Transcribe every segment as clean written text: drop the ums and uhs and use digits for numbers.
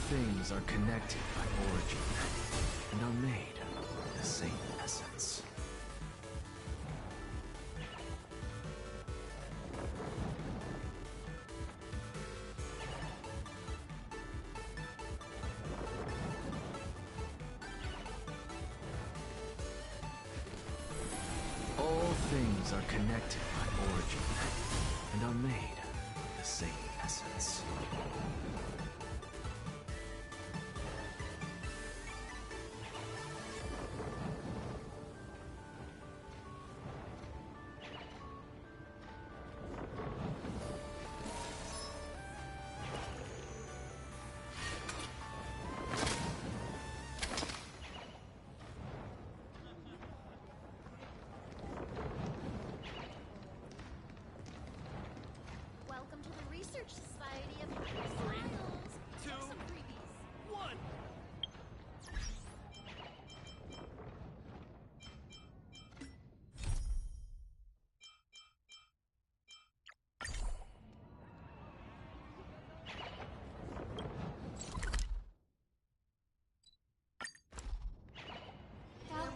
things are connected by origin and are made of the same essence. All things are connected by origin and are made of the same essence. Welcome to the Research Society of Smiles. Two, Check some freebies. 1.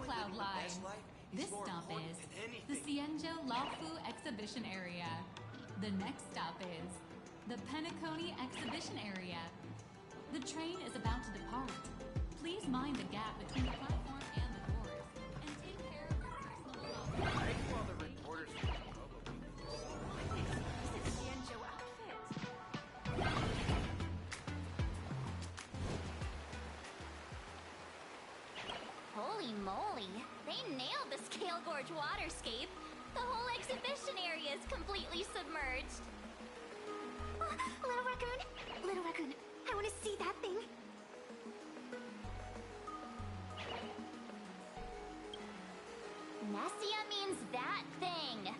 Cloud Line. This stop is the Cienjo Laofu Exhibition Area. The next stop is the Penacony Exhibition Area. The train is about to depart. Please mind the gap between the platform and the doors, and take care of your personal belongings. I saw the reporters from This is Cienjo outfit. Holy moly! They nailed the Scale Gorge waterscape. The whole exhibition area is completely submerged. Little Raccoon! Little Raccoon, I want to see that thing. Nessia means that thing.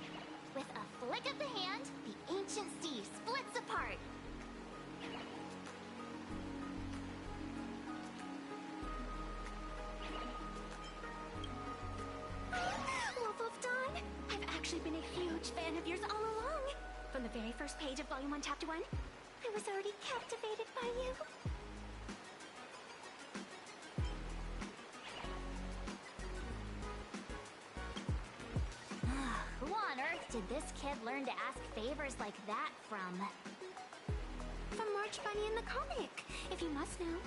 With a flick of the hand, the ancient sea splits apart. Wolf of Dawn, I've actually been a huge fan of yours all along. From the very first page of Volume 1, Chapter 1, I was already captivated by you. Who on earth did this kid learn to ask favors like that from? From March Bunny in the comic, if you must know.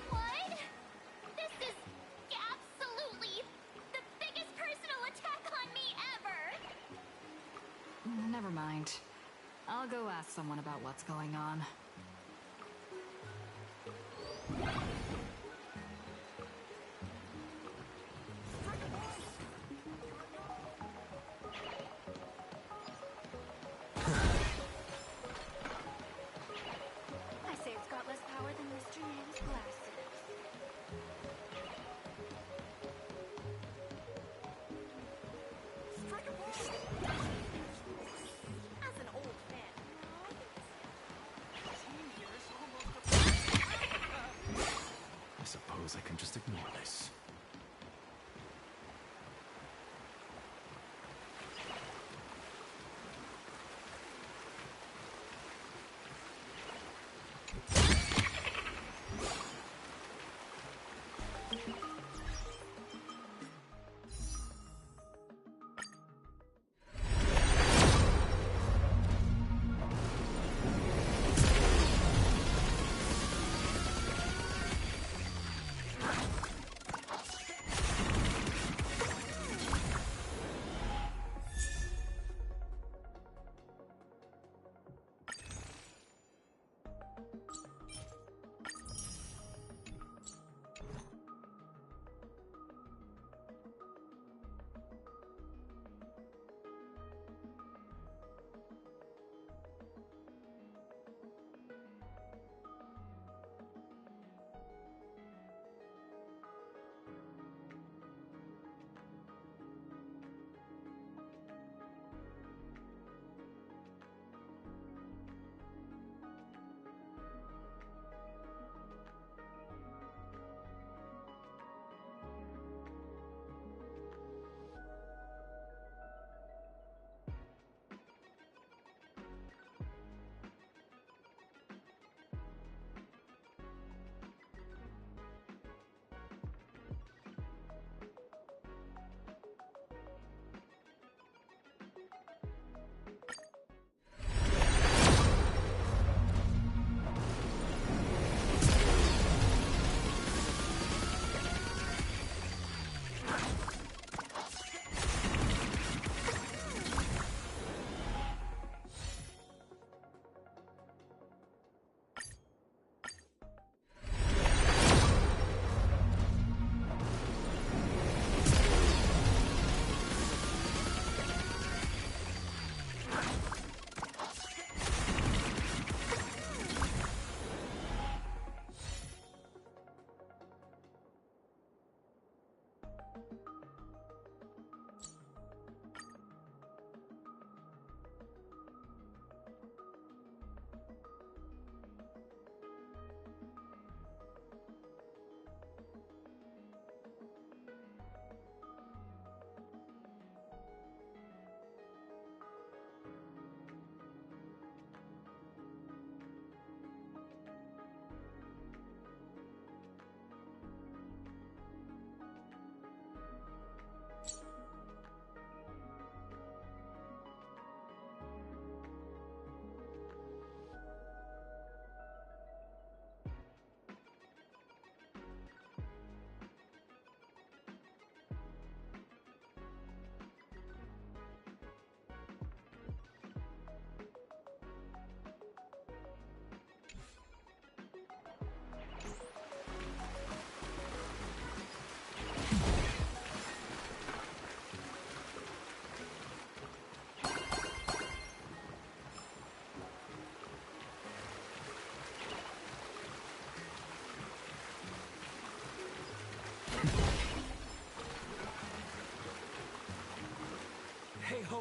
What? This is absolutely the biggest personal attack on me ever! Never mind. I'll go ask someone about what's going on. I say it's got less power than Mr. Yang's glasses. As an old fan, I suppose I can just ignore this.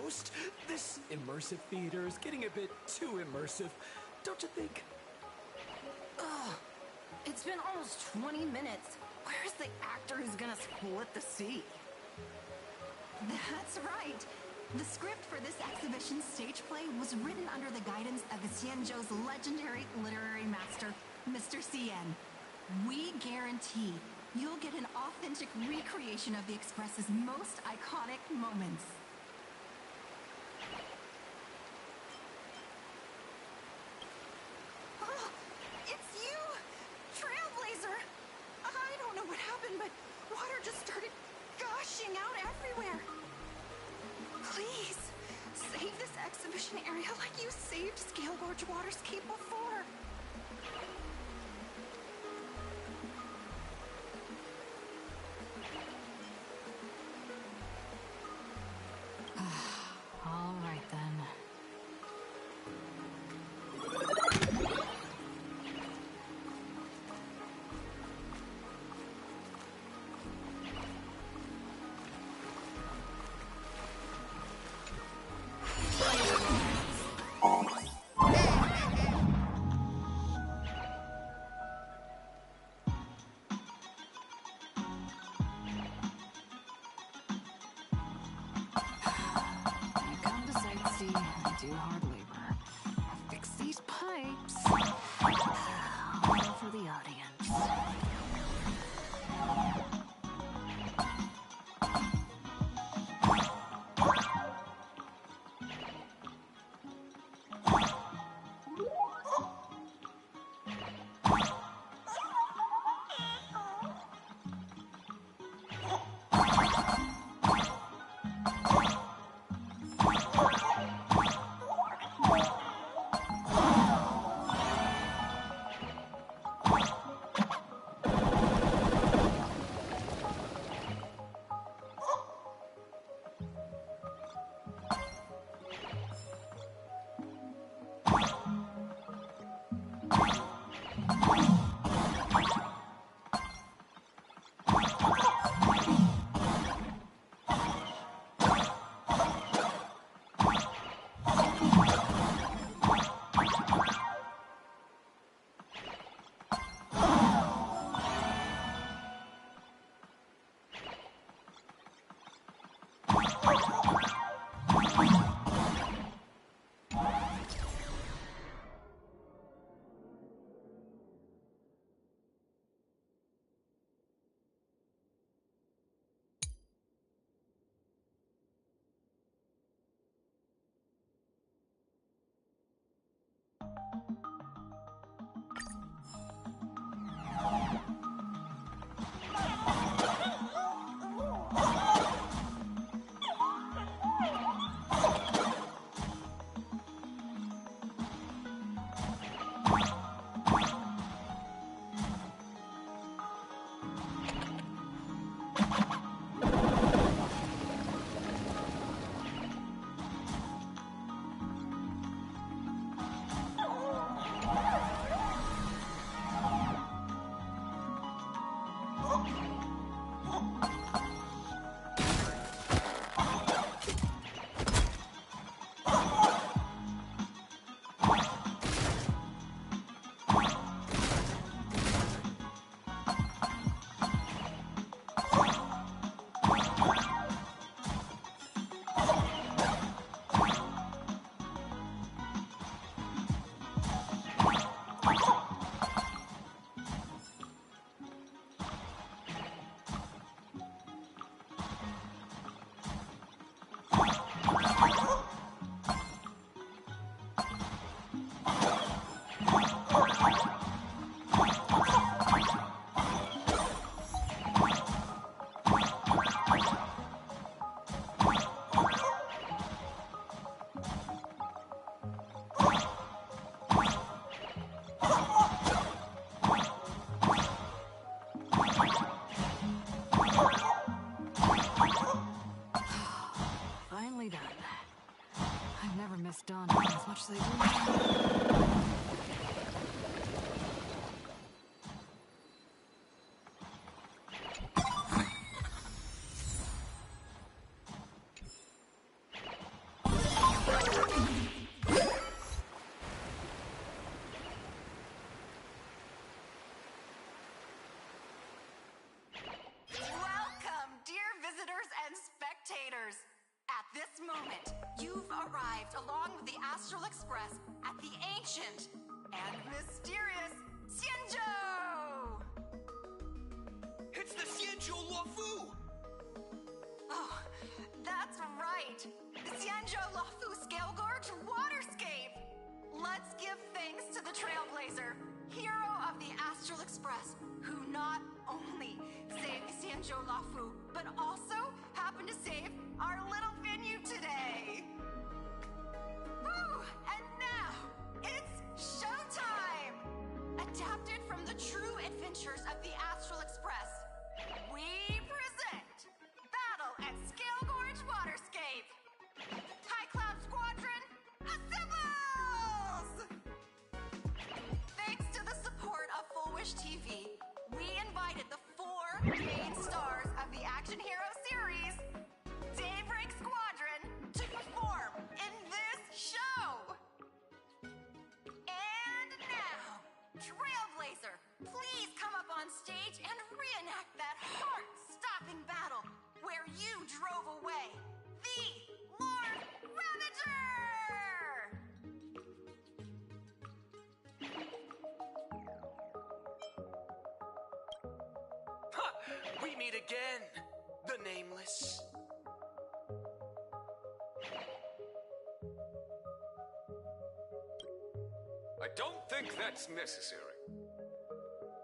Ghost, this immersive theater is getting a bit too immersive, don't you think? Ugh. It's been almost 20 minutes. Where's the actor who's gonna split the sea? That's right. The script for this exhibition stage play was written under the guidance of Xianzhou's legendary literary master, Mr. Cien. We guarantee you'll get an authentic recreation of the Express's most iconic moments. Oh, it's you! Trailblazer! I don't know what happened, but water just started gushing out everywhere. Please, save this exhibition area like you saved Scale Gorge Water's Keep before. All right then. You come to sightsee and do hard labor. Fix these pipes. All for the audience. Miss Dawn as much as I do. this moment, you've arrived along with the Astral Express at the ancient and mysterious Xianzhou! It's the Xianzhou Luofu! Oh, that's right! The Xianzhou Luofu Scale Gorge Waterscape! Let's give thanks to the Trailblazer, hero of the Astral Express, who not only saved Xianzhou Luofu, but also happened to save our little venue today! Whew, and now, it's showtime! Adapted from the true adventures of the Astral Express, we present Battle at Scale Gorge Waterscape! High Cloud Squadron, assembles! Thanks to the support of Full Wish TV, we invited the 4 main stars of the Action Hero series, Daybreak Squadron, to perform in this show! And now, Trailblazer, please come up on stage and reenact that heart-stopping battle where you drove away the Lord Ravager! Ha! We meet again, the Nameless. I don't think that's necessary.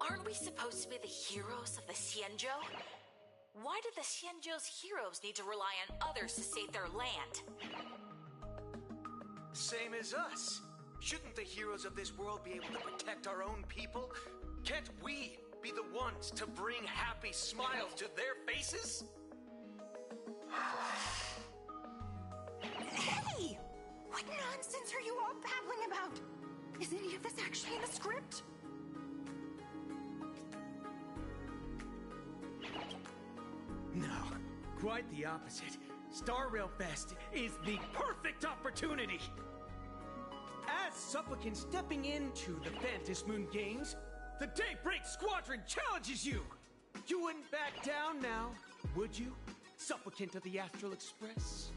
Aren't we supposed to be the heroes of the Xianzhou? Why do the Xianzhou's heroes need to rely on others to save their land? Same as us. Shouldn't the heroes of this world be able to protect our own people? Can't we be the ones to bring happy smiles to their faces? Hey! What nonsense are you all babbling about? Is any of this actually in the script? No, quite the opposite. Star Rail Fest is the perfect opportunity! As supplicants stepping into the Phantom Moon Games, the Daybreak Squadron challenges you! You wouldn't back down now, would you, supplicant of the Astral Express?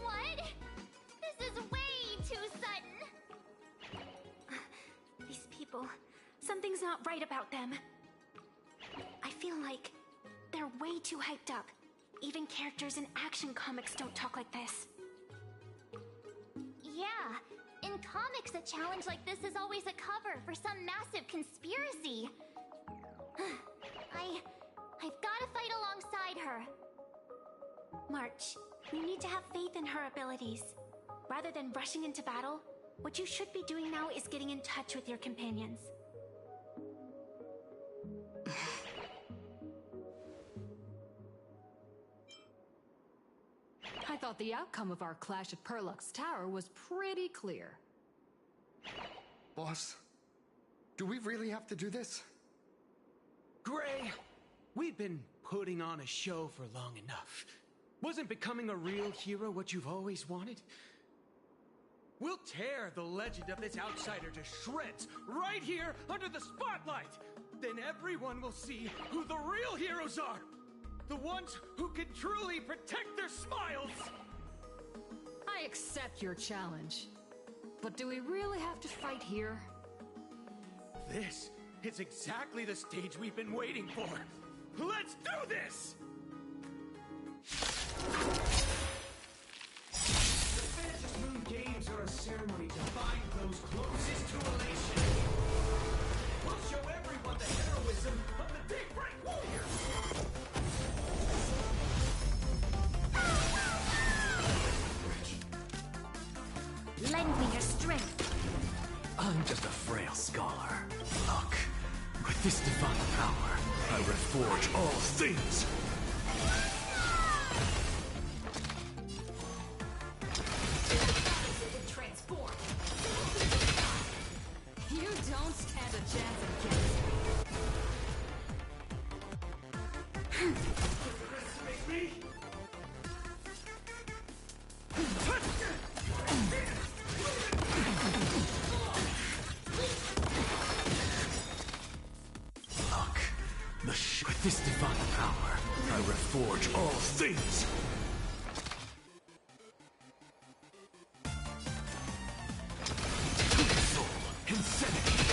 What? This is way too sudden. These people, something's not right about them. I feel like they're way too hyped up. Even characters in action comics don't talk like this. Yeah, in comics a challenge like this is always a cover for some massive conspiracy. I've gotta fight alongside her. March, you need to have faith in her abilities. Rather than rushing into battle, what you should be doing now is getting in touch with your companions. I thought the outcome of our clash at Perlux Tower was pretty clear. Boss, do we really have to do this? Gray, we've been putting on a show for long enough. Wasn't becoming a real hero what you've always wanted? We'll tear the legend of this outsider to shreds right here under the spotlight! Then everyone will see who the real heroes are! The ones who can truly protect their smiles! I accept your challenge. But do we really have to fight here? This is exactly the stage we've been waiting for! Let's do this! The Phantom Moon Games are a ceremony to find those closest to elation. We'll show everyone the heroism of the Daybreak Warriors! Lend me your strength. I'm just a frail scholar. Look, with this divine power, I reforge all things. Transform. You don't stand a chance against me. Underestimate me? I reforge all things! Soul, insanity!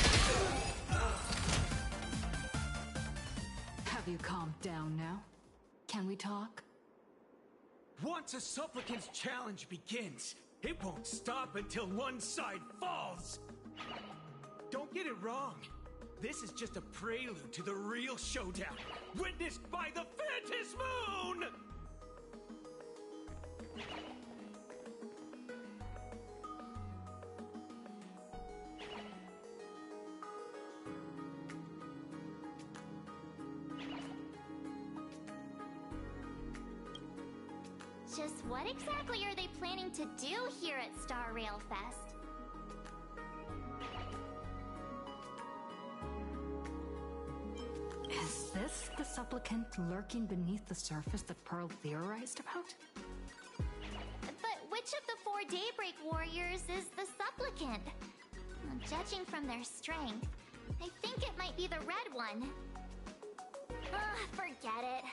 Have you calmed down now? Can we talk? Once a supplicant's challenge begins, it won't stop until one side falls! Don't get it wrong. This is just a prelude to the real showdown, witnessed by the Phantasm Moon! Just what exactly are they planning to do here at Star Rail Fest? Is this the supplicant lurking beneath the surface that Pearl theorized about? But which of the 4 Daybreak Warriors is the supplicant? Judging from their strength, I think it might be the red one. Forget it.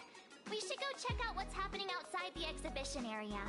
We should go check out what's happening outside the exhibition area.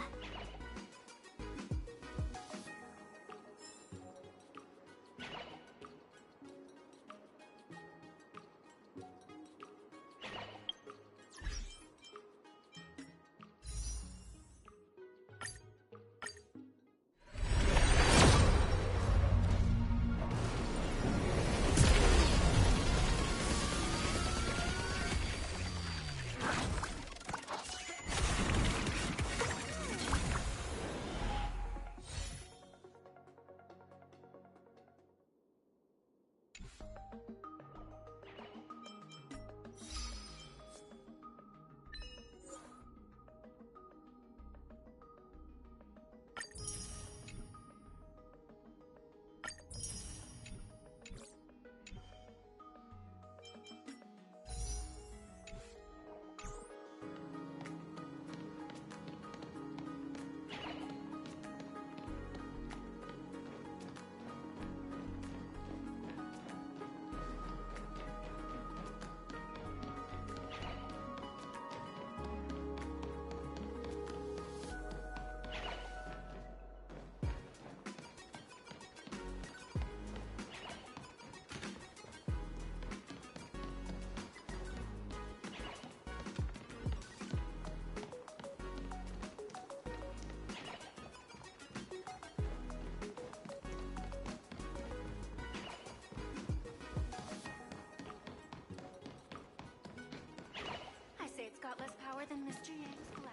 It's got less power than Mr. Yang's glasses.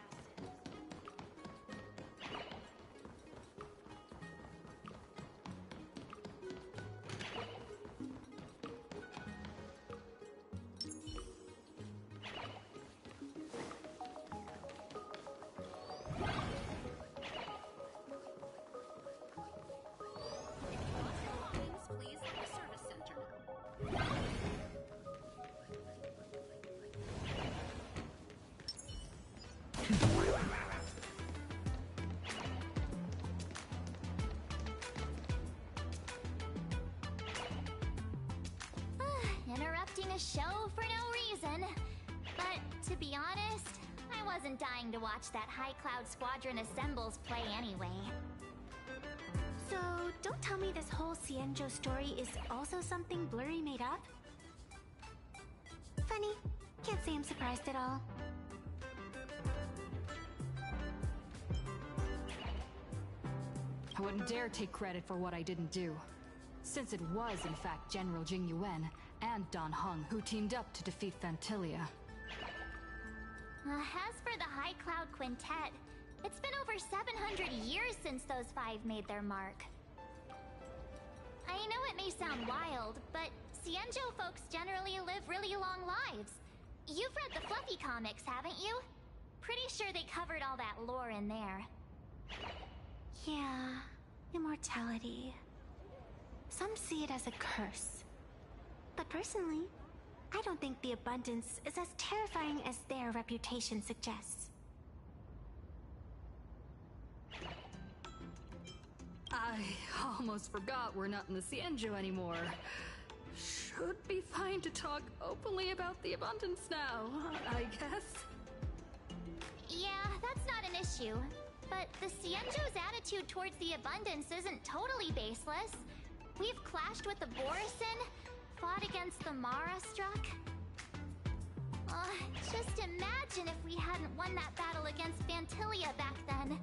Please, the service center. Interrupting a show for no reason. But to be honest, I wasn't dying to watch that High Cloud Squadron assembles play anyway. So, don't tell me this whole Cienjo story is also something Blurry made up? Funny. Can't say I'm surprised at all. I wouldn't dare take credit for what I didn't do, since it was in fact General Jing Yuan and Dan Heng who teamed up to defeat Fantilia. As for the High Cloud Quintet, it's been over 700 years since those 5 made their mark. I know it may sound wild, but Cienjo folks generally live really long lives. You've read the Fluffy comics, haven't you? Pretty sure they covered all that lore in there. Yeah, immortality. Some see it as a curse. But personally, I don't think the abundance is as terrifying as their reputation suggests. I almost forgot we're not in the Cienjo anymore. Should be fine to talk openly about the abundance now, I guess. issue. But the Xianzhou's attitude towards the abundance isn't totally baseless. We've clashed with the Borisin, fought against the Mara struck. Just imagine if we hadn't won that battle against Phantilia back then.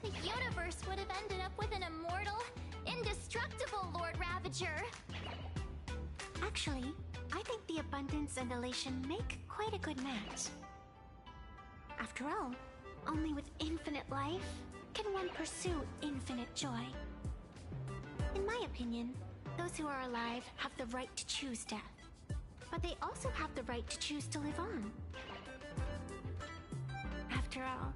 The universe would have ended up with an immortal, indestructible Lord Ravager. Actually, I think the abundance and elation make quite a good match. After all, only with infinite life can one pursue infinite joy. In my opinion, those who are alive have the right to choose death. But they also have the right to choose to live on. After all,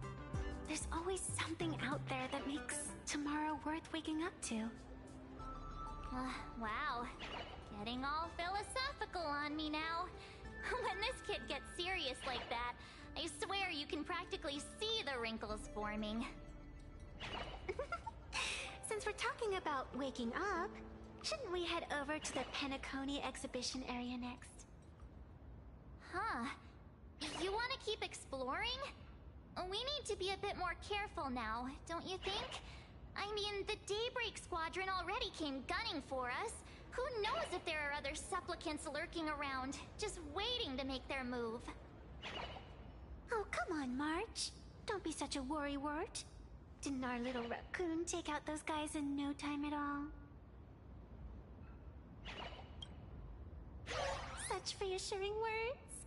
there's always something out there that makes tomorrow worth waking up to. Wow. Getting all philosophical on me now. When this kid gets serious like that, I swear you can practically see the wrinkles forming. Since we're talking about waking up, shouldn't we head over to the Penacony exhibition area next? Huh. You want to keep exploring? We need to be a bit more careful now, don't you think? I mean, the Daybreak Squadron already came gunning for us. Who knows if there are other supplicants lurking around, just waiting to make their move. Oh, come on, March. Don't be such a worrywart. Didn't our little raccoon take out those guys in no time at all? Such reassuring words.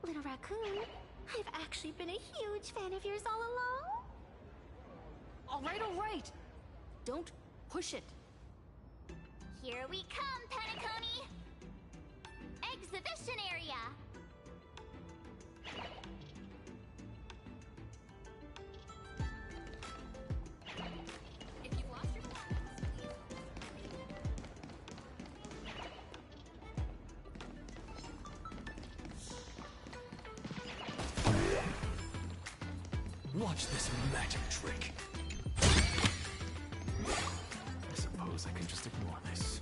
Little raccoon, I've actually been a huge fan of yours all along. All right. Don't push it. Here we come, Penacony! Exhibition area! If you've lost your belongings, Watch this magic trick. I suppose I can just ignore this.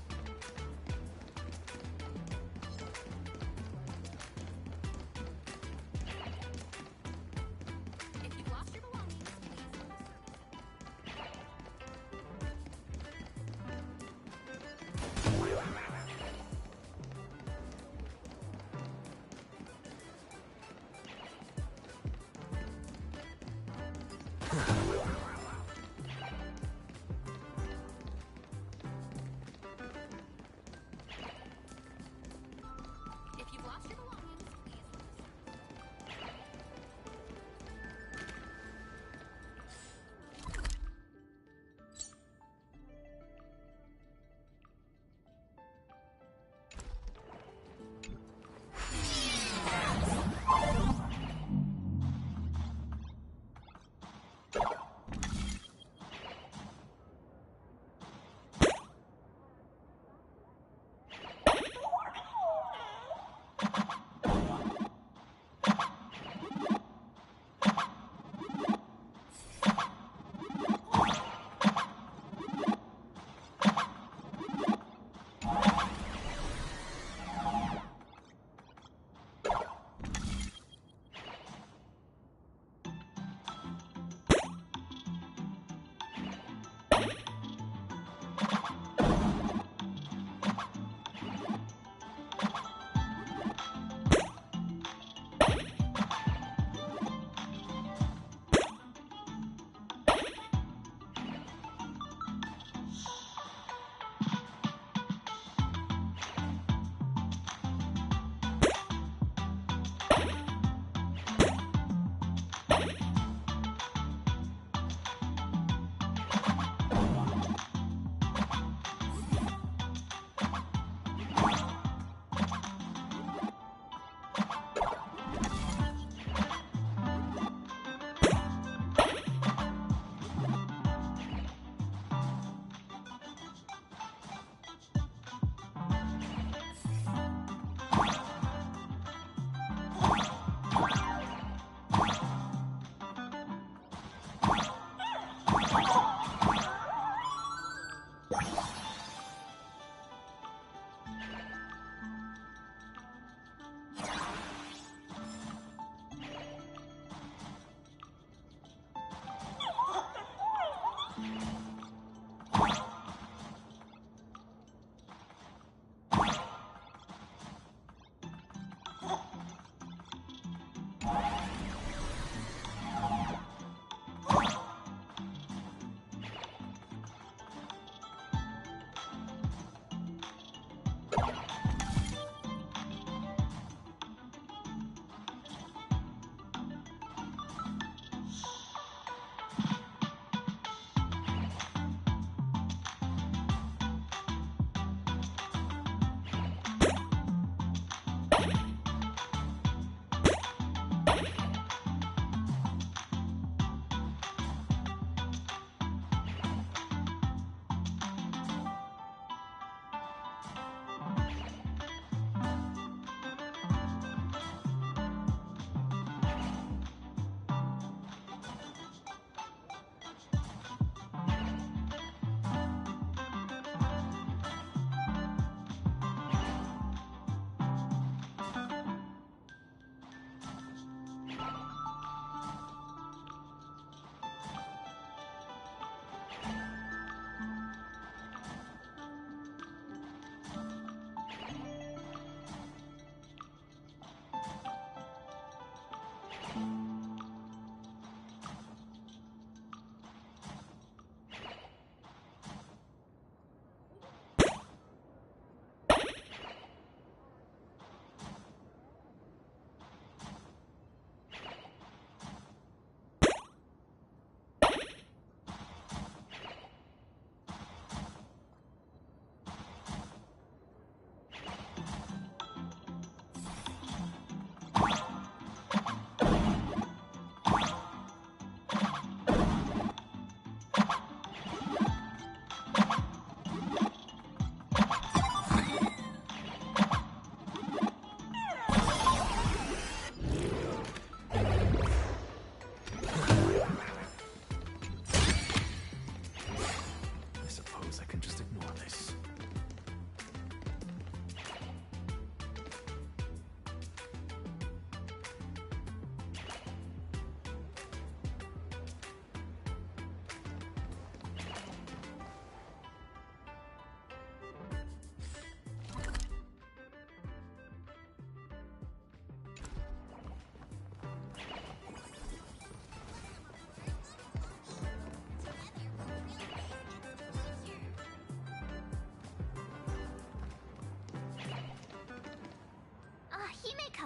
if you've lost your belongings,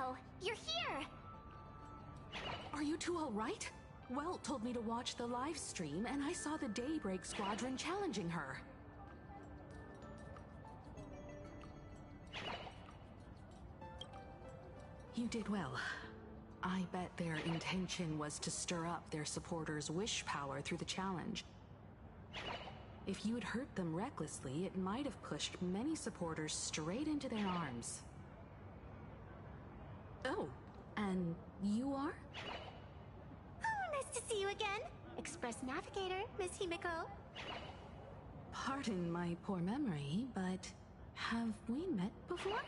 Himiko! You're here! Are you two all right? Welt told me to watch the live stream, and I saw the Daybreak Squadron challenging her. You did well. I bet their intention was to stir up their supporters' wish power through the challenge. If you had hurt them recklessly, it might have pushed many supporters straight into their arms. Oh, and you are? Oh, nice to see you again. Express Navigator, Miss Himiko. Pardon my poor memory, but have we met before?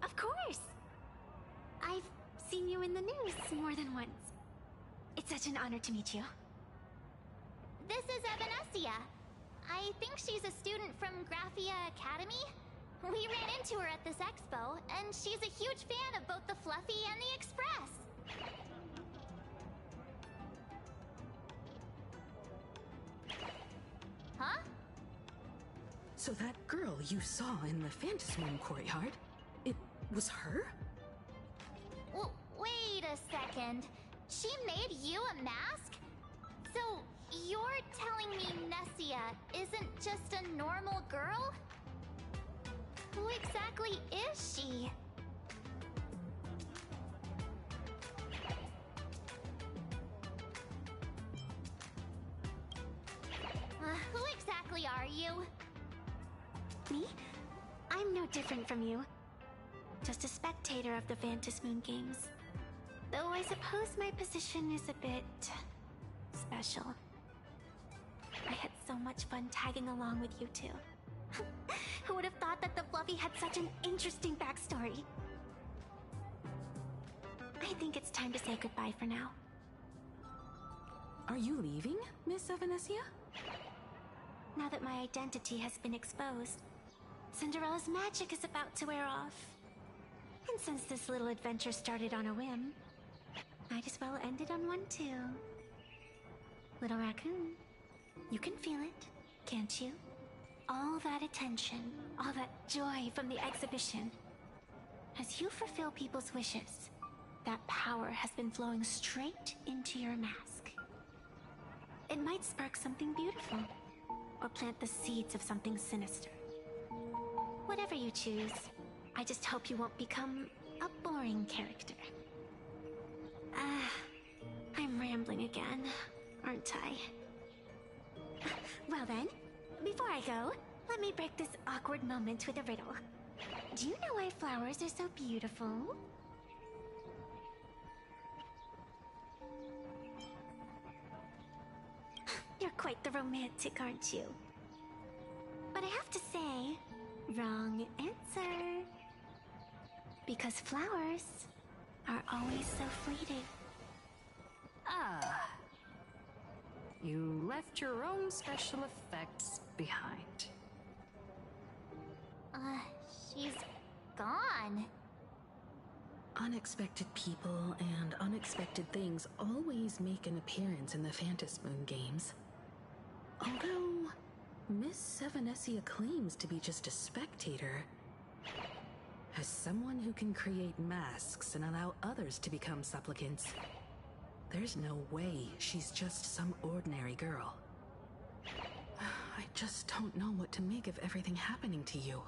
Of course! I've seen you in the news more than once. It's such an honor to meet you. This is Evanescia. I think she's a student from Graphia Academy. We ran into her at this expo, and she's a huge fan of both the Fluffy and the Express. Huh? So that girl you saw in the Phantasmoon courtyard, it was her? Wait a second. She made you a mask? So, you're telling me Nessia isn't just a normal girl? Who exactly is she? Who exactly are you? Me? I'm no different from you. Just a spectator of the Phantasmoon games. Though I suppose my position is a bit special. I had so much fun tagging along with you two. Who would have thought that the Fluffy had such an interesting backstory? I think it's time to say goodbye for now. Are you leaving, Miss Evanescia? Now that my identity has been exposed, Cinderella's magic is about to wear off. And since this little adventure started on a whim, might as well end it on one too. Little raccoon, you can feel it, can't you? All that attention, all that joy from the exhibition. As you fulfill people's wishes, that power has been flowing straight into your mask. It might spark something beautiful, or plant the seeds of something sinister. Whatever you choose, I just hope you won't become a boring character. I'm rambling again, aren't I? Well then, before I go, let me break this awkward moment with a riddle. Do you know why flowers are so beautiful? You're quite the romantic, aren't you? But I have to say, wrong answer. Because flowers are always so fleeting. Ah. You left your own special effects behind. She's gone. Unexpected people and unexpected things always make an appearance in the Phantasmoon games. Although, Miss Evanescia claims to be just a spectator. As someone who can create masks and allow others to become supplicants, there's no way she's just some ordinary girl. I just don't know what to make of everything happening to you.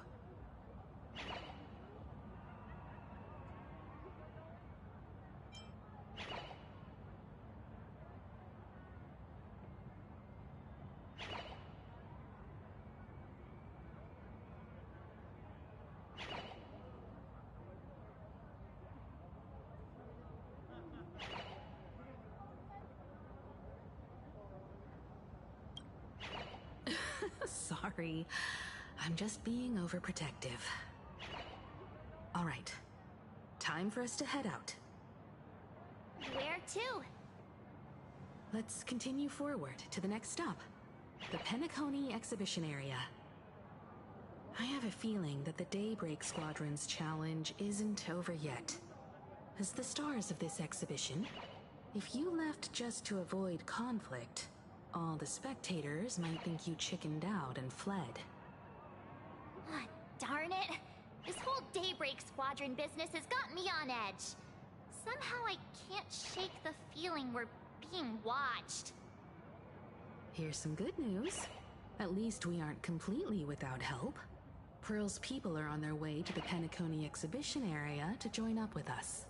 Sorry, I'm just being overprotective. All right, time for us to head out. Where to? Let's continue forward to the next stop, the Penacony exhibition area. I have a feeling that the Daybreak Squadron's challenge isn't over yet. As the stars of this exhibition, if you left just to avoid conflict, all the spectators might think you chickened out and fled. Darn it! This whole Daybreak Squadron business has got me on edge. Somehow I can't shake the feeling we're being watched. Here's some good news. At least we aren't completely without help. Pearl's people are on their way to the Penacony exhibition area to join up with us.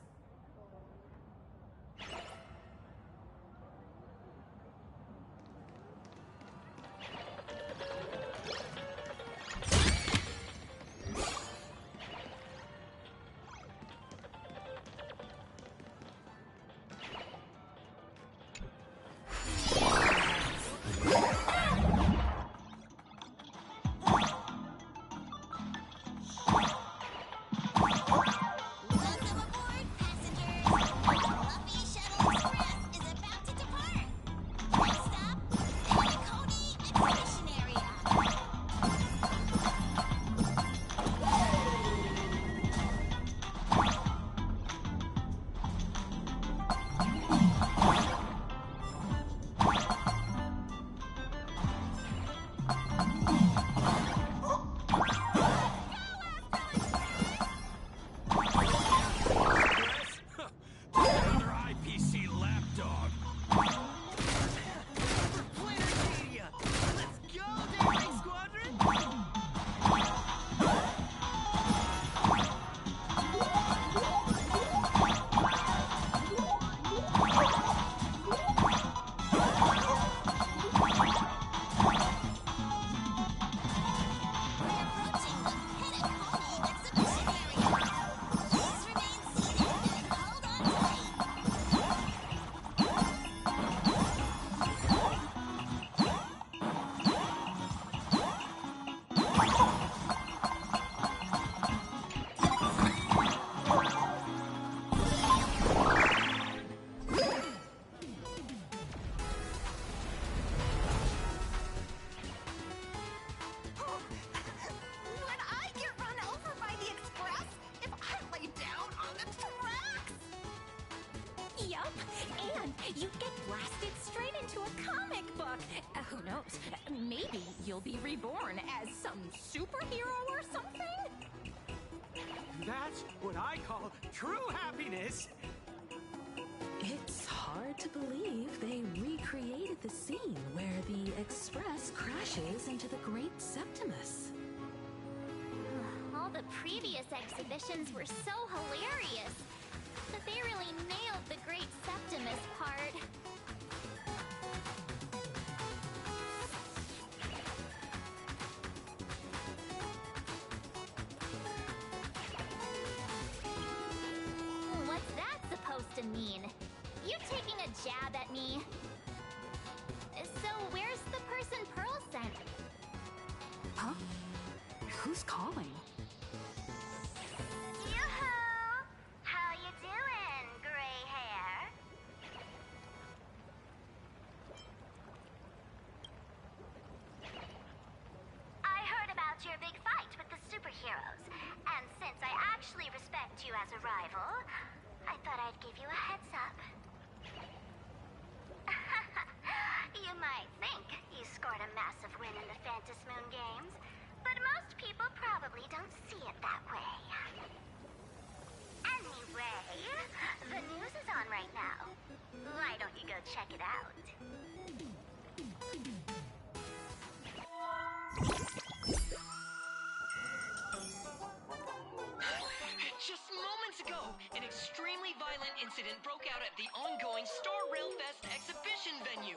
You get blasted straight into a comic book. Who knows? Maybe you'll be reborn as some superhero or something? That's what I call true happiness! It's hard to believe they recreated the scene where the Express crashes into the Great Septimus. All the previous exhibitions were so hilarious, but they really nailed the Great Septimus part. What's that supposed to mean? You taking a jab at me? So where's the person Pearl sent? Huh? Who's calling? Yoo-hoo! How you doing, gray hair? I heard about your big fight with the superheroes, and since I actually respect you as a rival, I thought I'd give you a heads up. You might think you scored a massive win in the Phantom Moon Games, but most people probably don't see it that way. Anyway, the news is on right now. Why don't you go check it out? Just moments ago, an extremely violent incident broke out at the ongoing Star Rail Fest exhibition venue.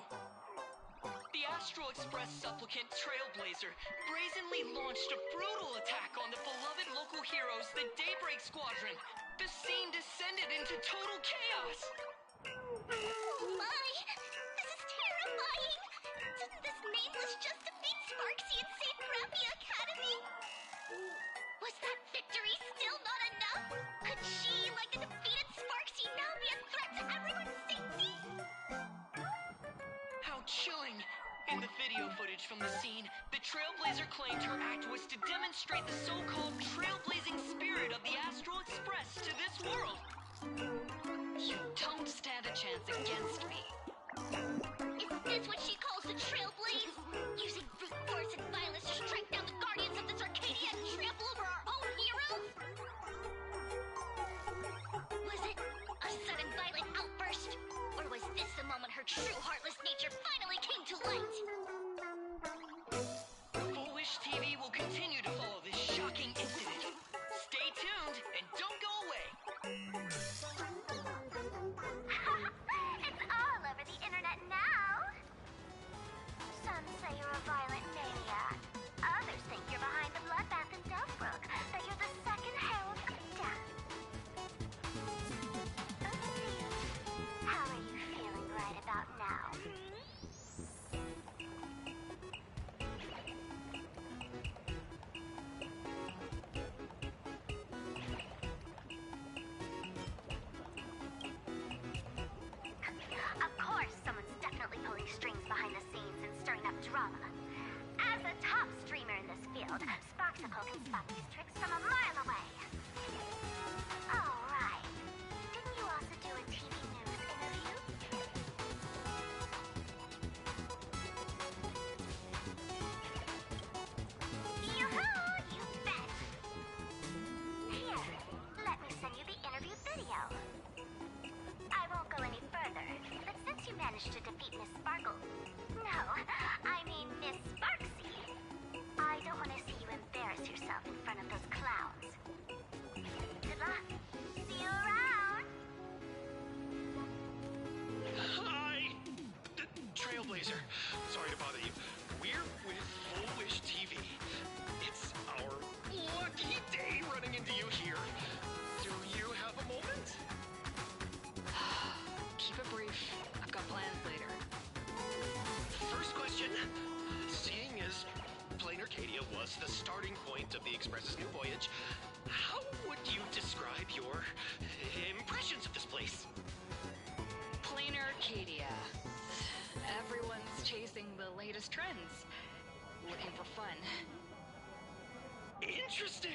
The Astral Express supplicant Trailblazer brazenly launched a brutal attack on the beloved local heroes, the Daybreak Squadron. The scene descended into total chaos. Oh my! This is terrifying! Didn't this nameless just defeat Sparksy and save Grappia Academy? Was that victory still not enough? Could she, like the defeated Sparksy, now be a threat to everyone's safety? How chilling! In the video footage from the scene, the Trailblazer claimed her act was to demonstrate the so-called trailblazing spirit of the Astral Express to this world. You don't stand a chance against me. Is this what she calls the Trailblaze? Using brute force and violence to strike down the guardians of this Arcadia and trample over our own heroes? people can spot these tricks from a mile away. All right. Didn't you also do a TV news interview? Yoo-hoo! You bet! Here, let me send you the interview video. I won't go any further, but since you managed to defeat Miss Sparkle... No, I mean Miss Sparksy. I don't want to see you embarrass yourself in front of those clowns. Good luck. See you around. Hi! Trailblazer. Sorry to bother you. We're with Full Wish TV. It's our lucky day running into you here. Do you have a moment? Keep it brief. I've got plans later. First question. Seeing as Plain Arcadia was the starting point of the Express's new voyage, how would you describe your impressions of this place? Plain Arcadia. Everyone's chasing the latest trends. Looking for fun. Interesting!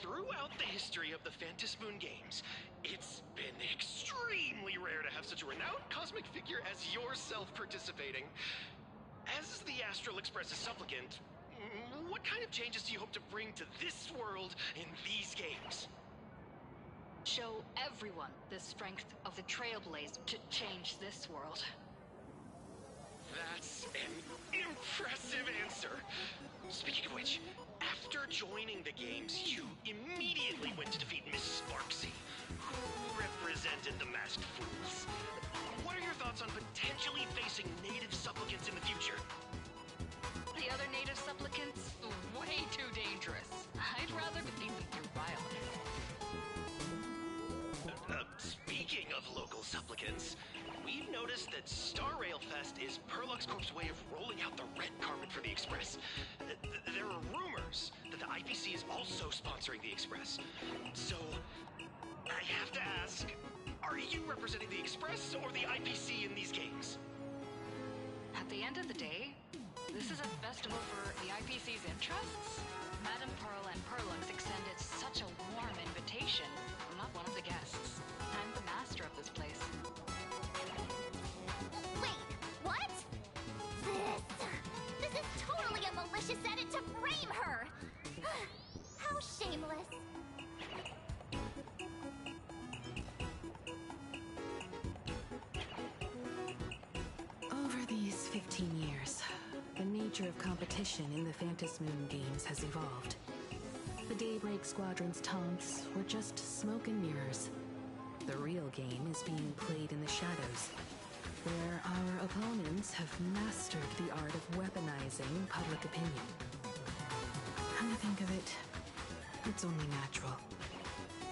Throughout the history of the Phantom Moon games, it's been extremely rare to have such a renowned cosmic figure as yourself participating. As the Astral Express's supplicant, what kind of changes do you hope to bring to this world in these games? Show everyone the strength of the Trailblazer to change this world. That's an impressive answer. Speaking of which, after joining the games, you immediately went to defeat Miss Sparksy, who represented the Masked Fools. What are your thoughts on potentially facing native supplicants in the future? The other native supplicants? Way too dangerous. I'd rather defeat them through violence. Speaking of local supplicants, we've noticed that Star Rail Fest is Perlux Corp's way of rolling out the red carpet for the Express. There are rumors that the IPC is also sponsoring the Express. So, I have to ask, are you representing the Express or the IPC in these games? At the end of the day, this is a festival for the IPC's interests. Madame Pearl and Perlux extended such a warm invitation. I'm not one of the guests. I'm the master of this place. Wait, what? This is totally a malicious edit to frame her! How shameless! Over these 15 years, the nature of competition in the Phantom Moon games has evolved. The Daybreak Squadron's taunts were just smoke and mirrors. The real game is being played in the shadows, where our opponents have mastered the art of weaponizing public opinion. Come to think of it, it's only natural.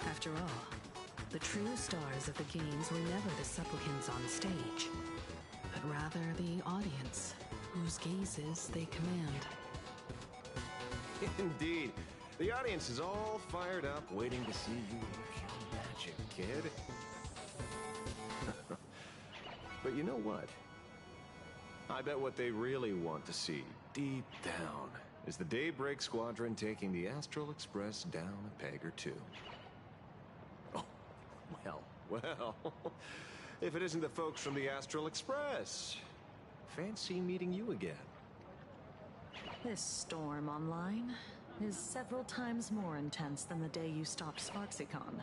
After all, the true stars of the games were never the supplicants on stage, but rather the audience, whose gazes they command. Indeed. The audience is all fired up, waiting to see you use your magic, kid. But you know what? I bet what they really want to see, deep down, is the Daybreak Squadron taking the Astral Express down a peg or two. Oh, well, if it isn't the folks from the Astral Express. Fancy meeting you again. This storm online is several times more intense than the day you stopped SparksyCon.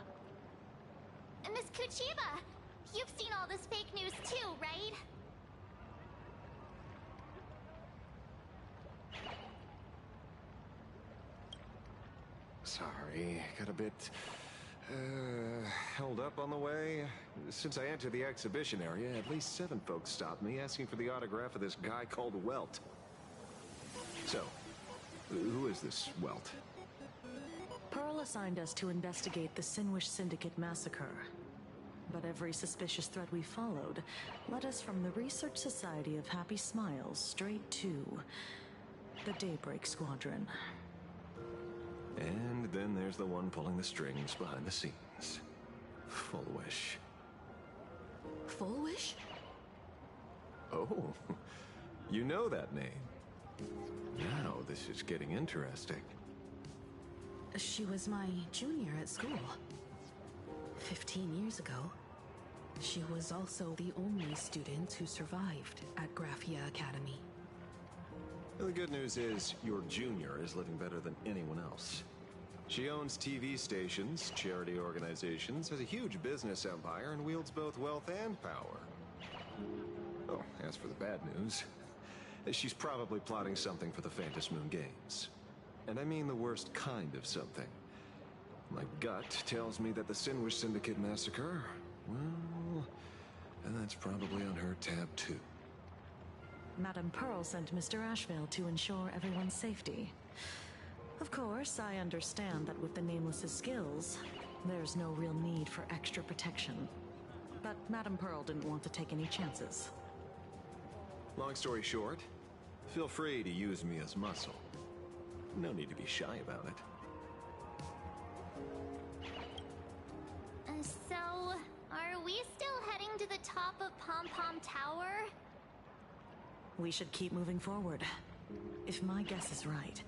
Miss Kuchiba, you've seen all this fake news too, right? Sorry, got a bit, held up on the way. Since I entered the exhibition area, at least 7 folks stopped me asking for the autograph of this guy called Welt. So, who is this Welt? Pearl assigned us to investigate the Sinwish Syndicate massacre. But every suspicious thread we followed led us from the Research Society of Happy Smiles straight to the Daybreak Squadron. And then there's the one pulling the strings behind the scenes. Full Wish. Full Wish? Oh, you know that name. Now this is getting interesting. She was my junior at school. 15 years ago, she was also the only student who survived at Graphia Academy. The good news is, your junior is living better than anyone else. She owns TV stations, charity organizations, has a huge business empire, and wields both wealth and power. Oh, as for the bad news, she's probably plotting something for the Phantom Moon Games. And I mean the worst kind of something. My gut tells me that the Sinwish Syndicate massacre, well, and that's probably on her tab too. Madame Pearl sent Mr. Ashveil to ensure everyone's safety. Of course, I understand that with the Nameless's skills, there's no real need for extra protection. But Madame Pearl didn't want to take any chances. Long story short, feel free to use me as muscle. No need to be shy about it. So, are we still heading to the top of Pom Pom Tower? We should keep moving forward. If my guess is right,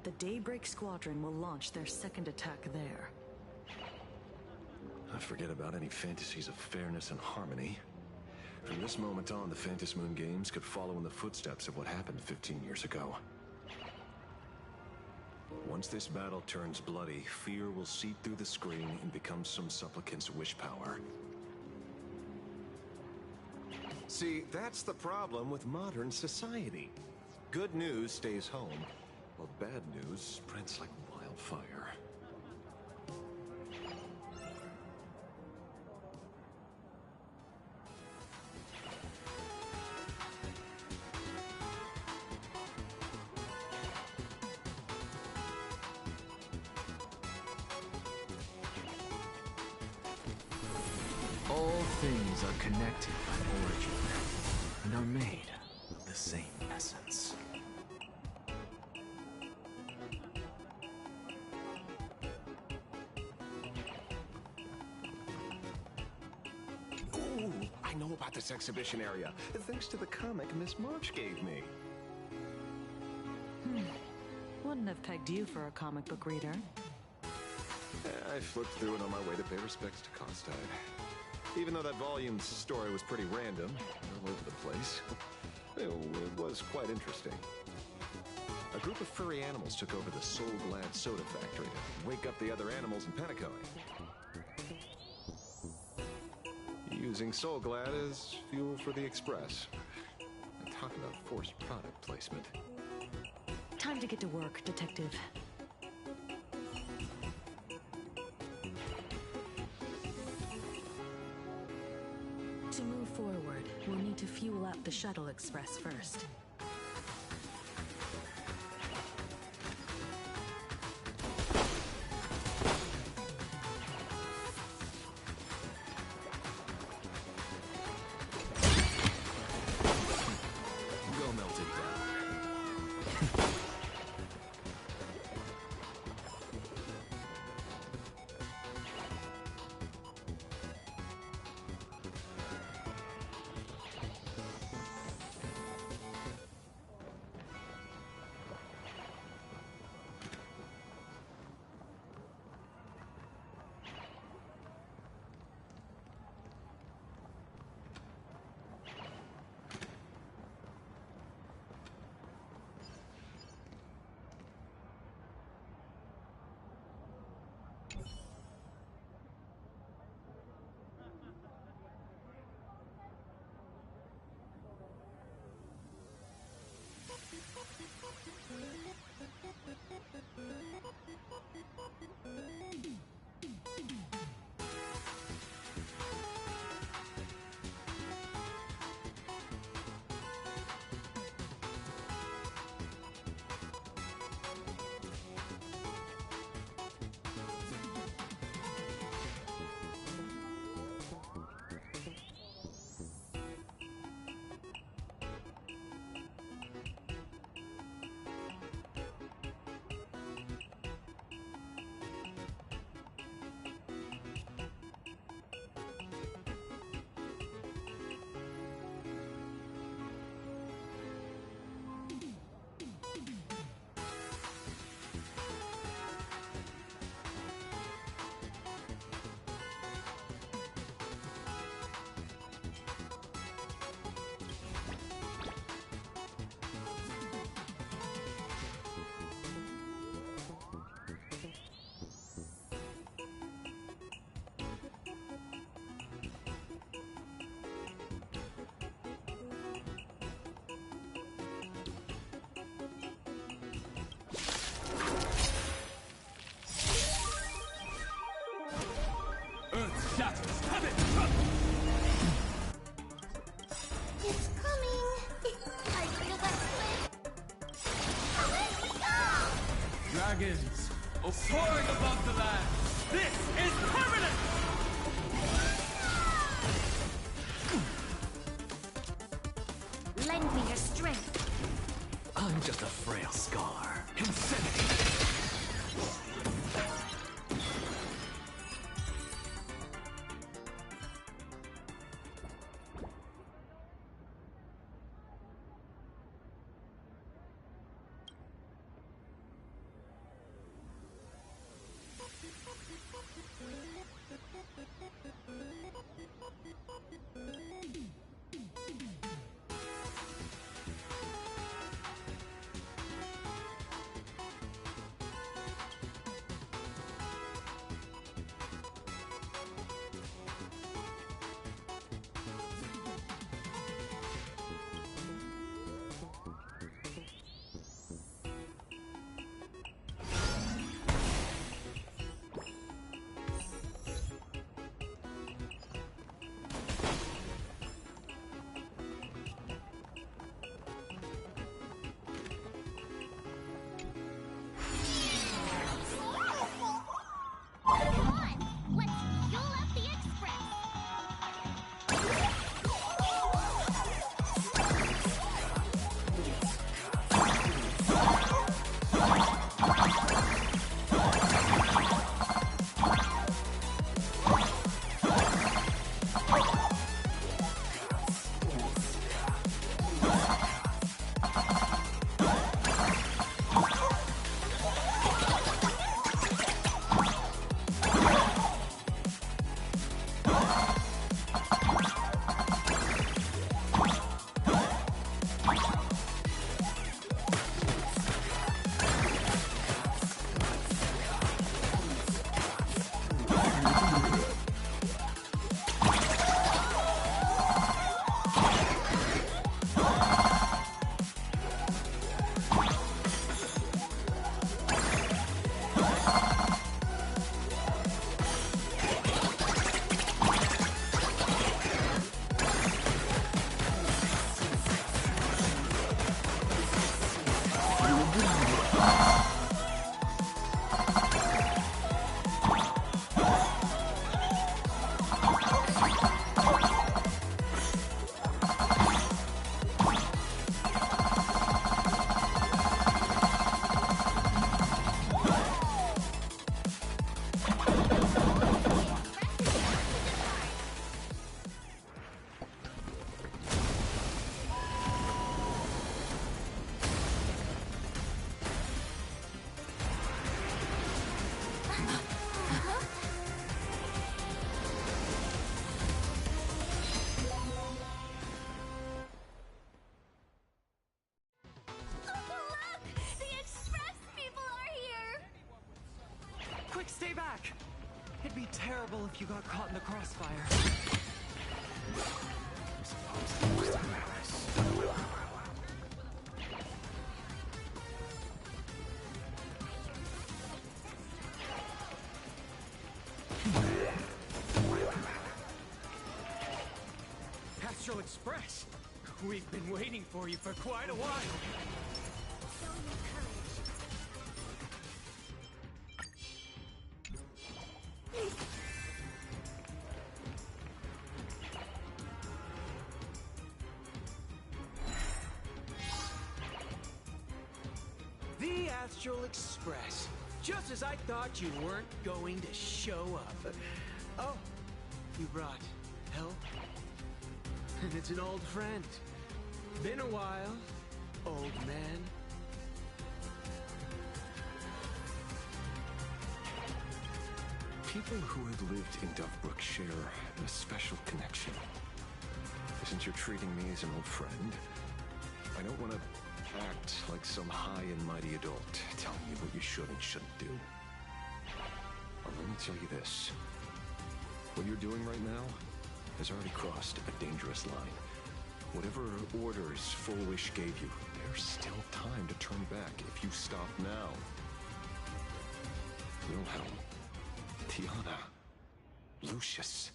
the Daybreak Squadron will launch their second attack there. I forget about any fantasies of fairness and harmony. From this moment on, the Phantom Moon Games could follow in the footsteps of what happened 15 years ago. Once this battle turns bloody, fear will seep through the screen and become some supplicant's wish power. See, that's the problem with modern society. Good news stays home, while bad news spreads like wildfire. All things are connected by origin, and are made of the same essence. Ooh, I know about this exhibition area, thanks to the comic Miss March gave me. Wouldn't have pegged you for a comic book reader. I flipped through it on my way to pay respects to Costide. Even though that volume's story was pretty random, all over the place, it was quite interesting. A group of furry animals took over the Soul Glad soda factory to wake up the other animals in Penacony. Using Soul Glad as fuel for the Express. Talk about forced product placement. Time to get to work, Detective. To move forward, we'll need to fuel up the Shuttle Express first. Go melt it down. dragons, soaring above the land. This is permanent! Lend me your strength. I'm just a frail scholar. Insanity! Quick, stay back! It'd be terrible if you got caught in the crossfire. Astral Express! We've been waiting for you for quite a while. Show your courage. The Astral Express. Just as I thought you weren't going to show up. Oh, you brought help? And it's an old friend. Been a while, old man. People who have lived in Dovebrook share a special connection. Since you're treating me as an old friend, I don't want to act like some high and mighty adult telling you what you should and shouldn't do. But let me tell you this. What you're doing right now has already crossed a dangerous line. Whatever orders Full Wish gave you, there's still time to turn back if you stop now. Wilhelm, Tiana, Lucius,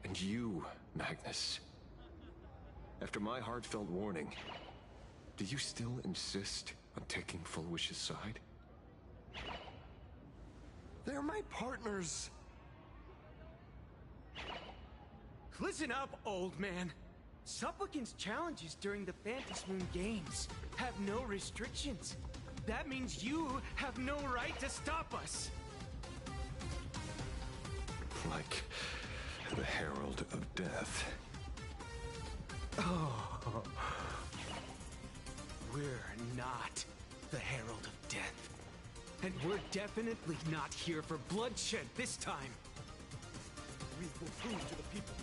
and you, Magnus. After my heartfelt warning, do you still insist on taking Full Wish's side? They're my partners. Listen up, old man. Supplicants' challenges during the Phantasmoon Games have no restrictions. That means you have no right to stop us. Like the Herald of Death. Oh. We're not the Herald of Death. And we're definitely not here for bloodshed this time. We will prove to the people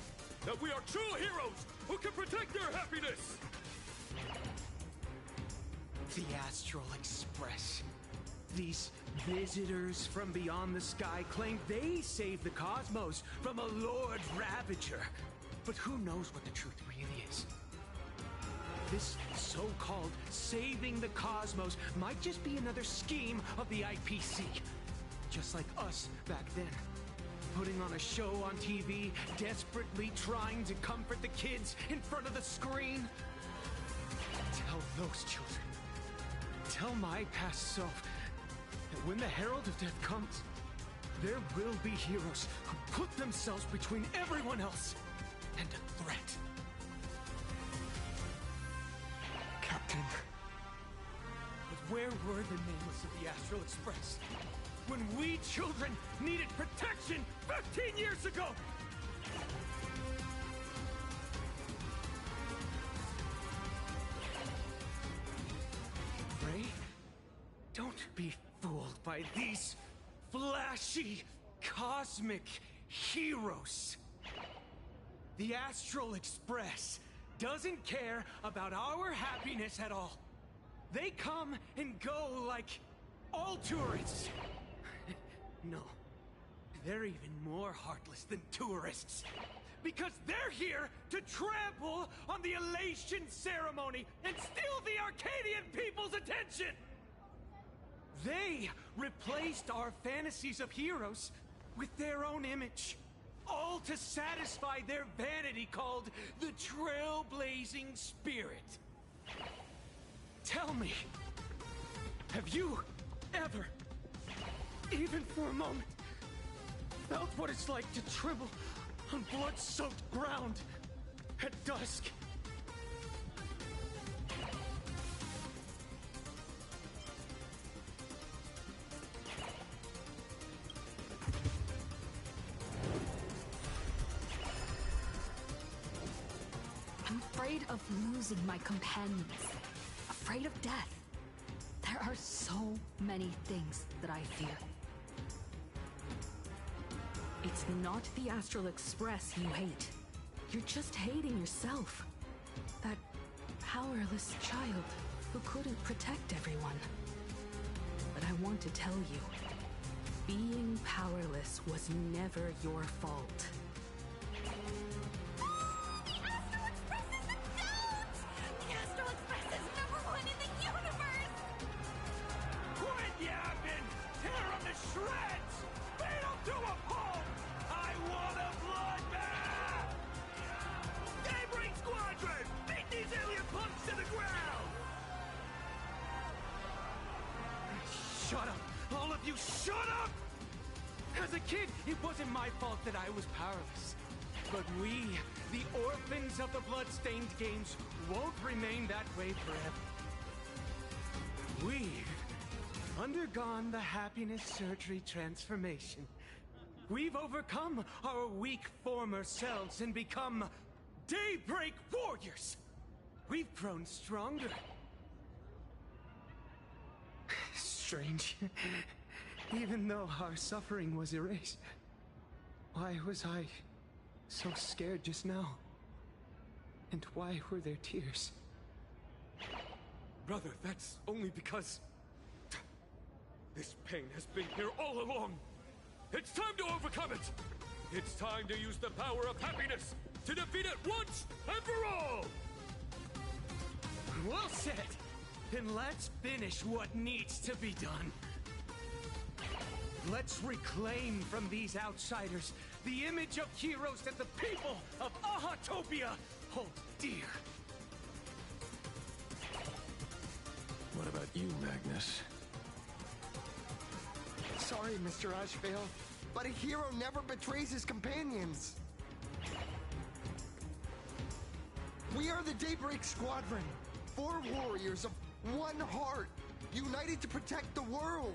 that we are true heroes who can protect their happiness! The Astral Express. These visitors from beyond the sky claim they saved the cosmos from a Lord Ravager. But who knows what the truth really is? This so-called saving the cosmos might just be another scheme of the IPC. Just like us back then. Putting on a show on TV, desperately trying to comfort the kids in front of the screen. Tell those children. Tell my past self that when the Herald of Death comes, there will be heroes who put themselves between everyone else and a threat. Captain. But where were the nameless of the Astral Express? When we children needed protection 15 years ago! Ray, don't be fooled by these flashy, cosmic heroes. The Astral Express doesn't care about our happiness at all. They come and go like all tourists. No, they're even more heartless than tourists. Because they're here to trample on the elation ceremony and steal the Arcadian people's attention! They replaced our fantasies of heroes with their own image. All to satisfy their vanity called the Trailblazing Spirit. Tell me, have you ever, even for a moment, felt what it's like to tremble on blood-soaked ground at dusk? I'm afraid of losing my companions. Afraid of death. There are so many things that I fear. It's not the Astral Express you hate. You're just hating yourself. That powerless child who couldn't protect everyone. But I want to tell you, being powerless was never your fault. Shut up! All of you, shut up! As a kid, it wasn't my fault that I was powerless. But we, the orphans of the Bloodstained Games, won't remain that way forever. We've undergone the happiness surgery transformation. We've overcome our weak former selves and become Daybreak Warriors! We've grown stronger. Strange. Even though our suffering was erased, why was I so scared just now? And why were there tears? Brother, that's only because this pain has been here all along. It's time to overcome it. It's time to use the power of happiness to defeat it once and for all. Well said. Then let's finish what needs to be done. Let's reclaim from these outsiders the image of heroes that the people of Ahatopia hold dear. What about you, Magnus? Sorry, Mr. Ashveil, but a hero never betrays his companions. We are the Daybreak Squadron, 4 warriors of one heart, united to protect the world.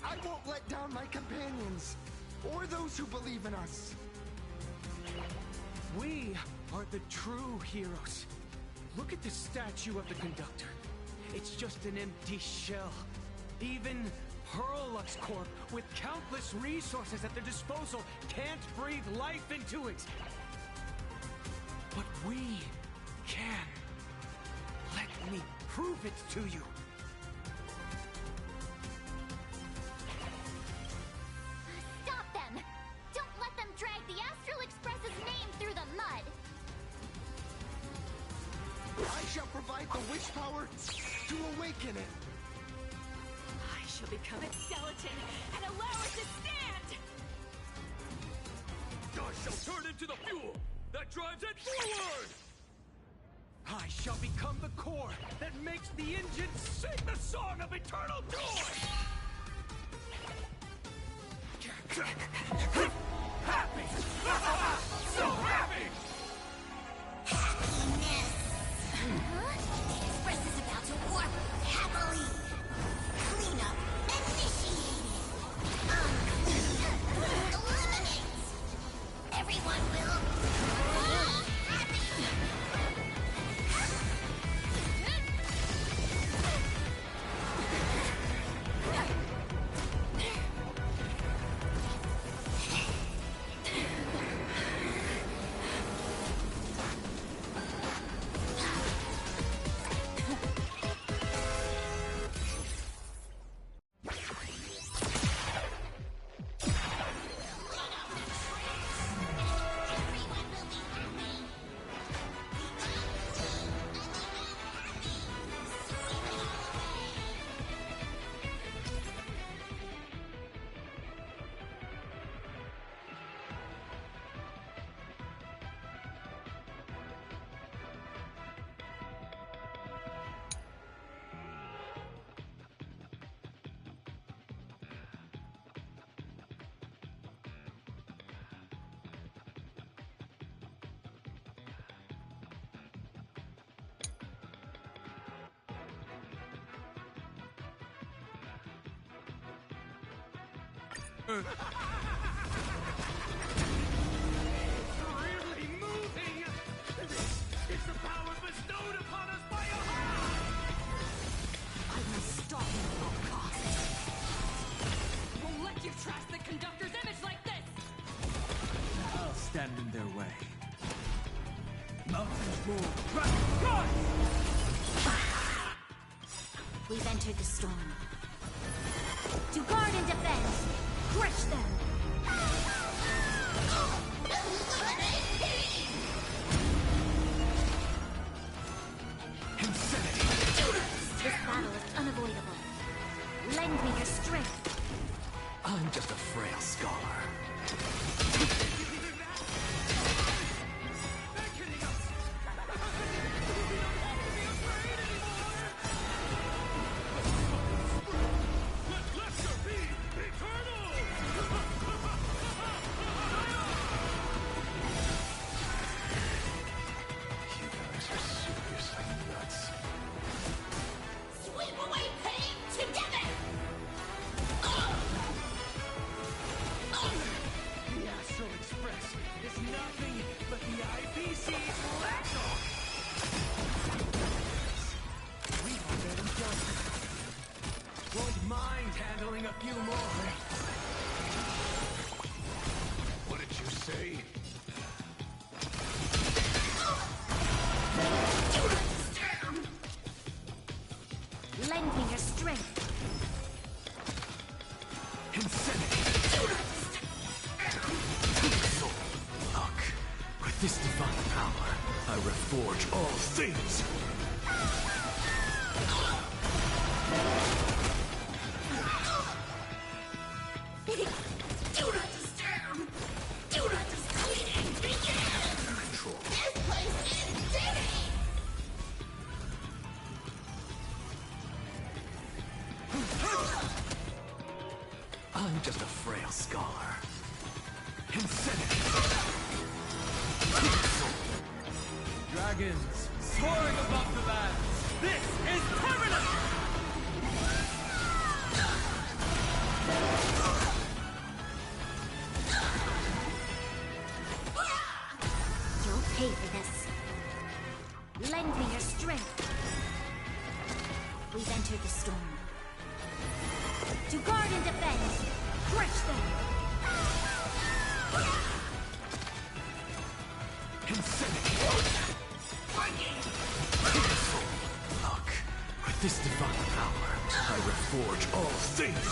I won't let down my companions, or those who believe in us. We are the true heroes. Look at the statue of the conductor. It's just an empty shell. Even Perlux Corp, with countless resources at their disposal, can't breathe life into it. But we can. Let me prove it to you. Stop them! Don't let them drag the Astral Express's name through the mud! I shall provide the wish power to awaken it. I shall become its skeleton and allow it to stand! I shall turn into the fuel that drives it forward! I shall become the core that makes the engine sing the song of eternal joy! Happy! So happy! Happiness! The Express is about to warp happily! Cleanup initiated! Unclean! Eliminate! Everyone will... happy! Really moving! This is the power bestowed upon us by Allah! I will stop you at all costs. Won't let you trash the conductor's image like this! I'll stand in their way. Mountains move. Run! We've entered the storm. To guard and defend! Crush them! This battle is unavoidable. Lend me your strength. I'm just a frail scholar. Won't mind handling a few more. What did you say? Lend me your strength. Look, with this divine power, I reforge all things. Do not disturb! Do not disturb! Begin! Control. This place is dirty! dragons, soaring above the lands. This is permanent! You'll pay for this. Lend me your strength. We've entered the storm. To guard and defend, crush them! Look, with this divine power, I reforge all things.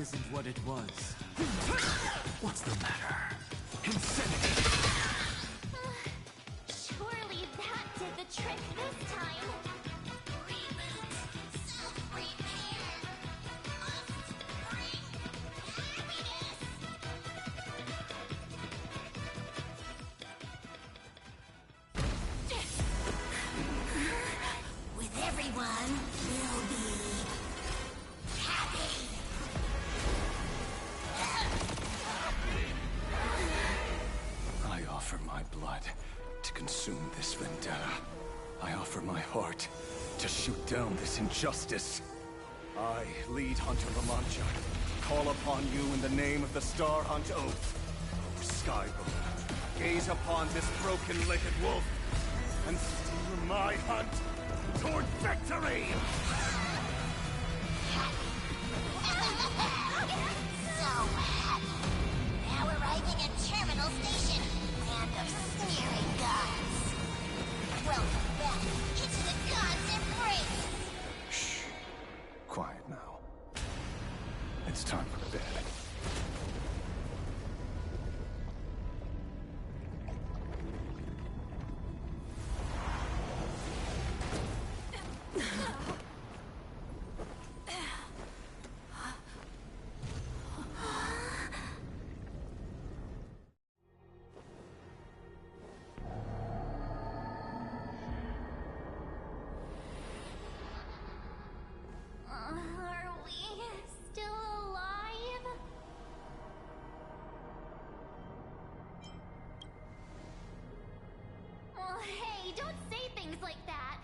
Isn't what it was. What's the matter? Surely that did the trick this time. With everyone, we'll be happy. I offer my blood to consume this vendetta. I offer my heart to shoot down this injustice. I, lead Hunter La Mancha, call upon you in the name of the Star Hunt Oath. O Skybow, gaze upon this broken-legged wolf and steer my hunt toward victory! So happy. Now arriving at Terminal Station, land of sneering gods. Welcome back into the gods' embrace. Shh. Quiet now. It's time for bed. Are we still alive? Oh, hey, don't say things like that.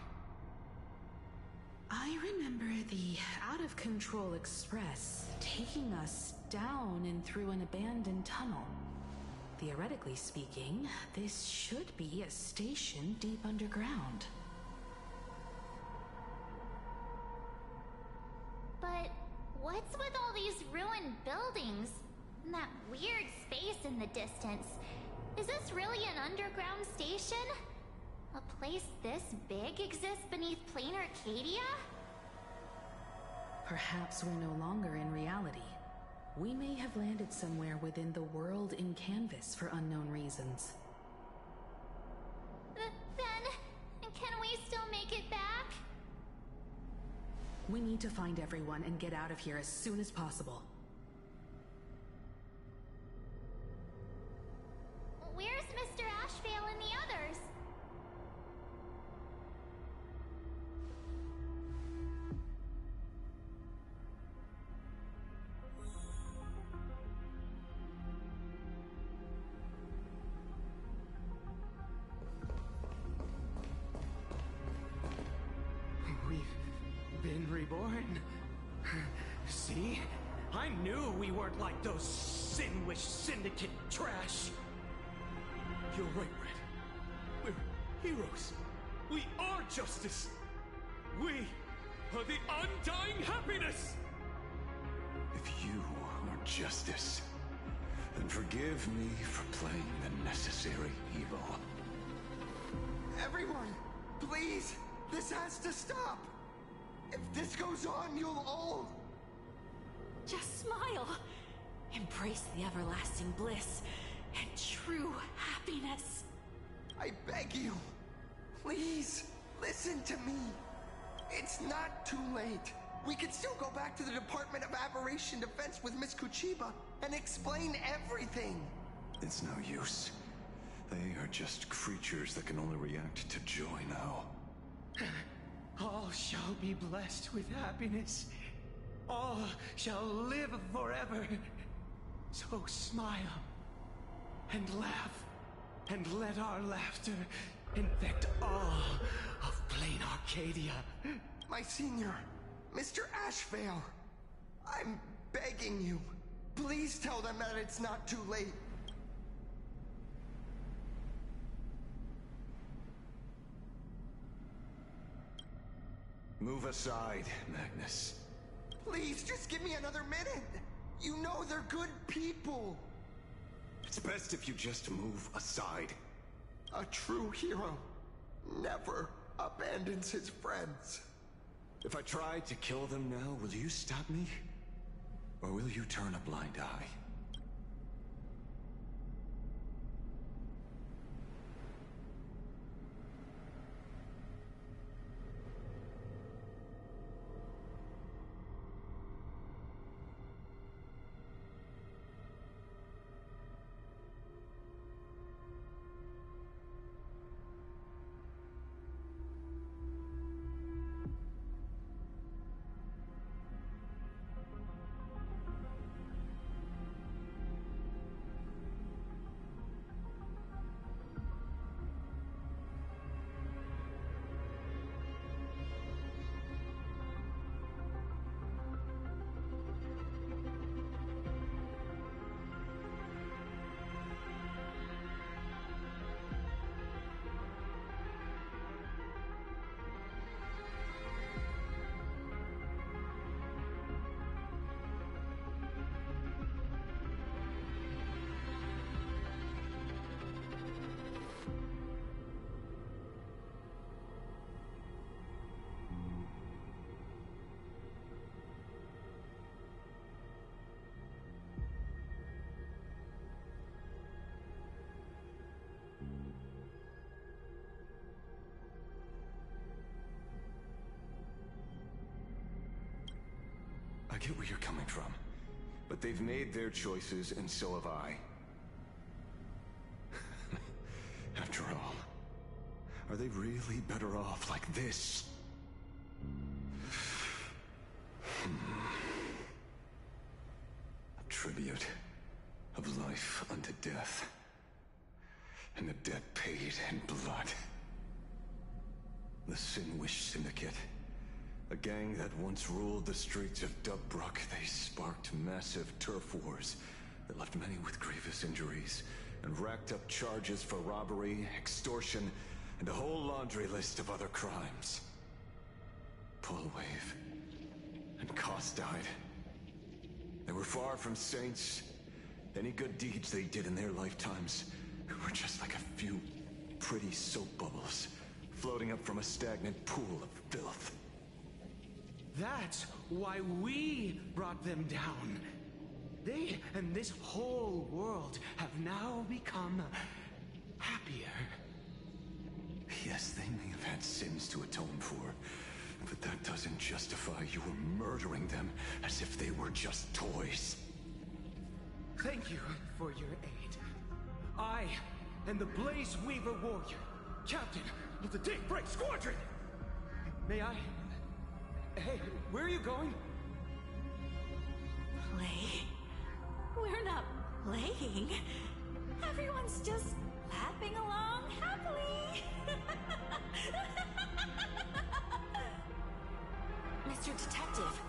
I remember the out-of-control express taking us down and through an abandoned tunnel. Theoretically speaking, this should be a station deep underground. But what's with all these ruined buildings? And that weird space in the distance? Is this really an underground station? A place this big exists beneath plain Arcadia? Perhaps we're no longer in reality. We may have landed somewhere within the world in canvas for unknown reasons. Then, can we still make it back? We need to find everyone and get out of here as soon as possible. Where's Mr. Ashveil and the others? We've been reborn. See? I knew we weren't like those Sinwish Syndicate trash. You're right, Red. We're heroes. We are justice. We are the undying happiness. If you are justice, then forgive me for playing the necessary evil. Everyone, please, this has to stop. If this goes on, you'll all... Just smile. Embrace the everlasting bliss and true happiness. I beg you, please, listen to me. It's not too late. We could still go back to the Department of Aberration Defense with Miss Kuchiba and explain everything. It's no use. They are just creatures that can only react to joy now. All shall be blessed with happiness. All shall live forever. So smile and laugh, and let our laughter infect all of plain Arcadia. My senior, Mr. Ashveil, I'm begging you. Please tell them that it's not too late. Move aside, Magnus. Please, just give me another minute. You know they're good people. It's best if you just move aside. A true hero never abandons his friends. If I try to kill them now, will you stop me? Or will you turn a blind eye? I get where you're coming from, but they've made their choices, and so have I. After all, are they really better off like this? A tribute of life unto death, and the debt paid in blood. The Sinwish Syndicate. A gang that once ruled the streets of Dubbrook, they sparked massive turf wars that left many with grievous injuries and racked up charges for robbery, extortion, and a whole laundry list of other crimes. Pullwave and Koss died. They were far from saints. Any good deeds they did in their lifetimes were just like a few pretty soap bubbles floating up from a stagnant pool of filth. That's why we brought them down. They and this whole world have now become happier. Yes, they may have had sins to atone for, but that doesn't justify you murdering them as if they were just toys. Thank you for your aid. I am the Blaze Weaver Warrior, Captain of the Daybreak Squadron! May I... Hey, where are you going? Play? We're not playing. Everyone's just laughing along happily. Mr. Detective,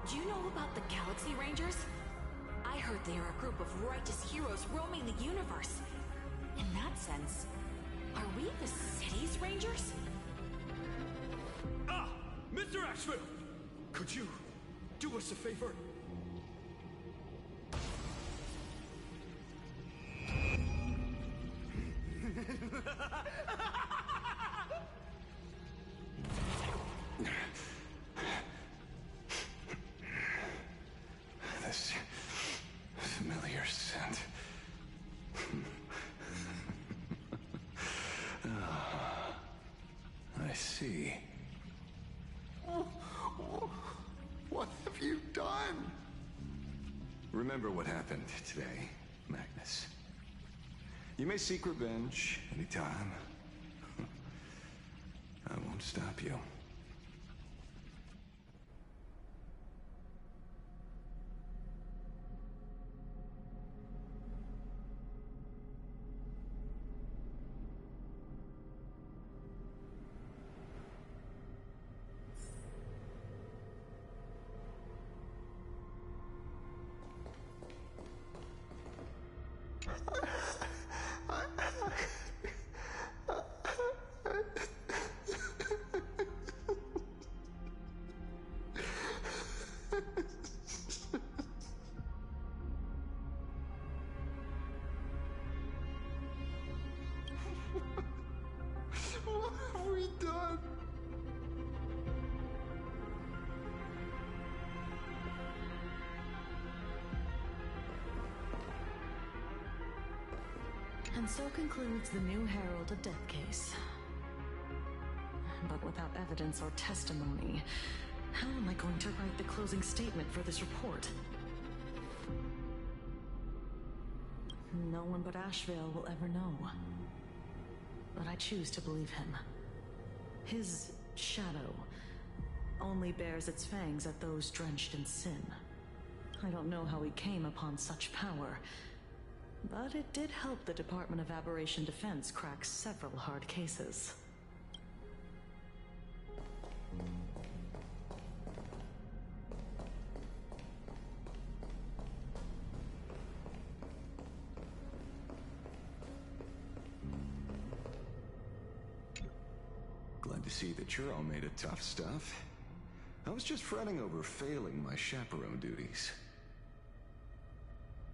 do you know about the Galaxy Rangers? I heard they are a group of righteous heroes roaming the universe. In that sense, are we the city's Rangers? Ah! Mr. Ashveil! Could you do us a favor? This familiar scent. I see. Remember what happened today, Magnus. You may seek revenge anytime. I won't stop you. What have we done? And so concludes the new Herald of Death case. But without evidence or testimony, how am I going to write the closing statement for this report? No one but Ashveil will ever know. But I choose to believe him. His shadow only bears its fangs at those drenched in sin. I don't know how he came upon such power, but it did help the Department of Aberration Defense crack several hard cases. Glad to see that you're all made of tough stuff. I was just fretting over failing my chaperone duties.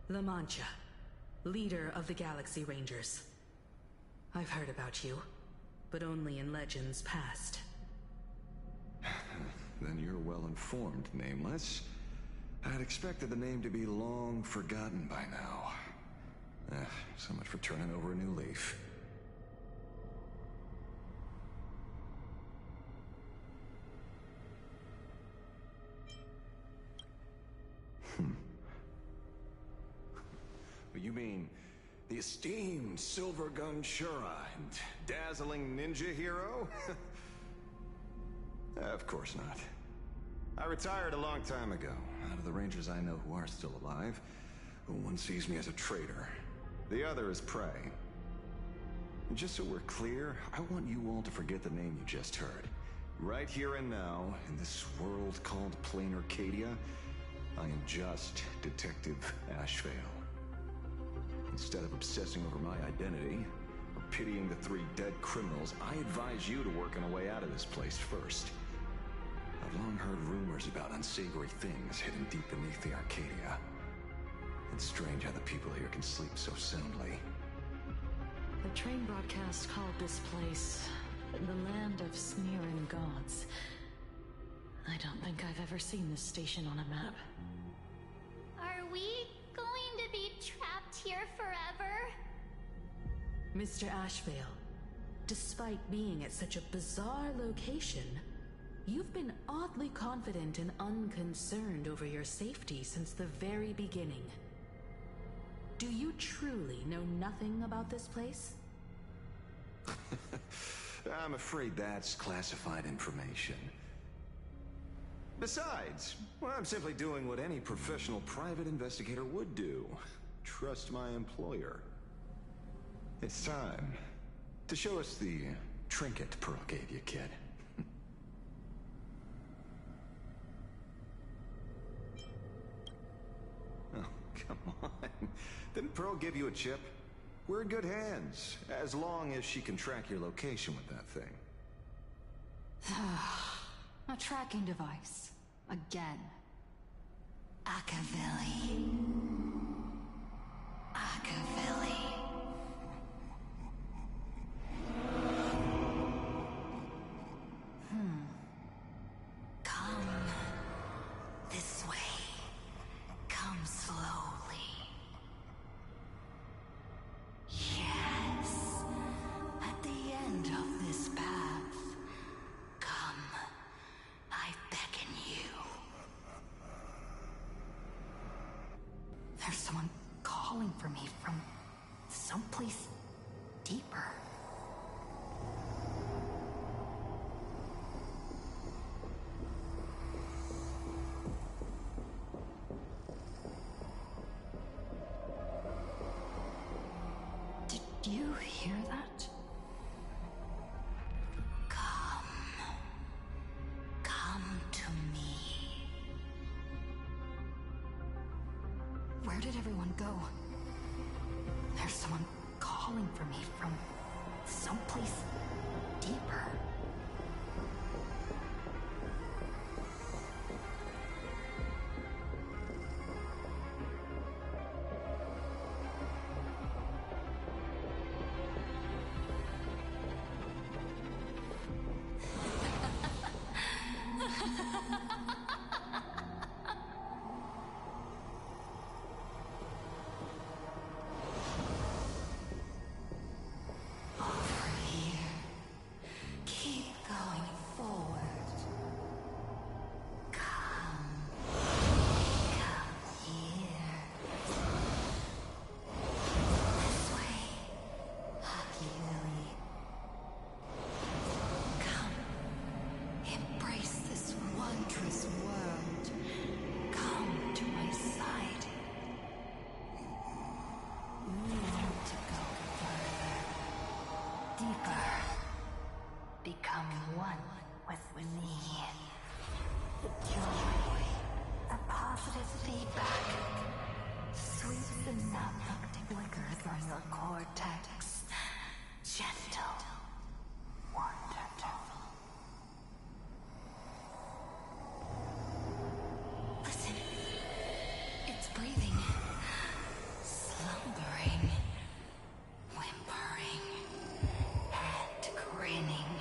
La Mancha, leader of the Galaxy Rangers. I've heard about you, but only in legends past. Then you're well informed, Nameless. I'd expected the name to be long forgotten by now. So much for turning over a new leaf. You mean the esteemed Silver Gun Shura and dazzling ninja hero? Of course not. I retired a long time ago. Out of the Rangers I know who are still alive, one sees me as a traitor. The other is prey. And just so we're clear, I want you all to forget the name you just heard. Right here and now, in this world called Plain Arcadia, I am just Detective Ashveil. Instead of obsessing over my identity, or pitying the 3 dead criminals, I advise you to work on a way out of this place first. I've long heard rumors about unsavory things hidden deep beneath the Arcadia. It's strange how the people here can sleep so soundly. The train broadcast called this place the Land of Sneering Gods. I don't think I've ever seen this station on a map. Are we going to be trapped here forever? Mr. Ashveil, despite being at such a bizarre location, you've been oddly confident and unconcerned over your safety since the very beginning. Do you truly know nothing about this place? I'm afraid that's classified information. Besides, well, I'm simply doing what any professional private investigator would do. Trust my employer. It's time to show us the trinket Pearl gave you, kid. Oh, come on. Didn't Pearl give you a chip? We're in good hands, as long as she can track your location with that thing. A tracking device. Again. Ashveil. Ashveil. Come this way. Come slowly. Yes. At the end of this path. Come. I beckon you. calling for me from someplace deeper. Did you hear that? Come to me. Where did everyone go? There's someone calling for me from someplace deeper. Become one with me. The joy, the positive feedback, sweet enough to flicker from your cortex. Gentle, wonderful. Listen, it's breathing, slumbering, whimpering, and grinning.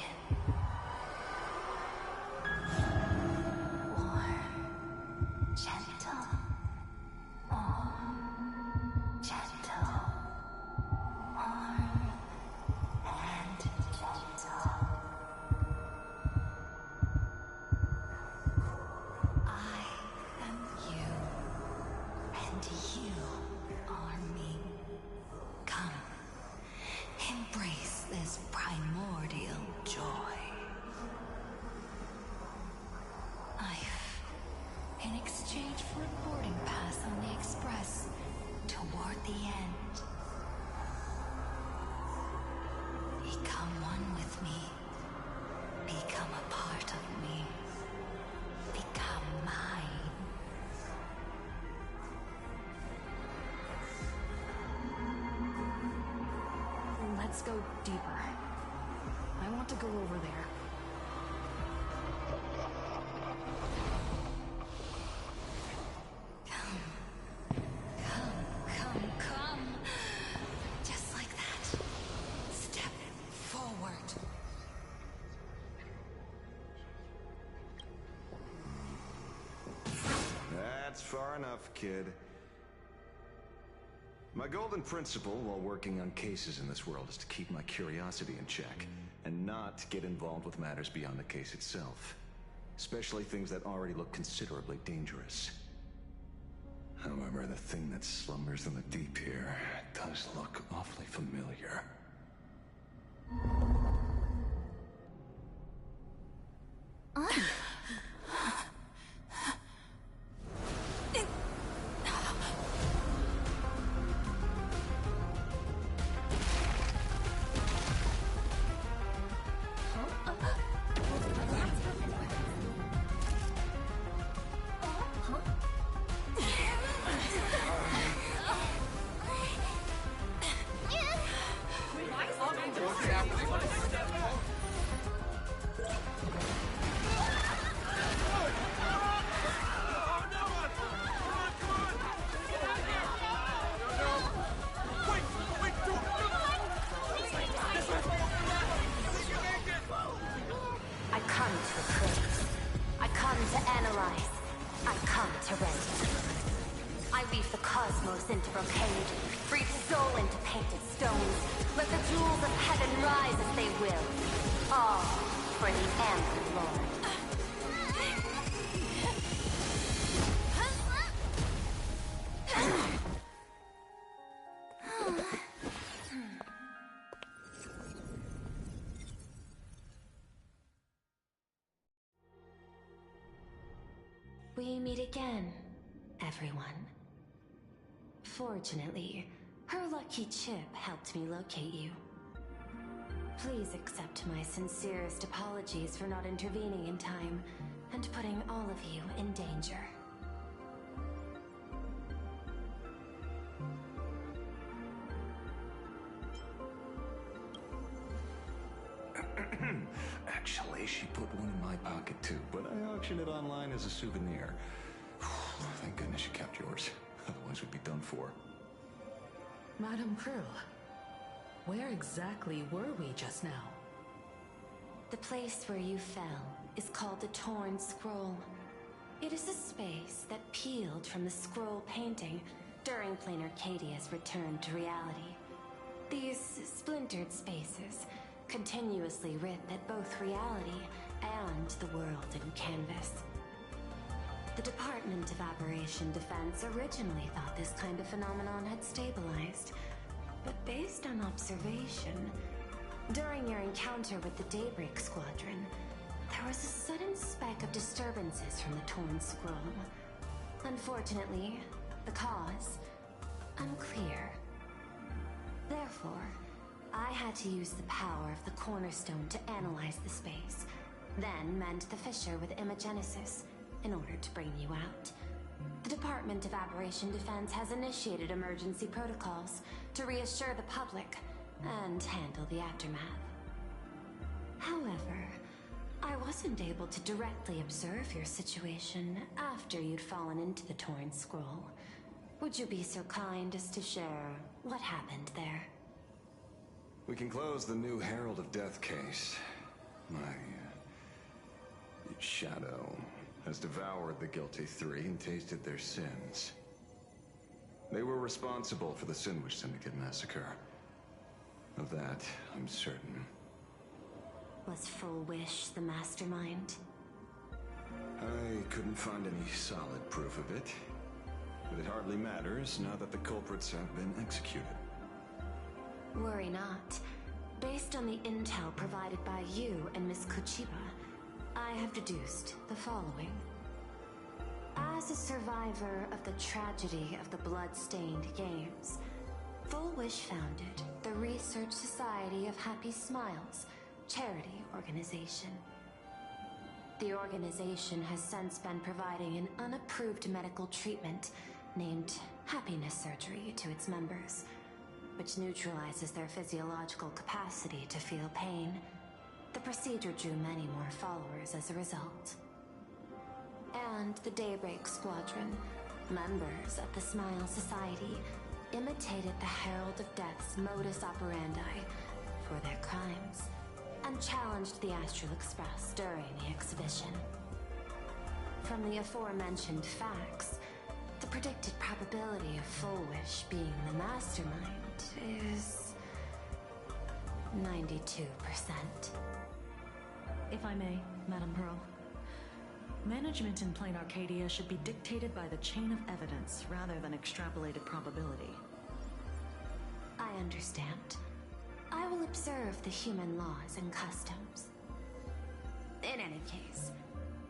Embrace this primordial joy. In exchange for a boarding pass on the Express toward the end. Become one with me. Become a part of me. Become mine. Let's go deeper. I want to go over there. Come. Just like that. Step forward. That's far enough, kid. My golden principle while working on cases in this world is to keep my curiosity in check and not get involved with matters beyond the case itself, especially things that already look considerably dangerous. However, the thing that slumbers in the deep here does look awfully familiar. Into brocade, breathe soul into painted stones. Let the jewels of heaven rise as they will. All for the Amber Lord. We meet again, everyone. Fortunately, her lucky chip helped me locate you. Please accept my sincerest apologies for not intervening in time and putting all of you in danger. Actually, she put one in my pocket too, but I auctioned it online as a souvenir. Thank goodness you kept yours. Otherwise we'd be done for. Madame Pearl, where exactly were we just now? The place where you fell is called the Torn Scroll. It is a space that peeled from the scroll painting during Plain Arcadia's return to reality. These splintered spaces continuously rip at both reality and the world in canvas. The Department of Aberration Defense originally thought this kind of phenomenon had stabilized, but based on observation, during your encounter with the Daybreak Squadron, there was a sudden spike of disturbances from the Torn Scroll. Unfortunately, the cause, unclear. Therefore, I had to use the power of the Cornerstone to analyze the space, then mend the fissure with Imagenesis in order to bring you out. The Department of Aberration Defense has initiated emergency protocols to reassure the public and handle the aftermath. However, I wasn't able to directly observe your situation after you'd fallen into the Torn Scroll. Would you be so kind as to share what happened there? We can close the new Herald of Death case. My shadow has devoured the guilty three and tasted their sins. They were responsible for the Sinwish Syndicate massacre. Of that, I'm certain. Was Full Wish the mastermind? I couldn't find any solid proof of it, but it hardly matters now that the culprits have been executed. Worry not. Based on the intel provided by you and Miss Kuchiba, I have deduced the following. As a survivor of the tragedy of the Blood-Stained Games, Full Wish founded the Research Society of Happy Smiles, charity organization. The organization has since been providing an unapproved medical treatment named happiness surgery to its members, which neutralizes their physiological capacity to feel pain. The procedure drew many more followers as a result. And the Daybreak Squadron, members of the Smile Society, imitated the Herald of Death's modus operandi for their crimes, and challenged the Astral Express during the exhibition. From the aforementioned facts, the predicted probability of Full Wish being the mastermind is 92%. If I may, Madame Pearl. Management in Plain Arcadia should be dictated by the chain of evidence rather than extrapolated probability. I understand. I will observe the human laws and customs. In any case,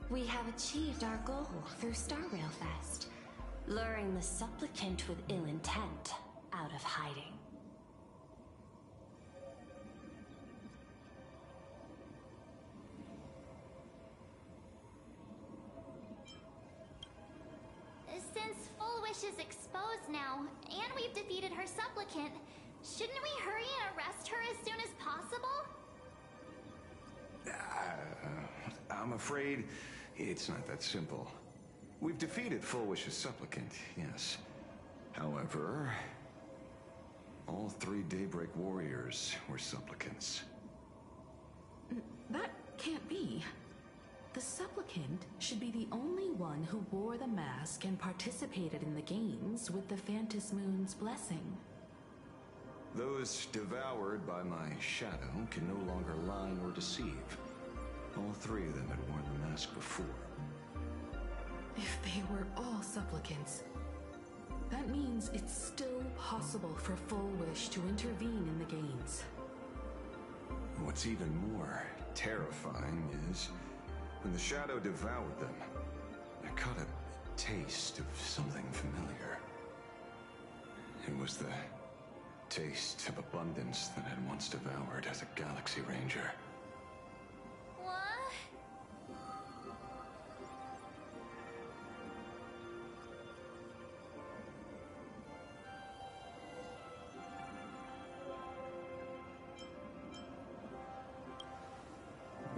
we have achieved our goal through Star Rail Fest, luring the supplicant with ill intent out of hiding. Since Full Wish is exposed now, and we've defeated her supplicant, shouldn't we hurry and arrest her as soon as possible? I'm afraid it's not that simple. We've defeated Full Wish's supplicant, yes. However, all three Daybreak warriors were supplicants. That can't be. The supplicant should be the only one who wore the mask and participated in the games with the Phantom Moon's blessing. Those devoured by my shadow can no longer lie nor deceive. All three of them had worn the mask before. If they were all supplicants, that means it's still possible for Full Wish to intervene in the games. What's even more terrifying is when the shadow devoured them, I caught a taste of something familiar. It was the taste of abundance that I'd once devoured as a Galaxy Ranger. What?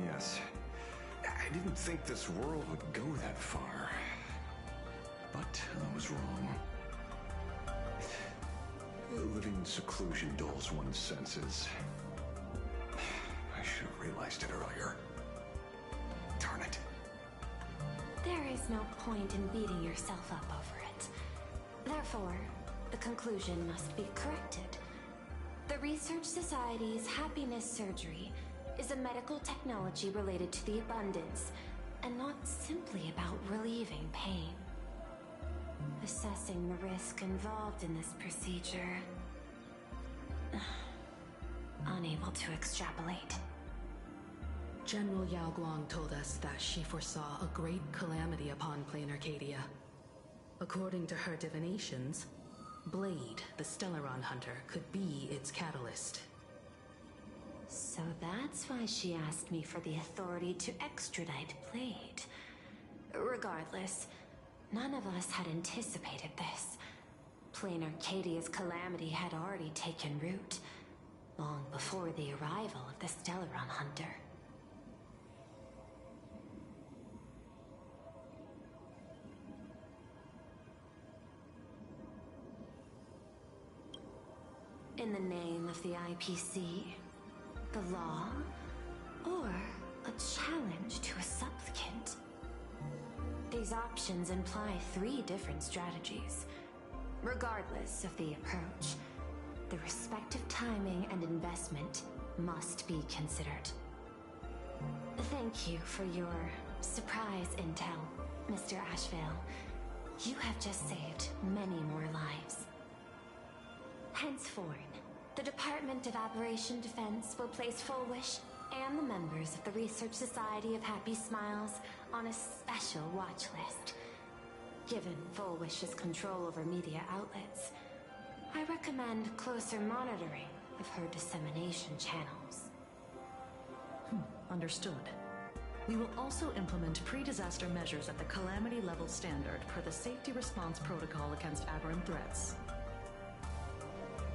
Yes. I didn't think this world would go that far. But I was wrong. Living in seclusion dulls one's senses. I should have realized it earlier. Darn it. There is no point in beating yourself up over it. Therefore, the conclusion must be corrected. The Research Society's happiness surgery is a medical technology related to the abundance, and not simply about relieving pain. Assessing the risk involved in this procedure. Unable to extrapolate. General Yao Guang told us that she foresaw a great calamity upon plain Arcadia. According to her divinations, Blade, the Stellaron hunter, could be its catalyst. So that's why she asked me for the authority to extradite Blade. Regardless, none of us had anticipated this. Plain Arcadia's calamity had already taken root, long before the arrival of the Stellaron hunter. In the name of the IPC, the law, or a challenge to a supplicant. These options imply 3 different strategies. Regardless of the approach, the respective timing and investment must be considered. Thank you for your surprise intel, Mr. Ashveil. You have just saved many more lives. Henceforth, the Department of Operation Defense will place Full Wish and the members of the Research Society of Happy Smiles on a special watch list. Given Full Wish's control over media outlets, I recommend closer monitoring of her dissemination channels. Understood. We will also implement pre-disaster measures at the calamity level standard per the safety response protocol against aberrant threats.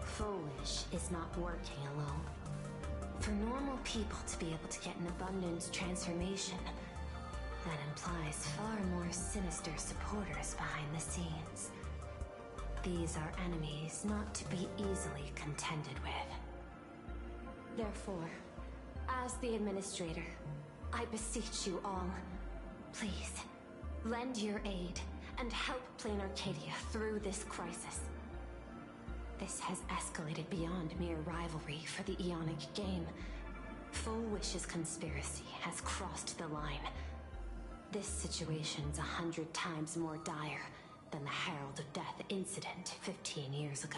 Full Wish is not working alone. For normal people to be able to get an abundance transformation, that implies far more sinister supporters behind the scenes. These are enemies not to be easily contended with. Therefore, as the administrator, I beseech you all, please, lend your aid and help Plain Arcadia through this crisis. This has escalated beyond mere rivalry for the Ionic game. Full Wish's conspiracy has crossed the line. This situation's 100 times more dire than the Herald of Death incident 15 years ago.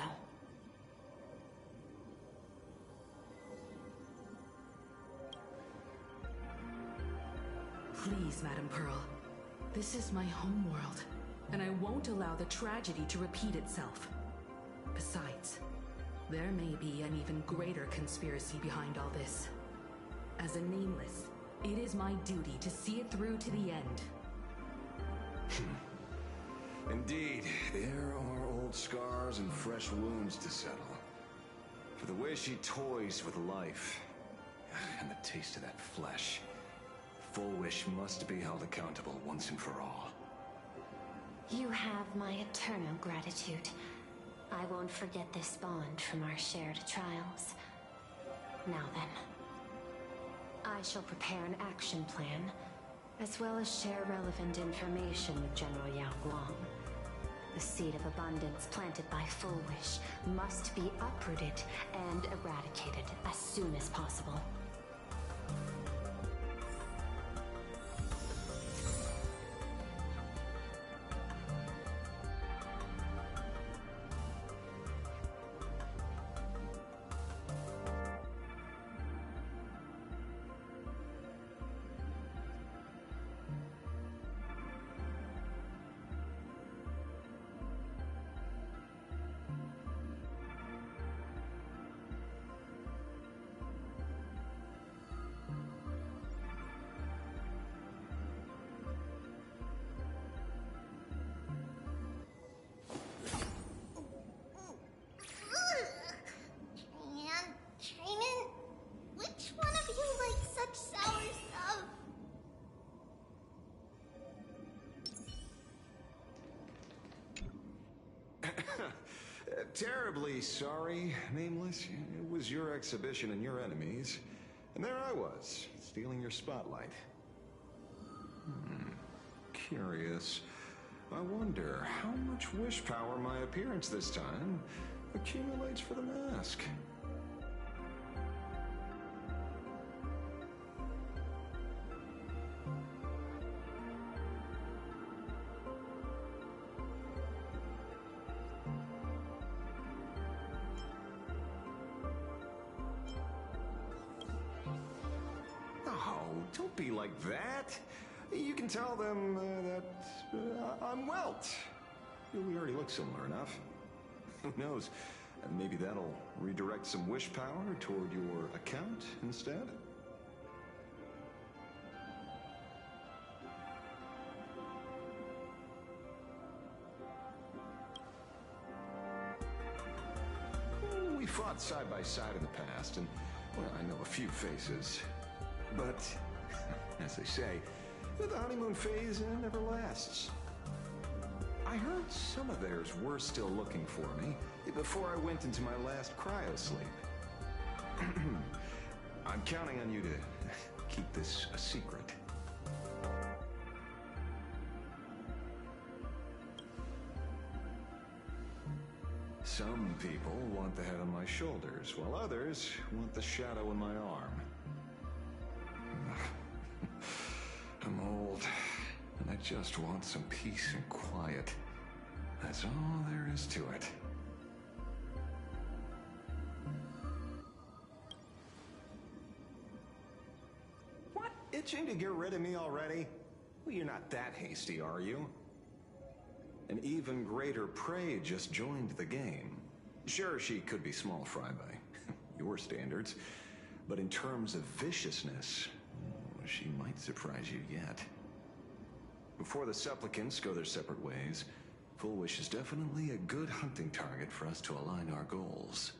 Please, Madam Pearl. This is my homeworld, and I won't allow the tragedy to repeat itself. Besides, there may be an even greater conspiracy behind all this. As a Nameless, it is my duty to see it through to the end. Indeed, there are old scars and fresh wounds to settle. For the way she toys with life, and the taste of that flesh, Full Wish must be held accountable once and for all. You have my eternal gratitude. I won't forget this bond from our shared trials. Now then, I shall prepare an action plan, as well as share relevant information with General Yao Guang. The seed of abundance planted by Full Wish must be uprooted and eradicated as soon as possible. terribly sorry, Nameless. It was your exhibition and your enemies. And there I was, stealing your spotlight. Curious. I wonder how much wish power my appearance this time accumulates for the mask. Don't be like that. You can tell them that I'm Welt. We already look similar enough. Who knows? Maybe that'll redirect some wish power toward your account instead? We fought side by side in the past, and, well, I know a few faces. But, as they say, the honeymoon phase never lasts. I heard some of theirs were still looking for me before I went into my last cryo-sleep. I'm counting on you to keep this a secret. Some people want the head on my shoulders, while others want the shadow in my arm. I'm old, and I just want some peace and quiet. That's all there is to it. What? Itching to get rid of me already? Well, you're not that hasty, are you? An even greater prey just joined the game. Sure, she could be small fry by your standards, but in terms of viciousness, she might surprise you yet. Before the supplicants go their separate ways, Full Wish is definitely a good hunting target for us to align our goals.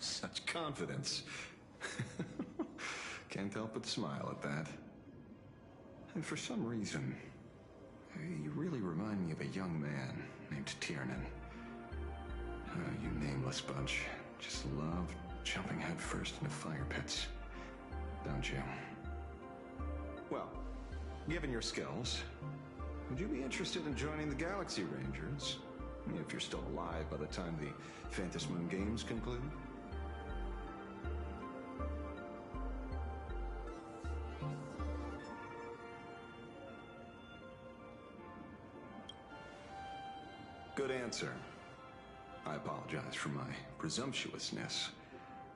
Such confidence. Can't help but smile at that. And for some reason, you really remind me of a young man named Tiernan. You nameless bunch just love jumping headfirst into fire pits, don't you? Well, given your skills, would you be interested in joining the Galaxy Rangers? If you're still alive by the time the Phantasmoon Games conclude? Good answer. I apologize for my presumptuousness.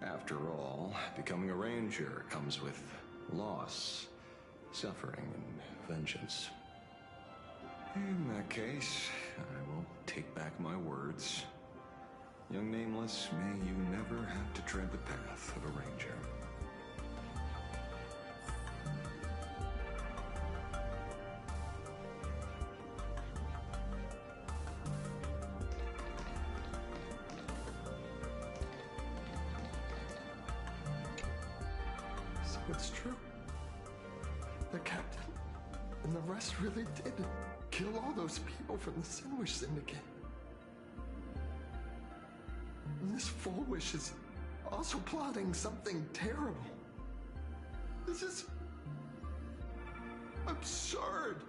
After all, becoming a ranger comes with loss, suffering, and vengeance. In that case, I will take back my words. Young Nameless, may you never have to tread the path of a ranger. It's true. The captain and the rest really did kill all those people from the Sinwish Syndicate. And this Full Wish is also plotting something terrible. This is absurd.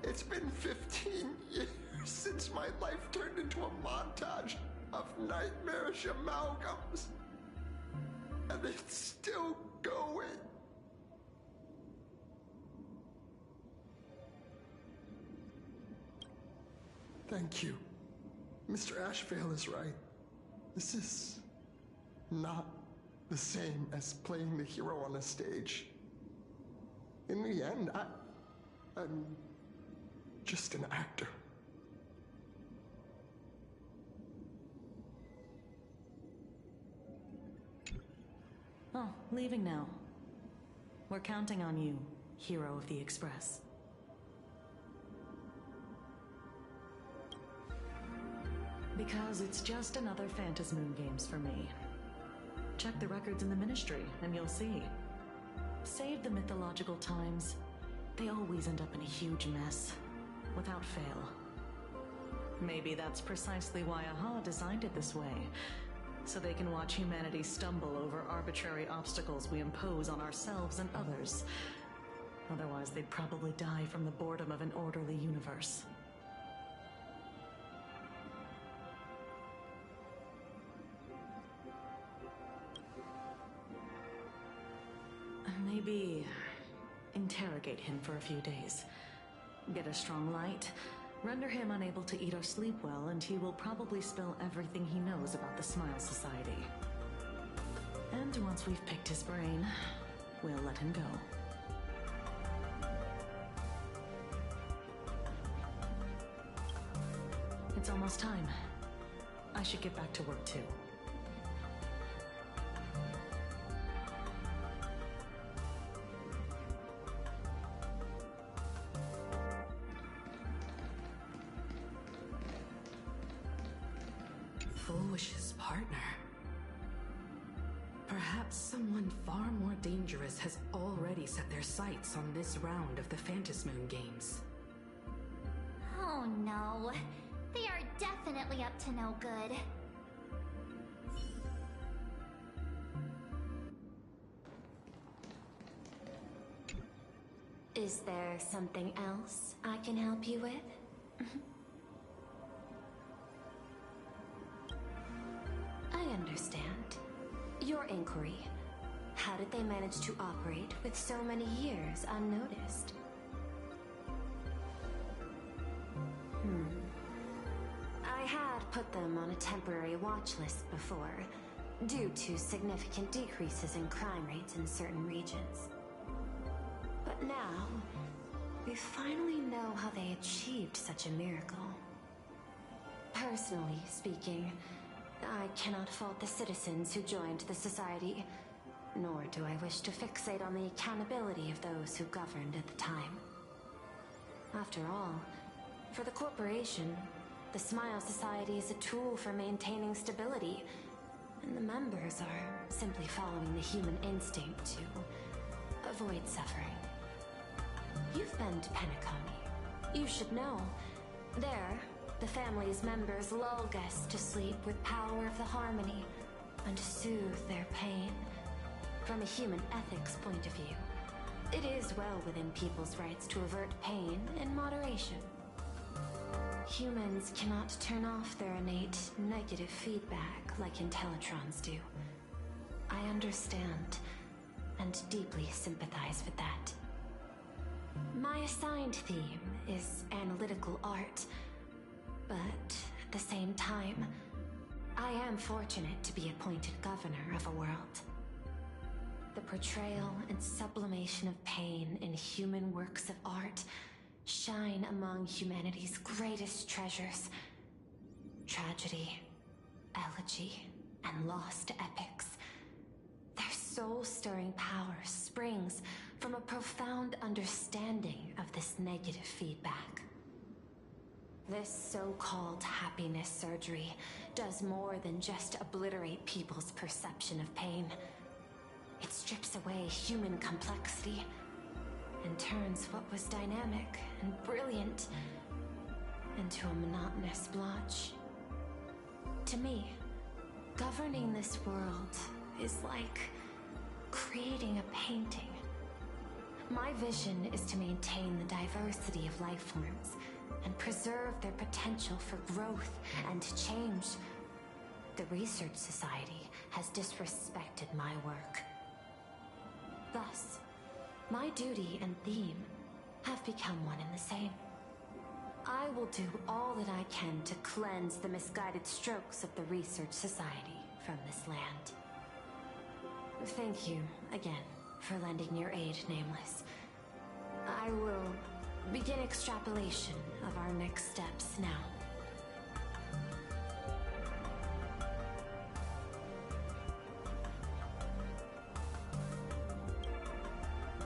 It's been 15 years since my life turned into a montage of nightmarish amalgams. And it's still going. Thank you. Mr. Ashveil is right. This is not the same as playing the hero on a stage. In the end, I'm just an actor. Oh, leaving now. We're counting on you, hero of the Express. Because it's just another Phantasmoon Games for me. Check the records in the Ministry, and you'll see. Save the mythological times. They always end up in a huge mess, without fail. Maybe that's precisely why AHA designed it this way, so they can watch humanity stumble over arbitrary obstacles we impose on ourselves and others. Otherwise, they'd probably die from the boredom of an orderly universe. Maybe interrogate him for a few days. Get a strong light, render him unable to eat or sleep well, and he will probably spill everything he knows about the Smile Society. And once we've picked his brain, we'll let him go. It's almost time. I should get back to work too. Foolish's partner. Perhaps someone far more dangerous has already set their sights on this round of the Phantasmoon Games. Oh no. They are definitely up to no good. Is there something else I can help you with? I understand. Your inquiry. How did they manage to operate with so many years unnoticed? I had put them on a temporary watch list before, due to significant decreases in crime rates in certain regions. But now, we finally know how they achieved such a miracle. Personally speaking, I cannot fault the citizens who joined the society, nor do I wish to fixate on the accountability of those who governed at the time. After all, for the corporation, the Smile Society is a tool for maintaining stability, and the members are simply following the human instinct to avoid suffering. You've been to Penacony. You should know. There, the family's members lull guests to sleep with power of the harmony and soothe their pain. From a human ethics point of view, it is well within people's rights to avert pain in moderation. Humans cannot turn off their innate negative feedback like Intellitrons do. I understand and deeply sympathize with that. My assigned theme is analytical art, but at the same time, I am fortunate to be appointed governor of a world. The portrayal and sublimation of pain in human works of art shine among humanity's greatest treasures. Tragedy, elegy, and lost epics. Their soul-stirring power springs from a profound understanding of this negative feedback. This so-called happiness surgery does more than just obliterate people's perception of pain. It strips away human complexity and turns what was dynamic and brilliant into a monotonous blotch. To me, governing this world is like creating a painting. My vision is to maintain the diversity of life forms and preserve their potential for growth and change. The Research Society has disrespected my work. Thus, my duty and theme have become one and the same. I will do all that I can to cleanse the misguided strokes of the Research Society from this land. Thank you, again, for lending your aid, Nameless. I will begin extrapolation of our next steps now.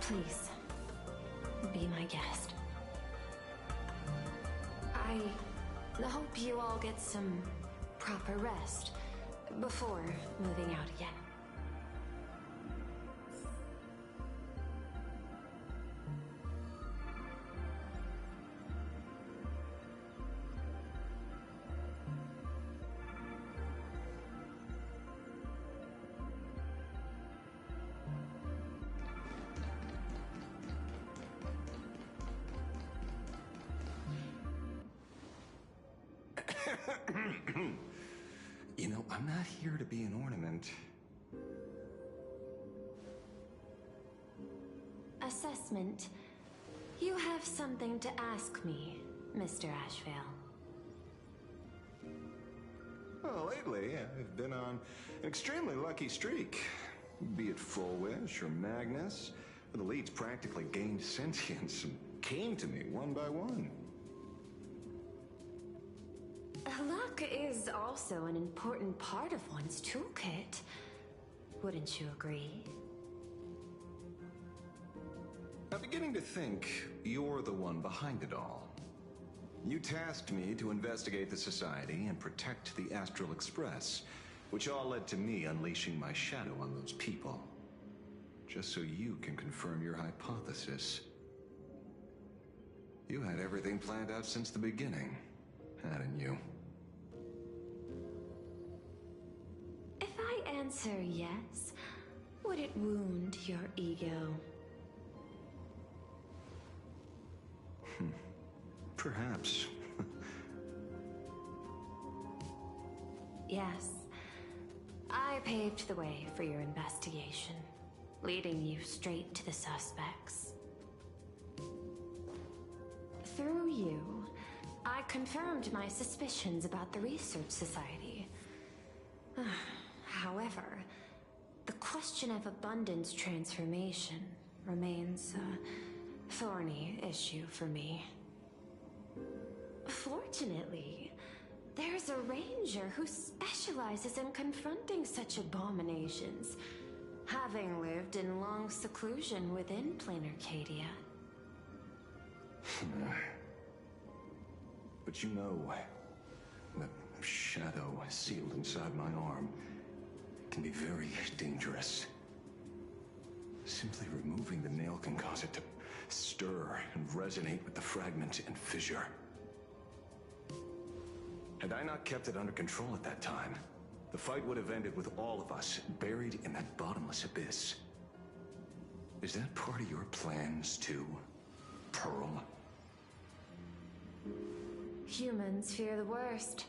Please, be my guest. I hope you all get some proper rest before moving out again. You know, I'm not here to be an ornament. Assessment. You have something to ask me, Mr. Ashveil. Well, lately, I've been on an extremely lucky streak. Be it Fullwish or Magnus, the leads practically gained sentience and came to me one by one. Luck is also an important part of one's toolkit. Wouldn't you agree? I'm beginning to think you're the one behind it all. You tasked me to investigate the Society and protect the Astral Express, which all led to me unleashing my shadow on those people. Just so you can confirm your hypothesis. You had everything planned out since the beginning, hadn't you? If I answer yes, would it wound your ego? Perhaps. Yes. I paved the way for your investigation, leading you straight to the suspects. Through you, I confirmed my suspicions about the Research Society. However, the question of abundance transformation remains a thorny issue for me. Fortunately, there's a ranger who specializes in confronting such abominations, having lived in long seclusion within plain Arcadia. But you know, the shadow sealed inside my arm can be very dangerous. Simply removing the nail can cause it to stir and resonate with the fragment and fissure. Had I not kept it under control at that time, the fight would have ended with all of us buried in that bottomless abyss. Is that part of your plans too, Pearl? Humans fear the worst,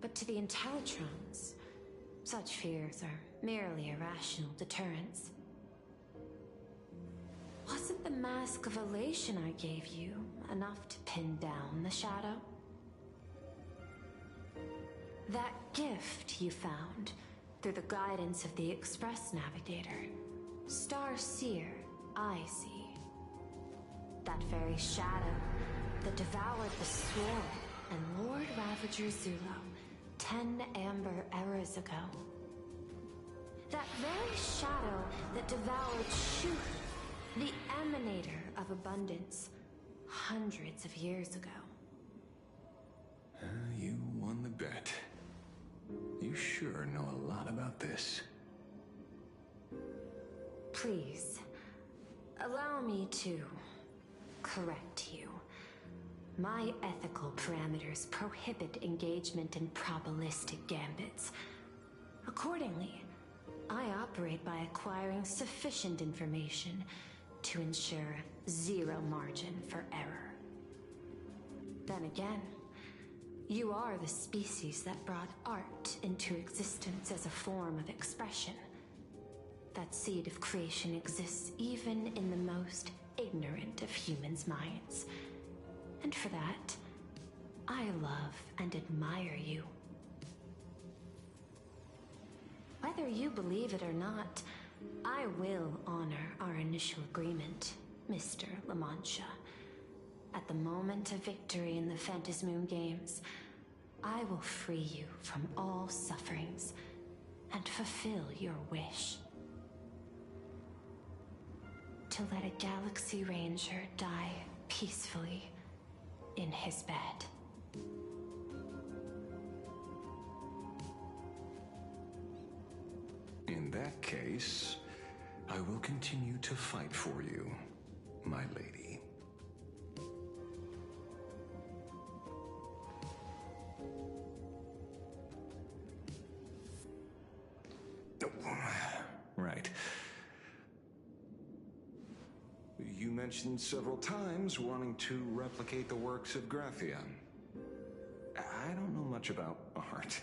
but to the Intellitrons, such fears are merely irrational deterrents. Wasn't the mask of elation I gave you enough to pin down the shadow? That gift you found through the guidance of the Express Navigator, Star Seer, I see. That very shadow that devoured the Swarm and Lord Ravager Zulo 10 amber eras ago. That very shadow that devoured Shuhu, the Emanator of Abundance, hundreds of years ago. You won the bet. You sure know a lot about this. Please, allow me to correct you. My ethical parameters prohibit engagement in probabilistic gambits. Accordingly, I operate by acquiring sufficient information to ensure zero margin for error. Then again, you are the species that brought art into existence as a form of expression. That seed of creation exists even in the most ignorant of humans' minds. And for that, I love and admire you. Whether you believe it or not, I will honor our initial agreement, Mr. La Mancha. At the moment of victory in the Phantasmoon Games, I will free you from all sufferings and fulfill your wish. To let a Galaxy Ranger die peacefully in his bed. In that case, I will continue to fight for you, my lady. Right. You mentioned several times wanting to replicate the works of Graphia. I don't know much much about art.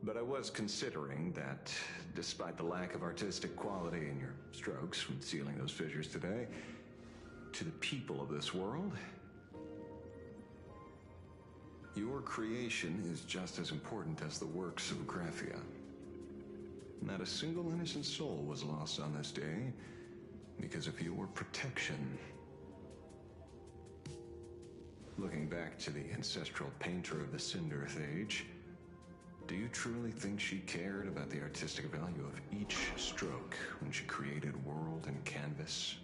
But I was considering that, despite the lack of artistic quality in your strokes when sealing those fissures today, to the people of this world, your creation is just as important as the works of Graphia. Not a single innocent soul was lost on this day because of your protection. Looking back to the ancestral painter of the Cinderth Age, do you truly think she cared about the artistic value of each stroke when she created world and canvas?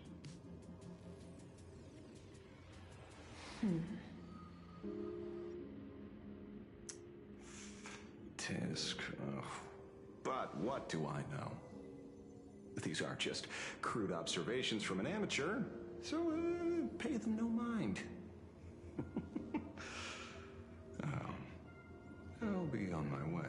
Tisk. But what do I know? These aren't just crude observations from an amateur, so pay them no mind. I'll be on my way.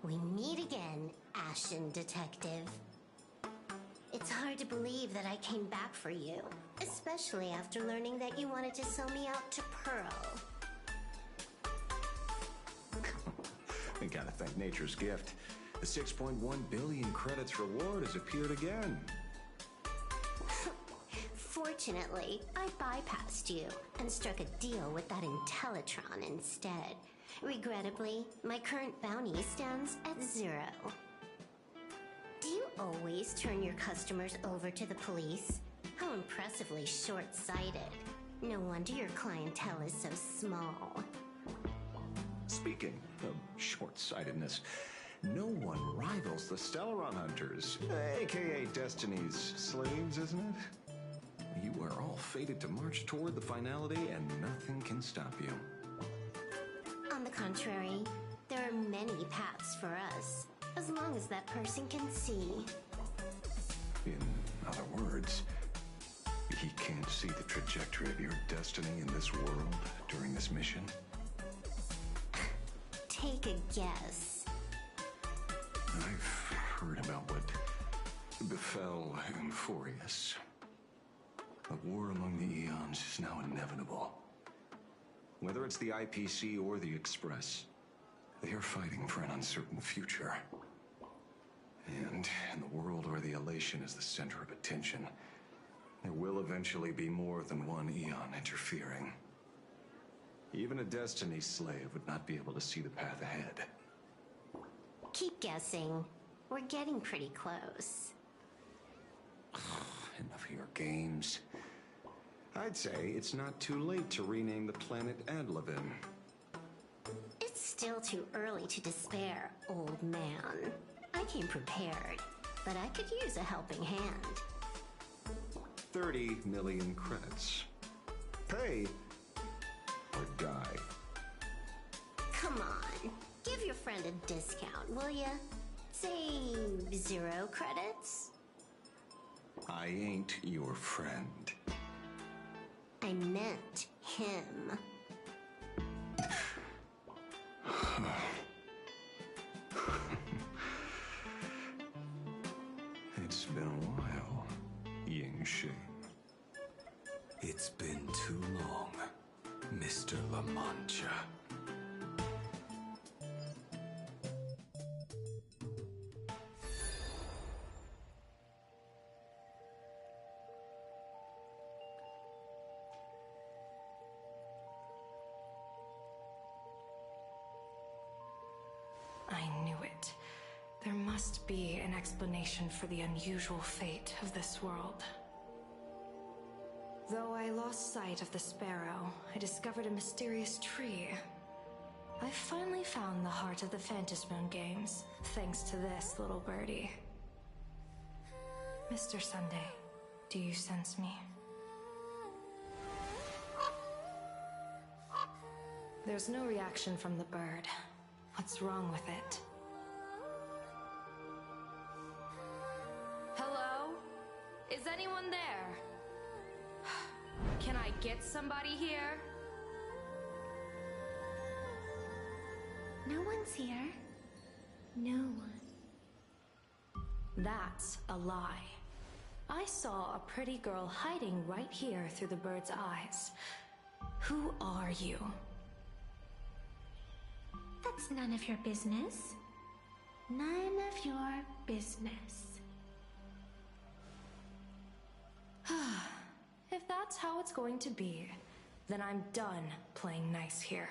We meet again, Ashen Detective. It's hard to believe that I came back for you, especially after learning that you wanted to sell me out to Pearl. We gotta thank nature's gift. The 6.1 billion credits reward has appeared again. Fortunately, I bypassed you and struck a deal with that Intellitron instead. Regrettably, my current bounty stands at 0. Do you always turn your customers over to the police? How impressively short-sighted. No wonder your clientele is so small. Speaking of short-sightedness, no one rivals the Stellaron Hunters, aka Destiny's slaves, isn't it? You are all fated to march toward the finality, and nothing can stop you. On the contrary, there are many paths for us, as long as that person can see. In other words, he can't see the trajectory of your destiny in this world during this mission? Take a guess. I've heard about what befell Euphorius. A war among the eons is now inevitable. Whether it's the IPC or the Express, they are fighting for an uncertain future. And in the world where the elation is the center of attention, there will eventually be more than one eon interfering. Even a Destiny slave would not be able to see the path ahead. Keep guessing. We're getting pretty close. Enough of your games. I'd say it's not too late to rename the planet Adlevin. It's still too early to despair, old man. I came prepared, but I could use a helping hand. 30 million credits. Pay or die. Come on, give your friend a discount, will ya? Say 0 credits? I ain't your friend. I meant him. It's been a while, Yingxing. It's been too long, Mr. La Mancha. I knew it. There must be an explanation for the unusual fate of this world. Though I lost sight of the sparrow, I discovered a mysterious tree. I finally found the heart of the Phantasmoon games, thanks to this little birdie. Mr. Sunday, do you sense me? There's no reaction from the bird. What's wrong with it? Hello? Is anyone there? Can I get some? somebody here? No one's here. No one. That's a lie. I saw a pretty girl hiding right here through the bird's eyes. Who are you? That's none of your business. None of your business. If that's how it's going to be, then I'm done playing nice here.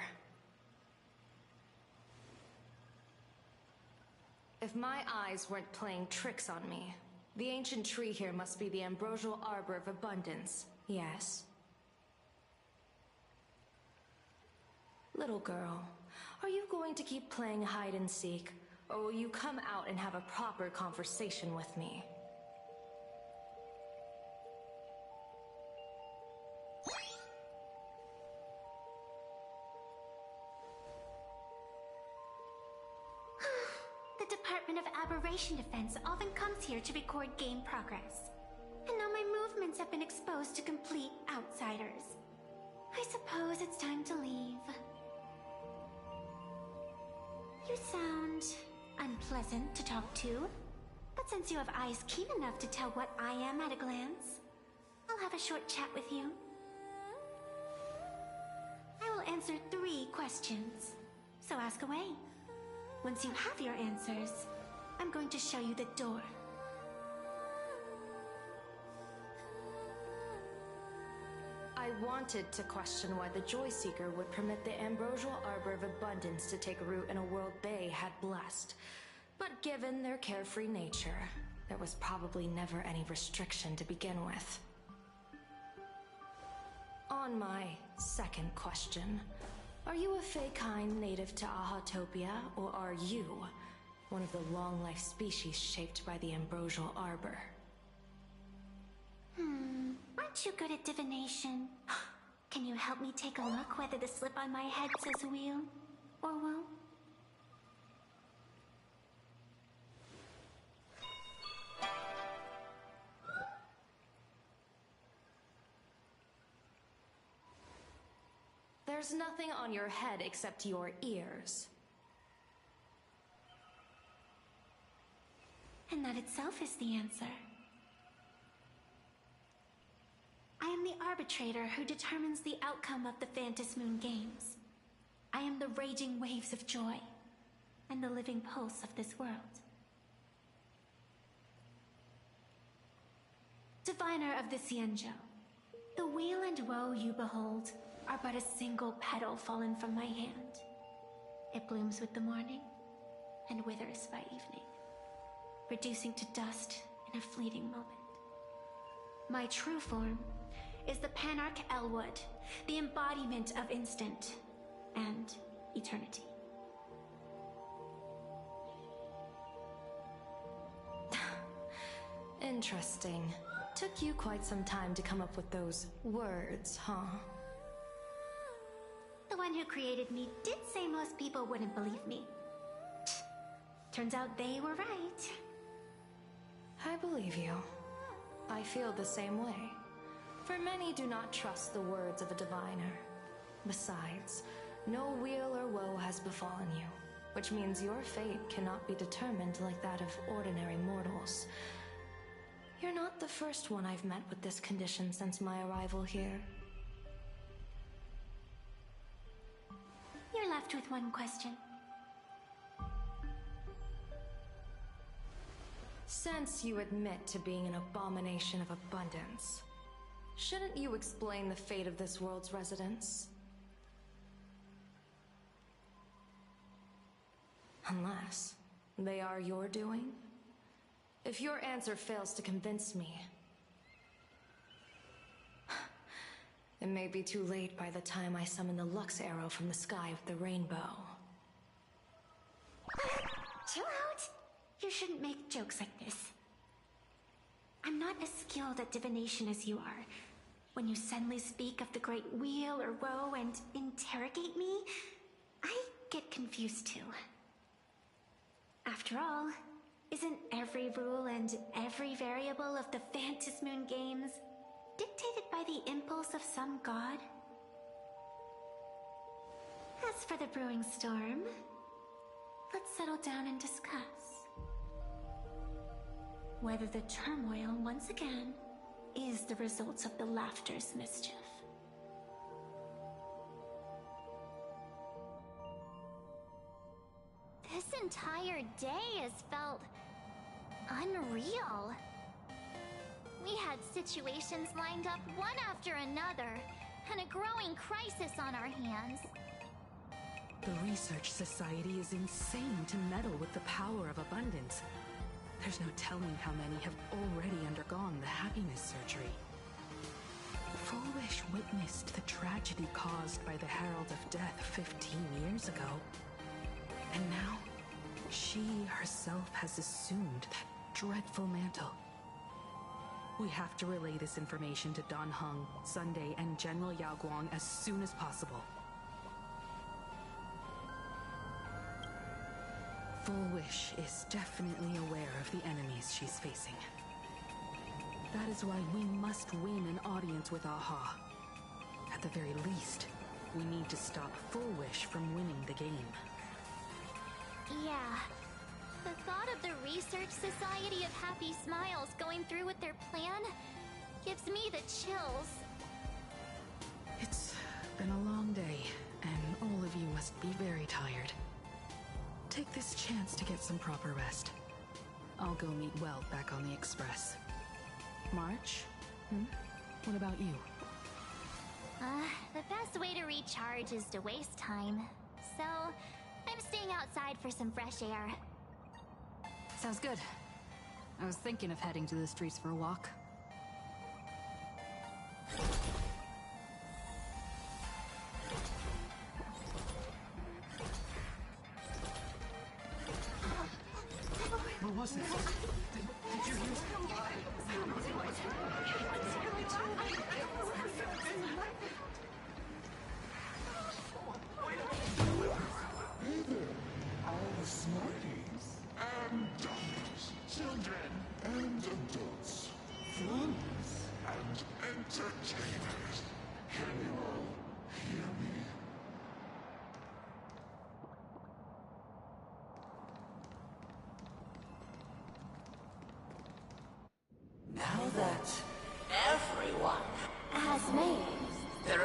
If my eyes weren't playing tricks on me, the ancient tree here must be the ambrosial arbor of abundance, yes? Little girl, are you going to keep playing hide and seek, or will you come out and have a proper conversation with me? The Department of Aberration Defense often comes here to record game progress. And now my movements have been exposed to complete outsiders. I suppose it's time to leave. You sound unpleasant to talk to, but since you have eyes keen enough to tell what I am at a glance, I'll have a short chat with you. I will answer 3 questions, so ask away. Once you have your answers, I'm going to show you the door. I wanted to question why the Joy Seeker would permit the ambrosial arbor of abundance to take root in a world they had blessed. But given their carefree nature, there was probably never any restriction to begin with. On my second question, are you a Feykind native to Ahatopia, or are you one of the long-life species shaped by the ambrosial arbor? Aren't you good at divination? Can you help me take a look whether the slip on my head says wheel or woe? There's nothing on your head except your ears. And that itself is the answer. I am the arbitrator who determines the outcome of the Phantasm Moon Games. I am the raging waves of joy, and the living pulse of this world. Diviner of the Xianzhou, the weal and woe you behold are but a single petal fallen from my hand. It blooms with the morning, and withers by evening, reducing to dust in a fleeting moment. My true form is the Panarch Elwood, the embodiment of instant and eternity. Interesting. Took you quite some time to come up with those words, huh? The one who created me did say most people wouldn't believe me. Turns out they were right. I believe you. I feel the same way. For many do not trust the words of a diviner. Besides, no weal or woe has befallen you, which means your fate cannot be determined like that of ordinary mortals. You're not the first one I've met with this condition since my arrival here. You're left with one question. Since you admit to being an abomination of abundance, shouldn't you explain the fate of this world's residents? Unless they are your doing? If your answer fails to convince me, it may be too late by the time I summon the Lux Arrow from the sky with the rainbow. Chill out! You shouldn't make jokes like this. I'm not as skilled at divination as you are. When you suddenly speak of the great wheel or woe and interrogate me, I get confused too. After all, isn't every rule and every variable of the Phantasm Moon Games dictated by the impulse of some god? As for the brewing storm, let's settle down and discuss whether the turmoil once again is the result of the Laughter's mischief. This entire day has felt unreal. We had situations lined up one after another, and a growing crisis on our hands. The Research Society is insane to meddle with the power of abundance. There's no telling how many have already undergone the happiness surgery. Foolish witnessed the tragedy caused by the Herald of Death 15 years ago. And now, she herself has assumed that dreadful mantle. We have to relay this information to Dan Heng, Sunday, and General Yao Guang as soon as possible. Full Wish is definitely aware of the enemies she's facing. That is why we must win an audience with Aha. At the very least, we need to stop Full Wish from winning the game. Yeah. The thought of the Research Society of Happy Smiles going through with their plan gives me the chills. It's been a long day, and all of you must be very tired. Take this chance to get some proper rest. I'll go meet Weld back on the Express. March? What about you? The best way to recharge is to waste time. So, I'm staying outside for some fresh air. Sounds good. I was thinking of heading to the streets for a walk. What was that? Did you hear? Hey there, all the smarties and dummies, children and adults, fools and entertainers. Can you all hear me? Now that everyone has made their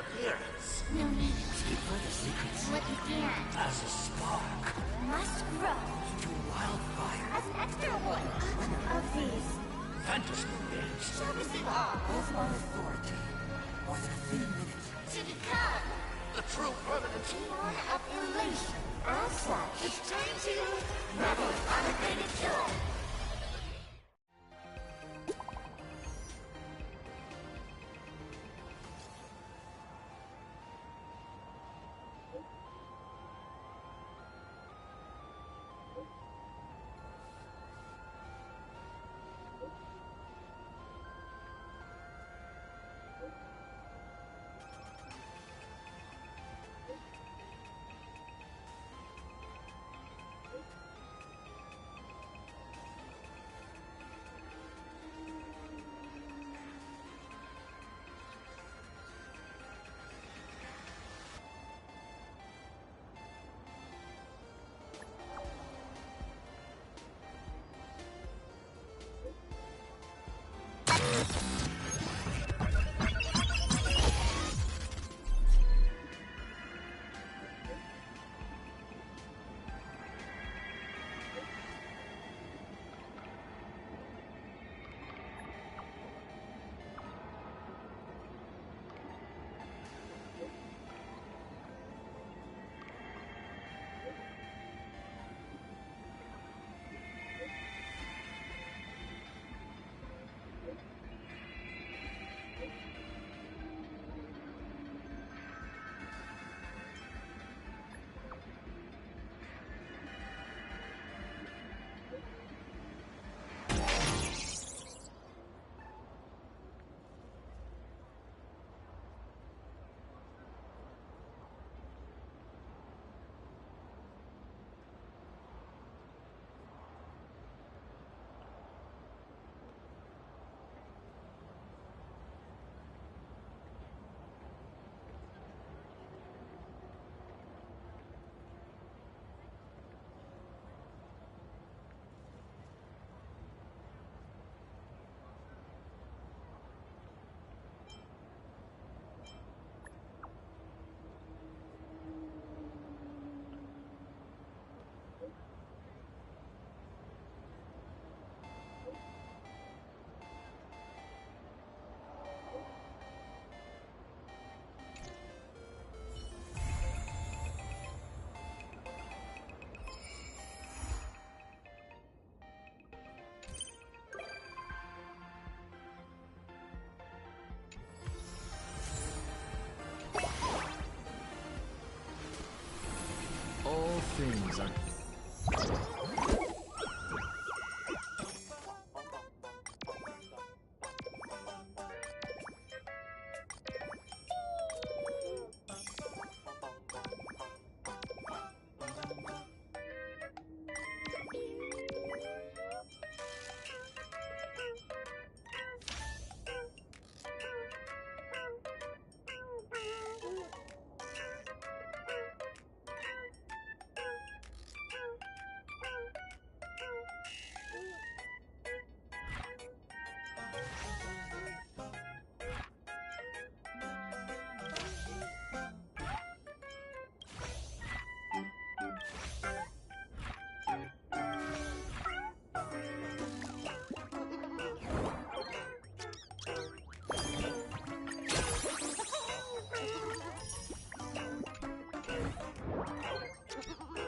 All things are...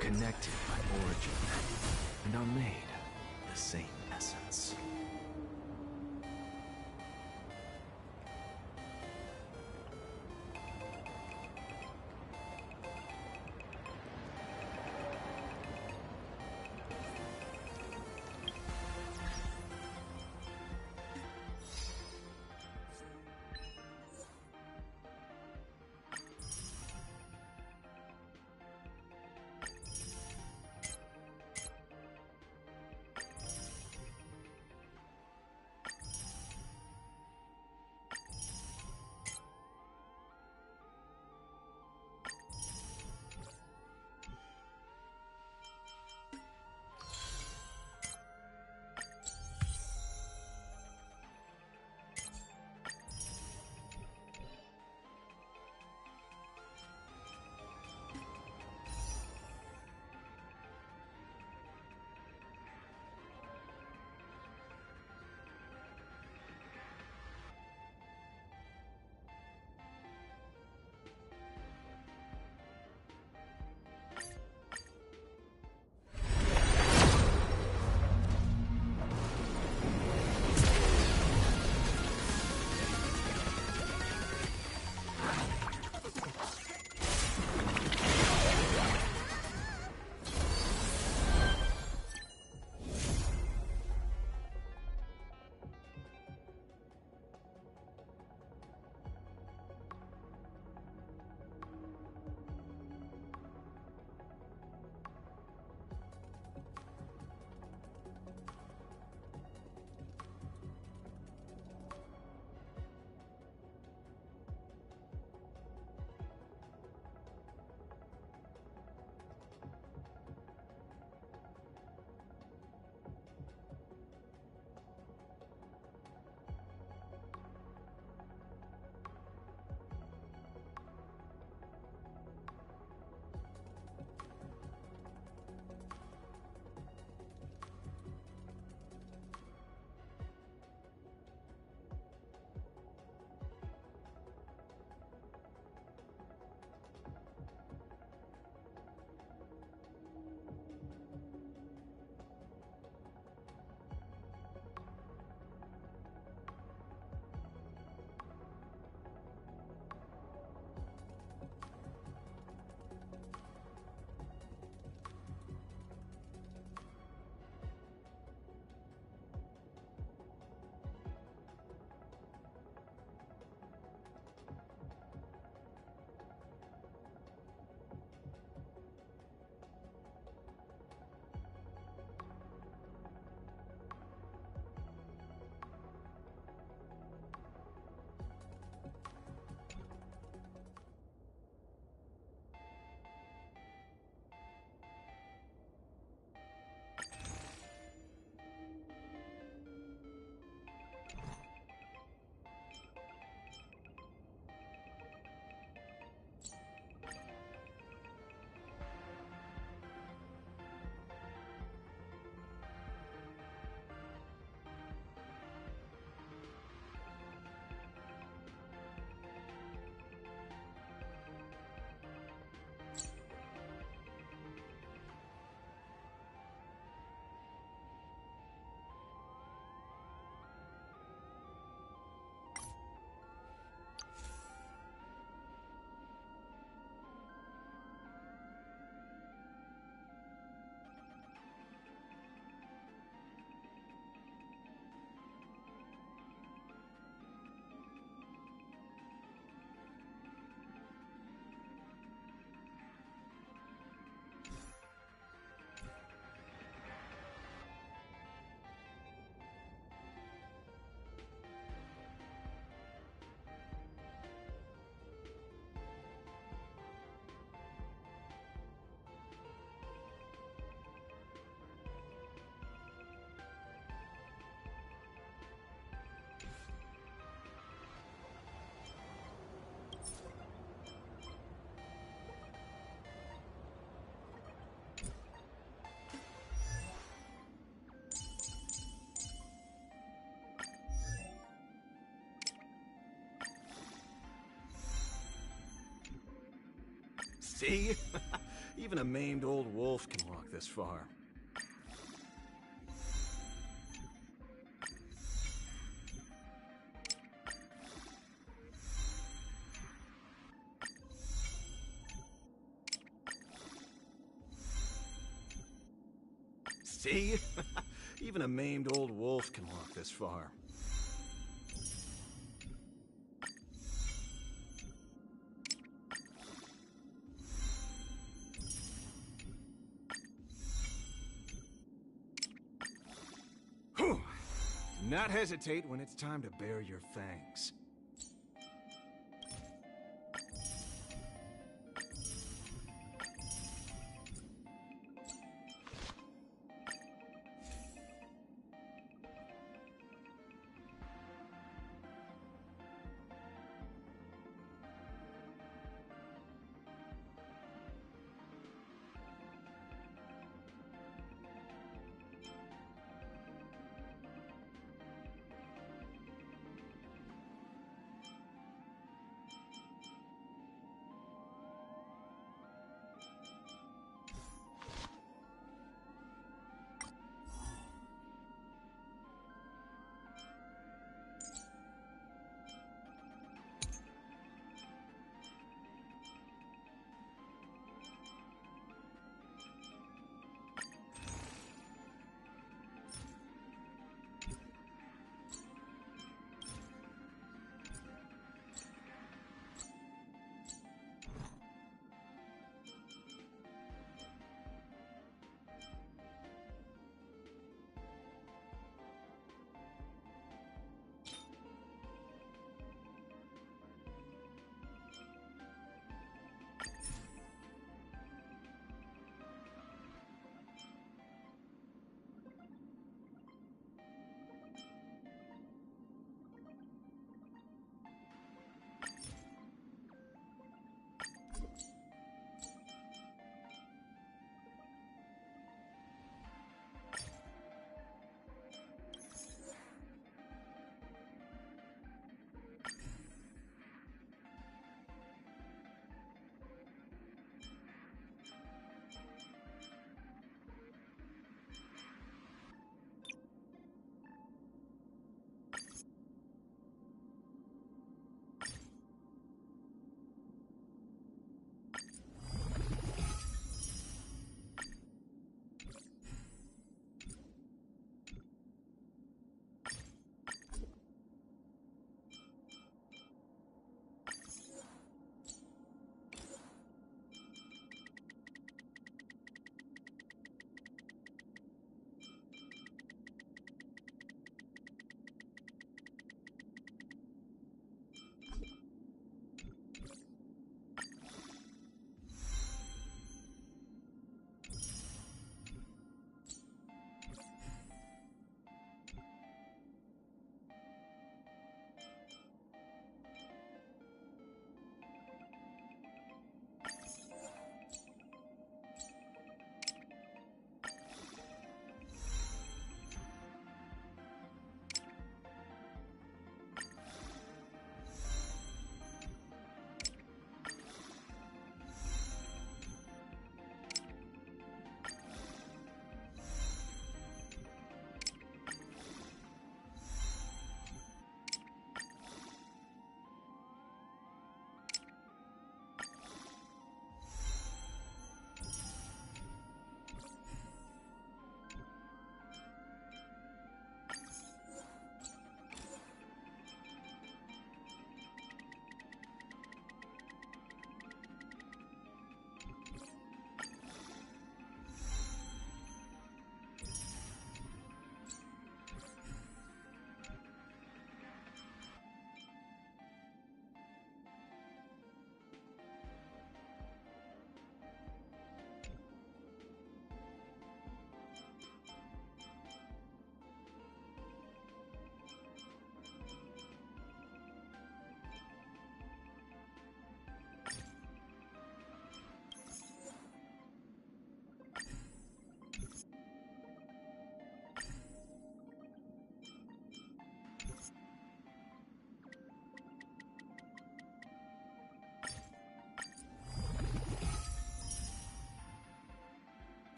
Connected by origin, and are made of the same essence. See? Even a maimed old wolf can walk this far. See? Even a maimed old wolf can walk this far. Whew. Do not hesitate when it's time to bare your fangs.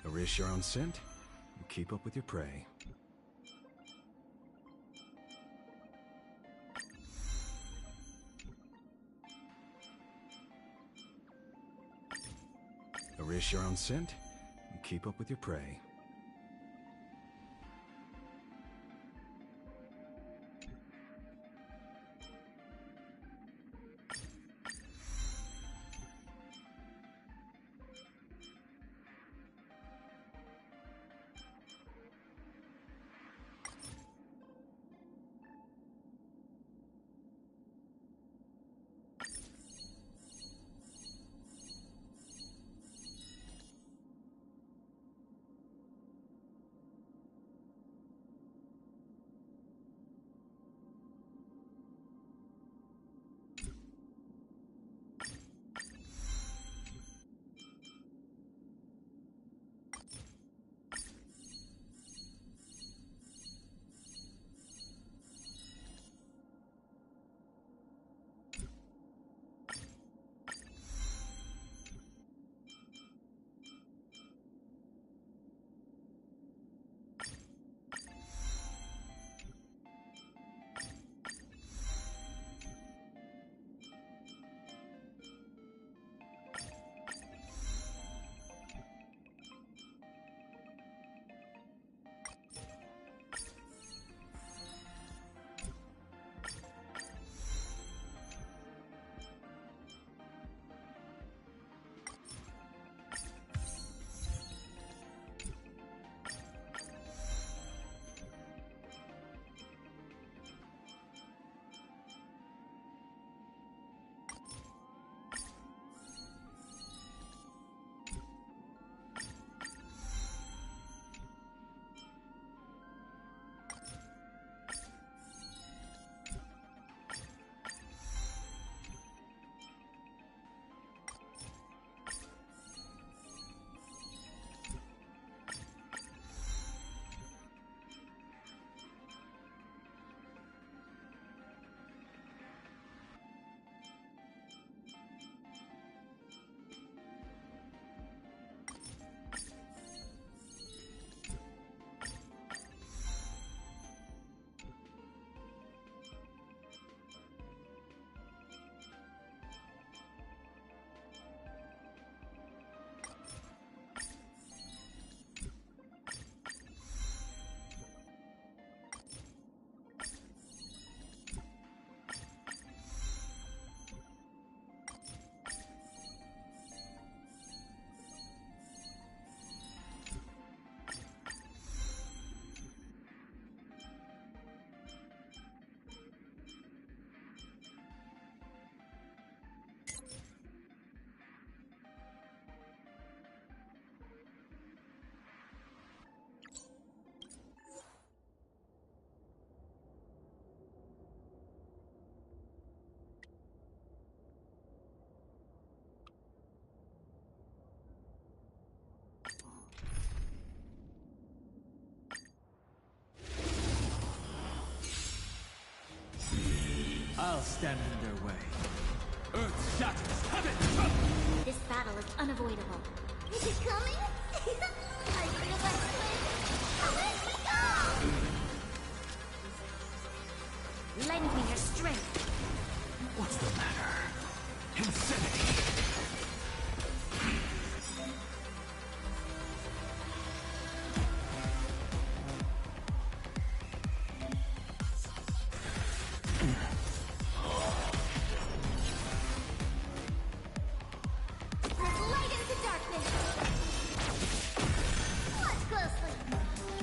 Erase your own scent, and keep up with your prey. Erase your own scent, and keep up with your prey. I'll stand in their way. Earth shatters heaven! This battle is unavoidable. Is it coming? I feel like Let me go! Lend me your strength. What's the matter? Insanity!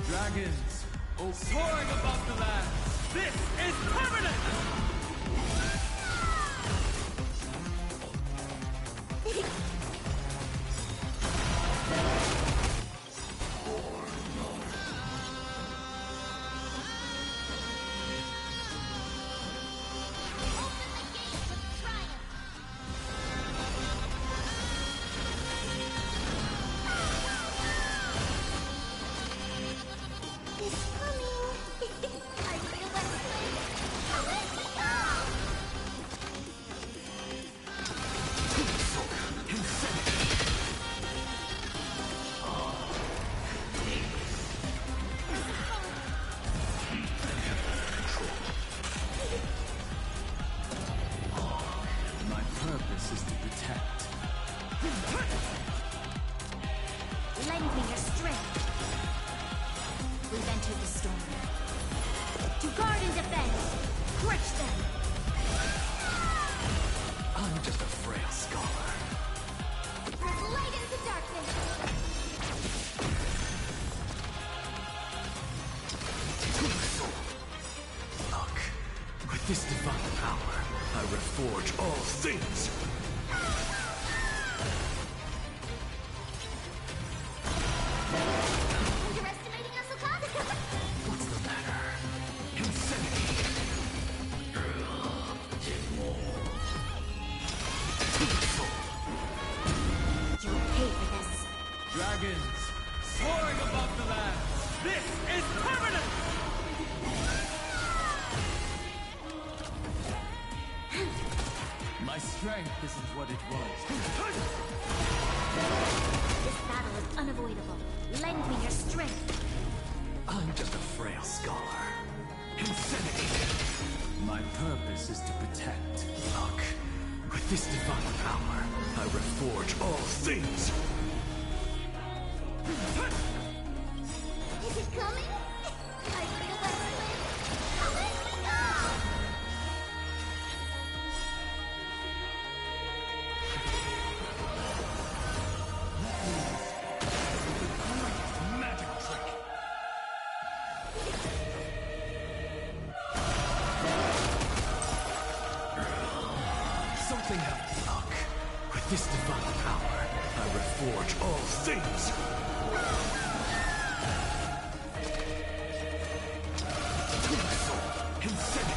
Dragons, soaring above the land. This is permanent! Scorch them! I'm just a frail scholar. There's light into darkness! Look, with this divine power, I reforge all things! Underestimating us, Okazaki! What's the matter? Insanity! You'll pay for this. Dragons, soaring above the land. This is permanent! My strength isn't what it was. This battle is unavoidable. Lend me your strength. I'm just a frail scholar. Insanity! My purpose is to protect. Look, with this divine power, I reforge all things! Is it coming? I feel like swim. Let me go! Magic trick! Something happened. Look, with this divine power, I reforge all things! Insanity!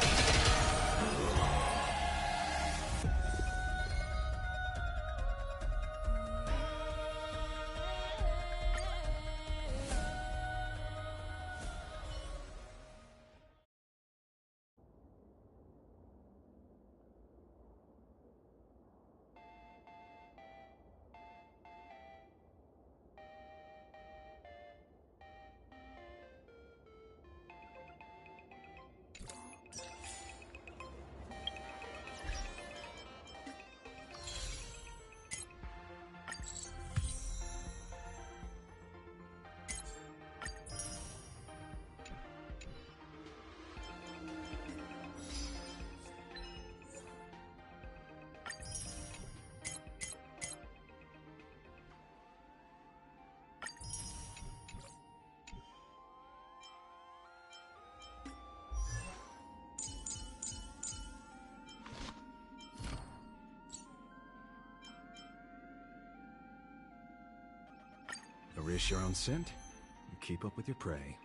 Erase your own scent, and keep up with your prey.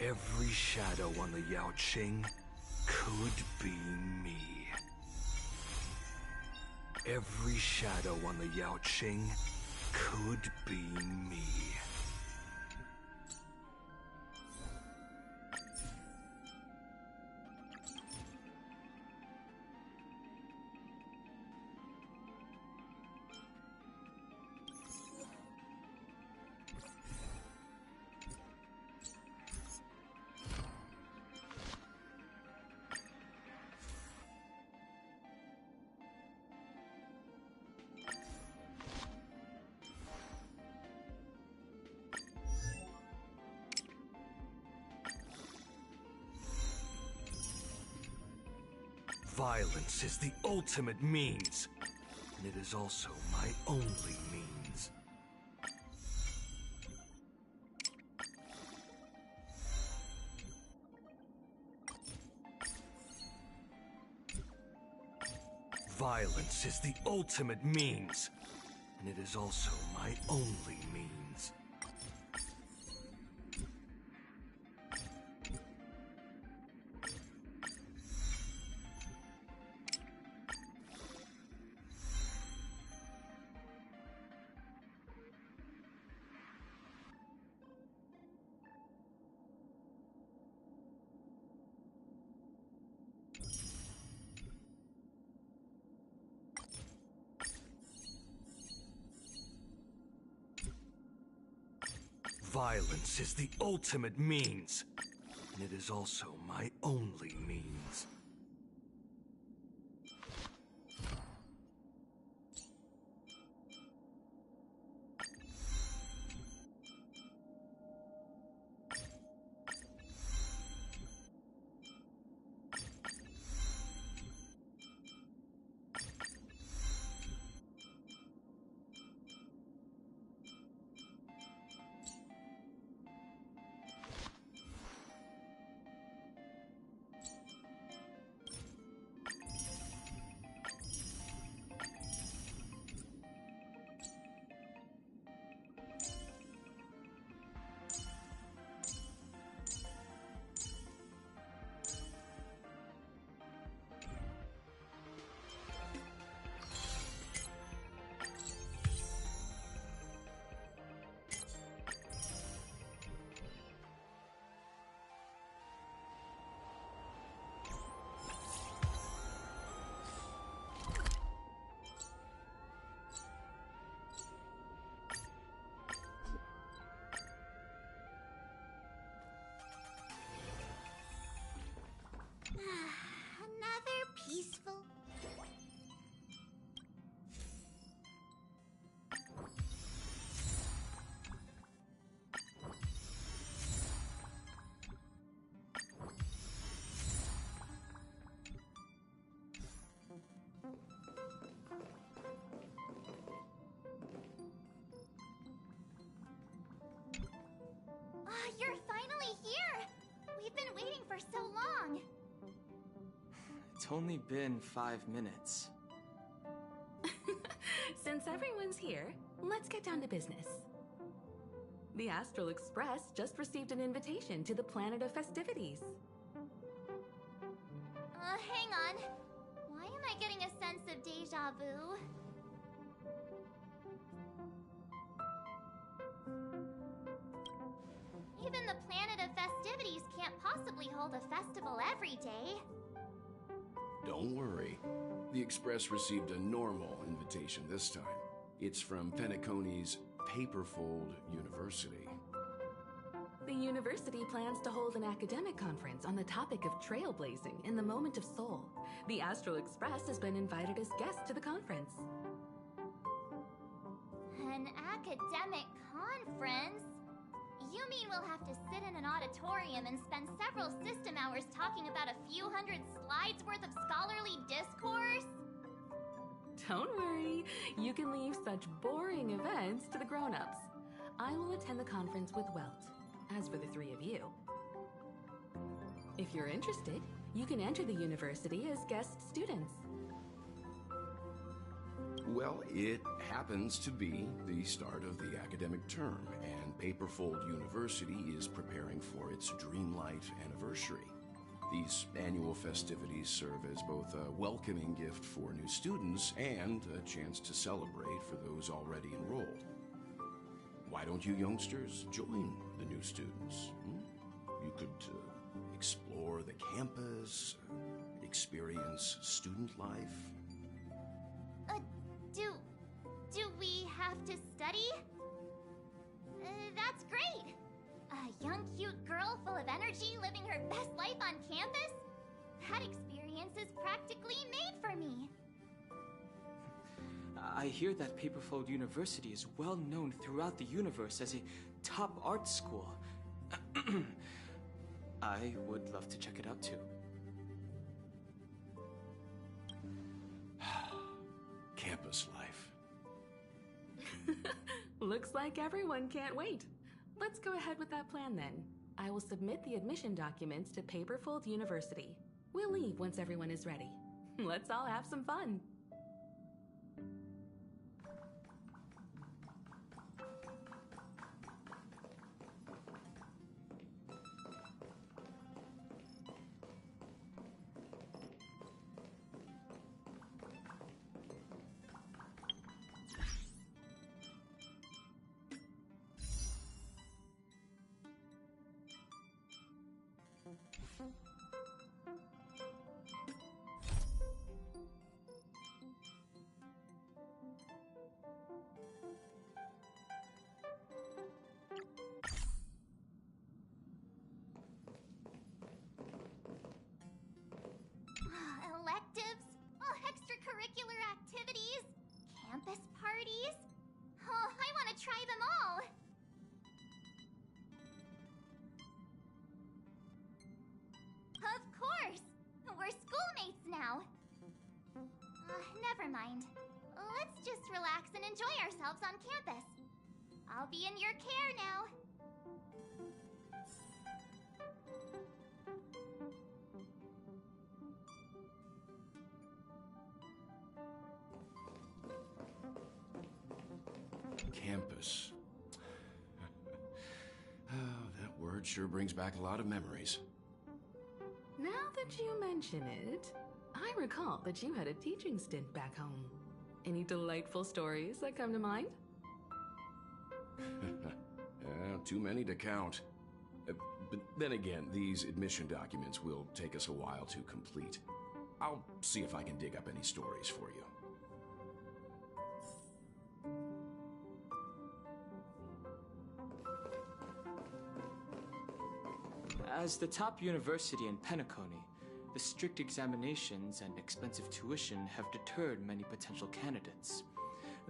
Every shadow on the Yao Qing could be me. Every shadow on the Yao Qing could be me. Violence is the ultimate means, and it is also my only means. Violence is the ultimate means, and it is also my only means. Violence is the ultimate means, and it is also my only means. Another peaceful... You're finally here! We've been waiting for so long! It's only been 5 minutes. Since everyone's here, let's get down to business. The Astral Express just received an invitation to the Planet of Festivities. Hang on. Why am I getting a sense of deja vu? Even the Planet of Festivities can't possibly hold a festival every day. Don't worry. The Express received a normal invitation this time. It's from Penacony's Paperfold University. The university plans to hold an academic conference on the topic of trailblazing in the moment of soul. The Astral Express has been invited as guest to the conference. An academic conference? You mean we'll have to sit in an auditorium and spend several system hours talking about a few hundred slides worth of scholarly discourse? Don't worry, you can leave such boring events to the grown-ups. I will attend the conference with Welt. As for the three of you, if you're interested, you can enter the university as guest students. Well, it happens to be the start of the academic term, and Paperfold University is preparing for its Dreamlight anniversary. These annual festivities serve as both a welcoming gift for new students and a chance to celebrate for those already enrolled. Why don't you youngsters join the new students? You could explore the campus, experience student life. Do we have to study? That's great! A young, cute girl full of energy living her best life on campus? That experience is practically made for me. I hear that Paperfold University is well known throughout the universe as a top art school. I would love to check it out too. Campus life. Looks like everyone can't wait. Let's go ahead with that plan then. I will submit the admission documents to Paperfold University. We'll leave once everyone is ready. Let's all have some fun. Electives, extracurricular activities, campus parties. Oh, I want to try them all. Of course! We're schoolmates now. Never mind. Let's just relax and enjoy ourselves on campus. I'll be in your care now. Campus. Oh, that word sure brings back a lot of memories. Now that you mention it, I recall that you had a teaching stint back home. Any delightful stories that come to mind? Too many to count. But then again, these admission documents will take us a while to complete. I'll see if I can dig up any stories for you. As the top university in Penacony, the strict examinations and expensive tuition have deterred many potential candidates.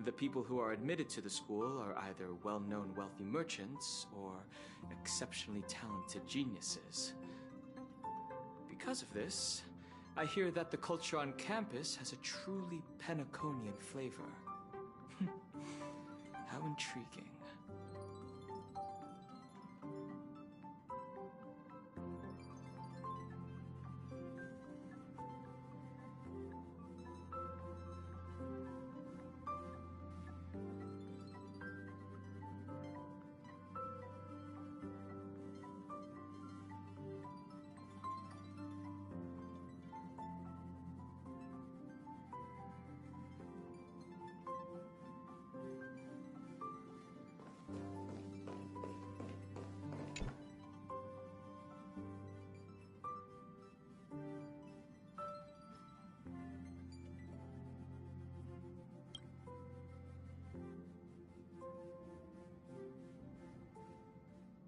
The people who are admitted to the school are either well-known wealthy merchants or exceptionally talented geniuses. Because of this, I hear that the culture on campus has a truly Penaconian flavor. How intriguing.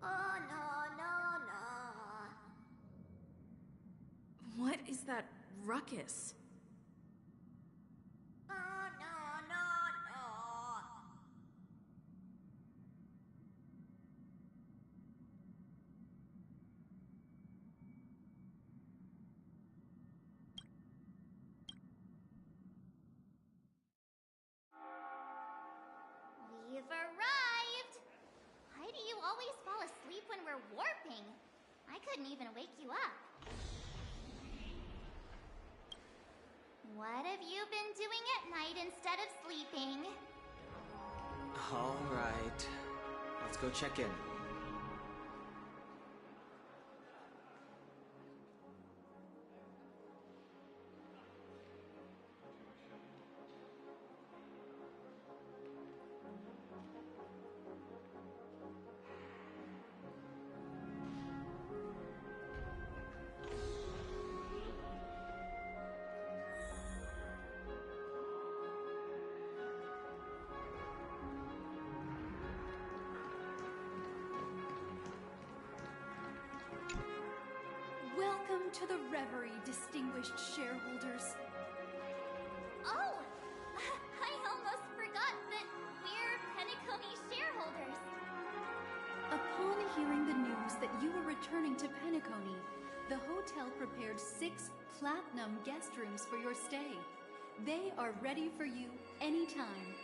Oh, no. What is that ruckus? Oh, no. We've arrived! Why do you always fall asleep when we're warping? I couldn't even wake you up. What have have you been doing at night instead of sleeping? Alright. Let's go check in. Welcome to the Reverie, distinguished shareholders. Oh! I almost forgot that we're Penacony shareholders. Upon hearing the news that you were returning to Penacony, the hotel prepared 6 platinum guest rooms for your stay. They are ready for you anytime.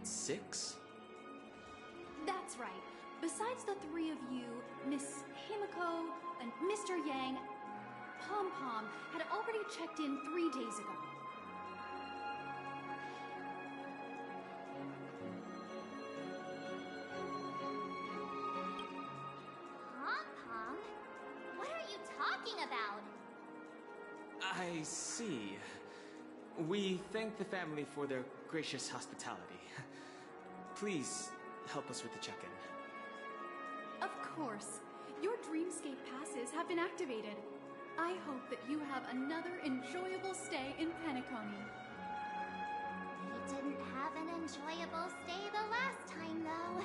6? That's right. Besides the 3 of you, Miss Himiko and Mr. Yang, Pom Pom had already checked in 3 days ago. Pom Pom? What are you talking about? I see. We thank the family for their gracious hospitality. Please help us with the check-in. Of course. Your Dreamscape passes have been activated. I hope that you have another enjoyable stay in Penacony. We didn't have an enjoyable stay the last time, though.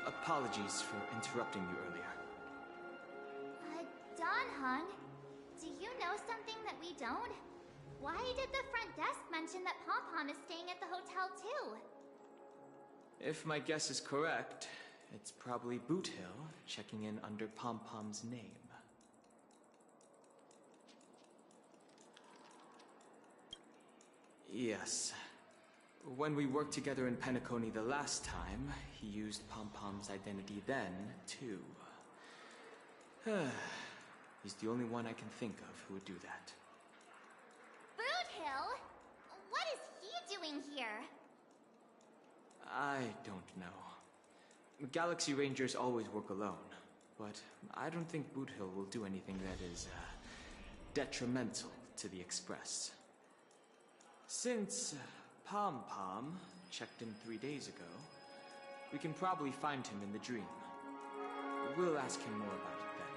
Apologies for interrupting you earlier. Don Hung, do you know something that we don't? Why did the front desk mention that Pom Pom is staying at the hotel, too? If my guess is correct, it's probably Boot Hill checking in under Pom Pom's name. Yes. When we worked together in Penacony the last time, he used Pom Pom's identity then, too. He's the only one I can think of who would do that. Boot Hill? What is he doing here? I don't know. Galaxy Rangers always work alone, but I don't think Boot Hill will do anything that is, detrimental to the Express. Since Pom Pom checked in 3 days ago, we can probably find him in the dream. We'll ask him more about it then.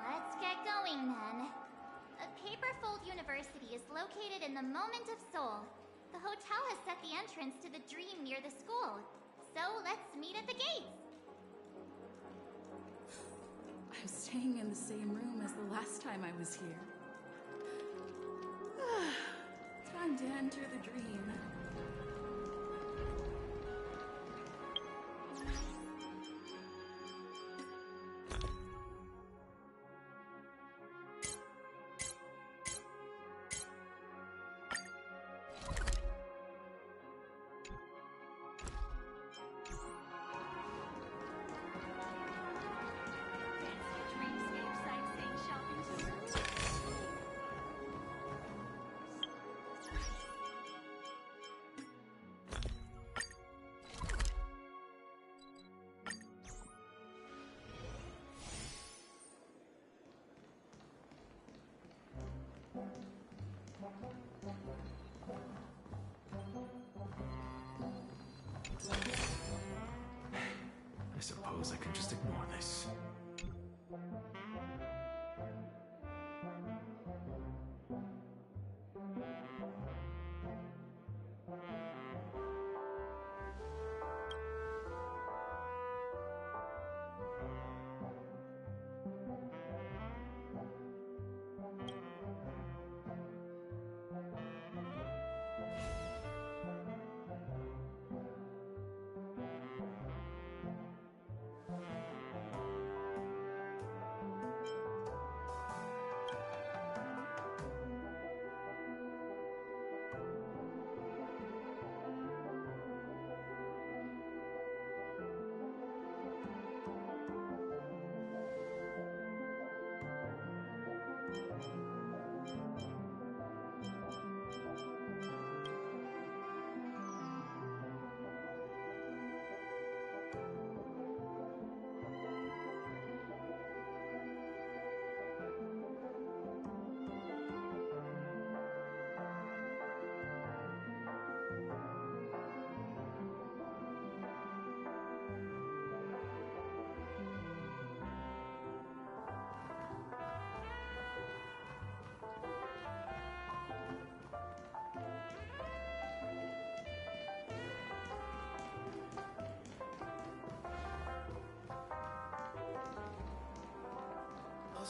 Let's get going then. Paperfold University is located in the Moment of Soul. The hotel has set the entrance to the dream near the school. So let's meet at the gates. I'm staying in the same room as the last time I was here. Time to enter the dream. I suppose I can just ignore this.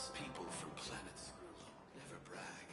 Us people from planets never brag.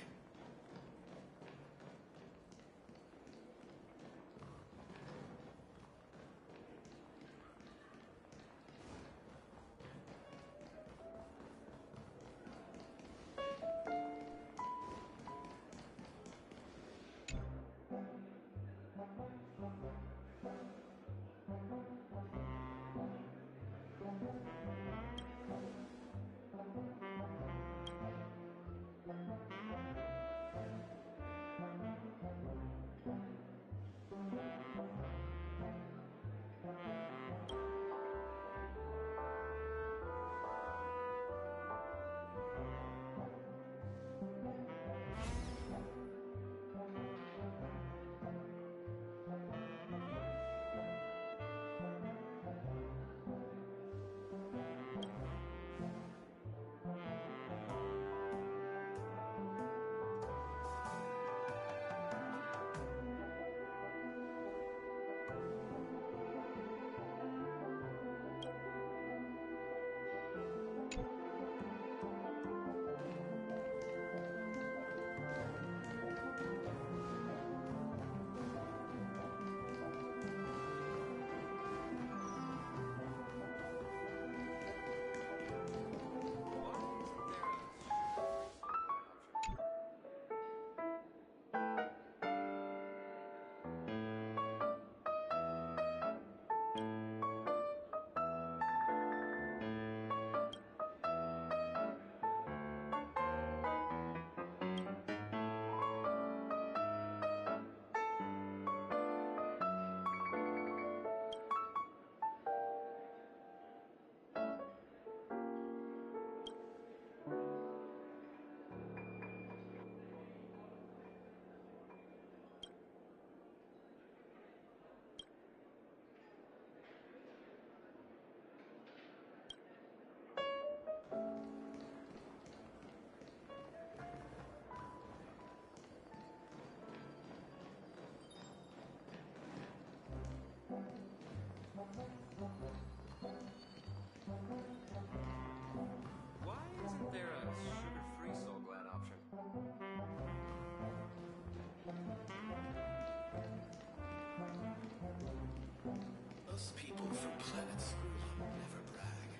Why isn't there a sugar-free Soul Glad option? Us people from planets never brag.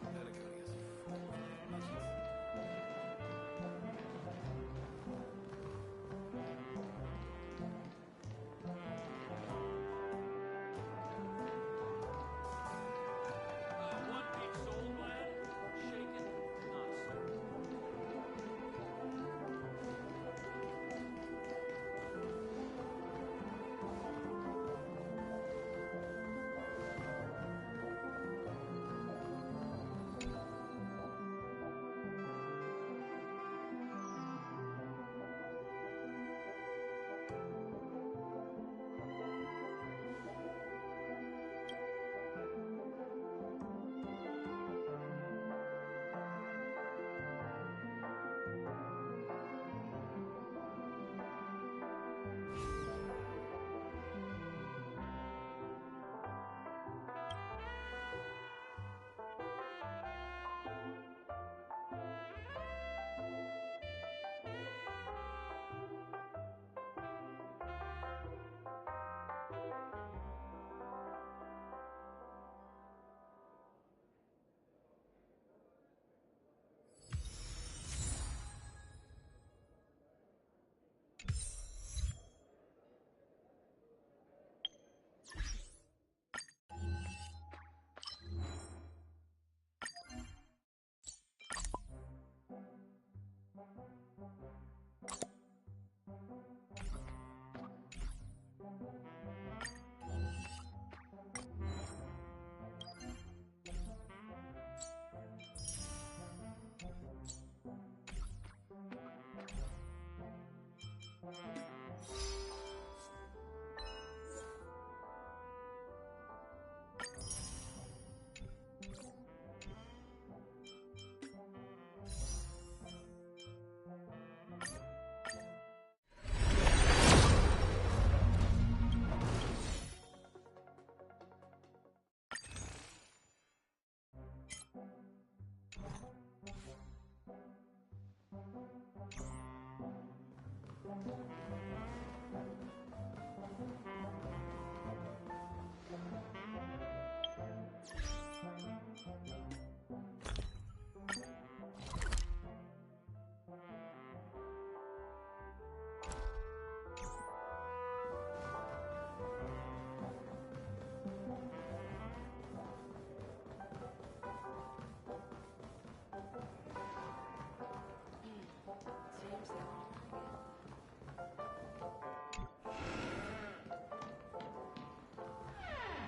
Patagonia is full of legends. One big Soul Glad? Shaken, not stirred.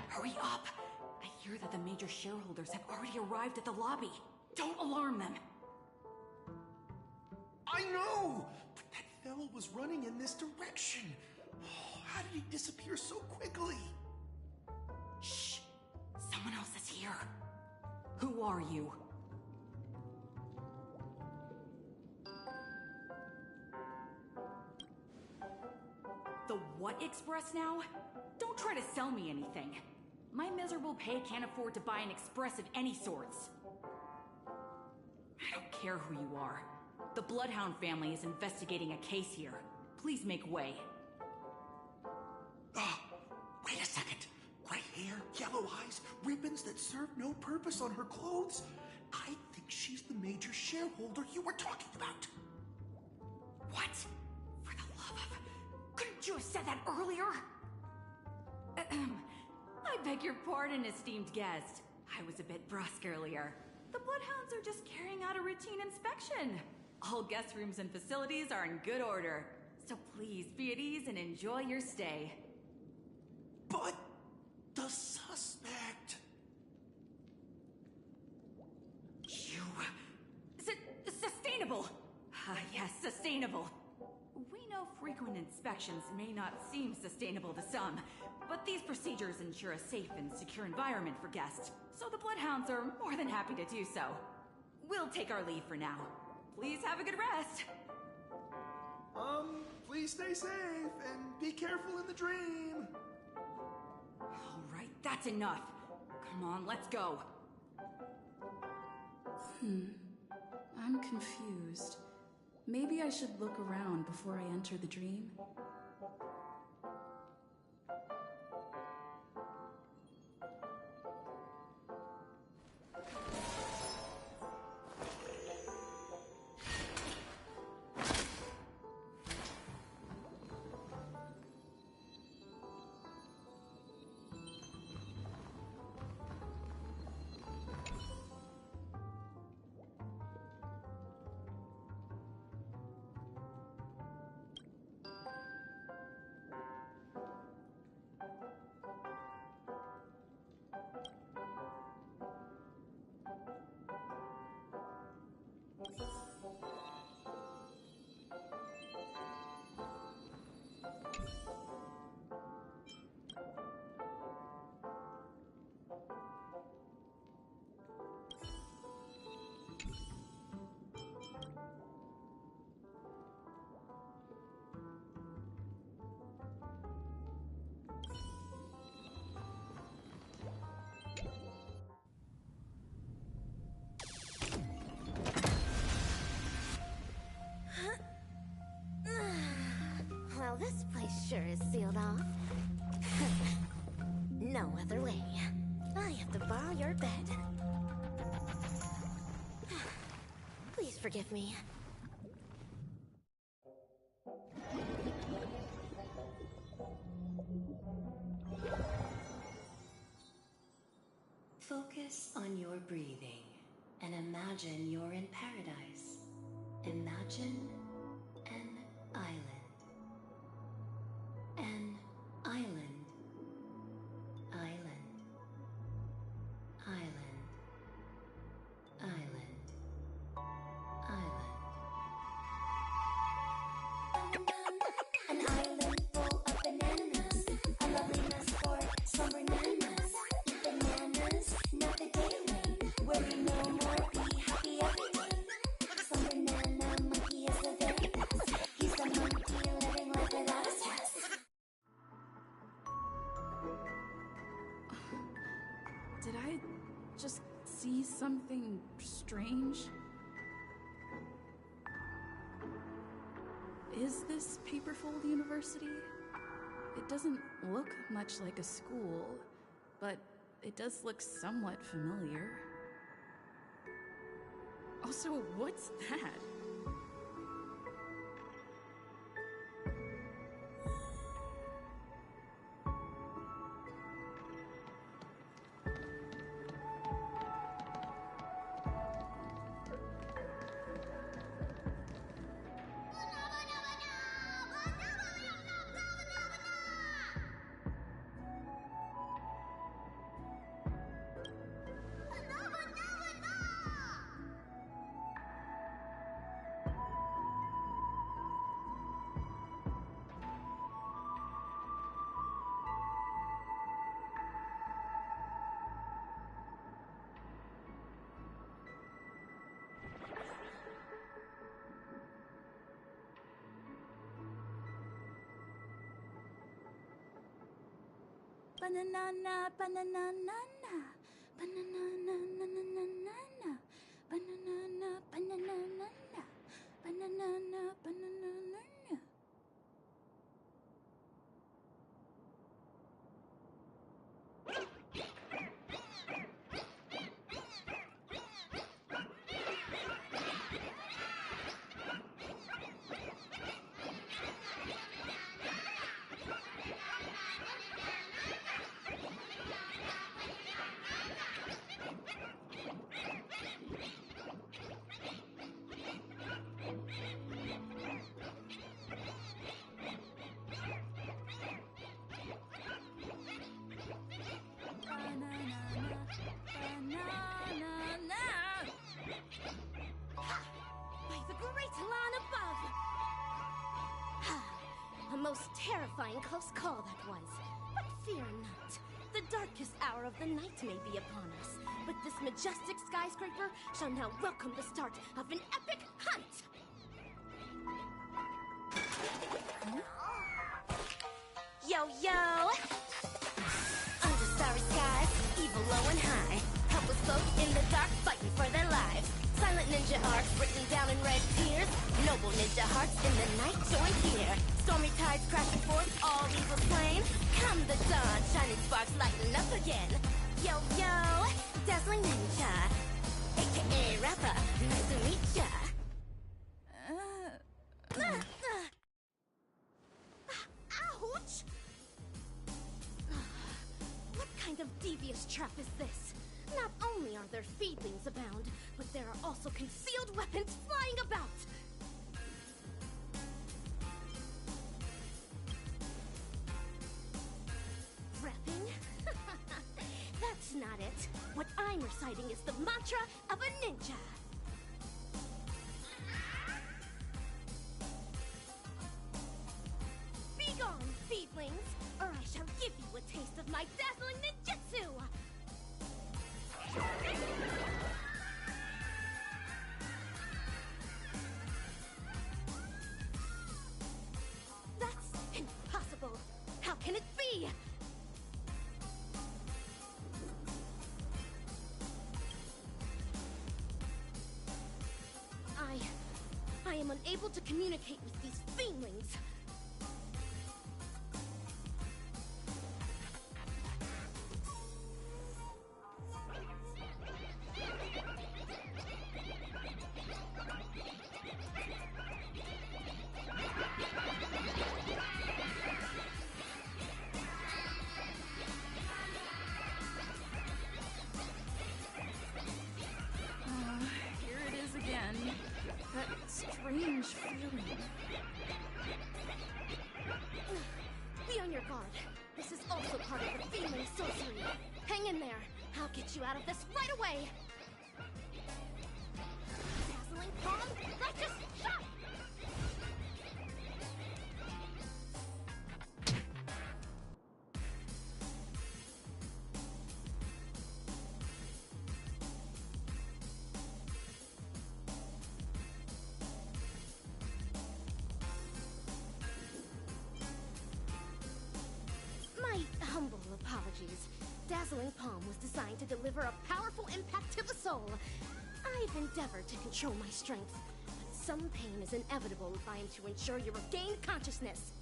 Hurry up! I hear that the major shareholders have already arrived at the lobby. Don't alarm them. I know! But that fellow was running in this direction. Oh, how did he disappear so quickly? Shh! Someone else is here. Who are you? The what express now? Don't try to sell me anything. My miserable pay can't afford to buy an express of any sorts. I don't care who you are. The Bloodhound family is investigating a case here. Please make way. Wait a second. Gray hair, yellow eyes, ribbons that serve no purpose on her clothes. I think she's the major shareholder you were talking about. What? For the love of... Couldn't you have said that earlier? I beg your pardon, esteemed guest. I was a bit brusque earlier. The Bloodhounds are just carrying out a routine inspection. All guest rooms and facilities are in good order. So please be at ease and enjoy your stay. But the suspect... You... Sustainable! Yes, sustainable. We know frequent inspections may not seem sustainable to some, but these procedures ensure a safe and secure environment for guests, so the Bloodhounds are more than happy to do so. We'll take our leave for now. Please have a good rest. Please stay safe and be careful in the dream. All right, that's enough. Come on, let's go. I'm confused. Maybe I should look around before I enter the dream. Well, this place sure is sealed off. No other way. I have to borrow your bed. Please forgive me. Focus on your breathing and imagine you're in paradise. Imagine an island. An island. Island. Island. Island. Island. An island full of bananas. A lovely mess for some bananas. Eat bananas, not the daily. Worry no more, be happy every day. Some banana monkey is the very best. He's the monkey living life without a stress. Did I just see something strange? is this Paperfold University? It doesn't look much like a school, but it does look somewhat familiar. Also, what's that? Banana, banana, banana, banana, banana, banana, banana, banana. A most terrifying close call that was. But fear not. The darkest hour of the night may be upon us, but this majestic skyscraper shall now welcome the start of an epic hunt! Yo, yo! Under starry skies, evil low and high. Helpless folk in the dark fighting for their lives. Silent ninja arcs written down in red tears. Noble ninja hearts in the night join here. Stormy tides crashing forth, all evil slain. Come the dawn, shining sparks lighting up again. Yo, yo, dazzling ninja, aka rapper, nice to meet ya. Ouch! What kind of devious trap is this? Not only are there feedlings abound, but there are also concealed weapons flying about! Rapping? That's not it. What I'm reciting is the mantra of a ninja. Be gone, feedlings, or I shall give you a taste of my dazzling ninjutsu! That's impossible! How can it be? I am unable to communicate with these fiendlings. Here it is again. That strange feeling. Be on your guard. This is also part of the fiendling sorcery. Hang in there. I'll get you out of this right away. Dazzling palm, righteous shot! My humble apologies. Dazzling Palm was designed to deliver a powerful impact to the soul. I've endeavored to control my strength, but Some pain is inevitable if I am to ensure you regain consciousness.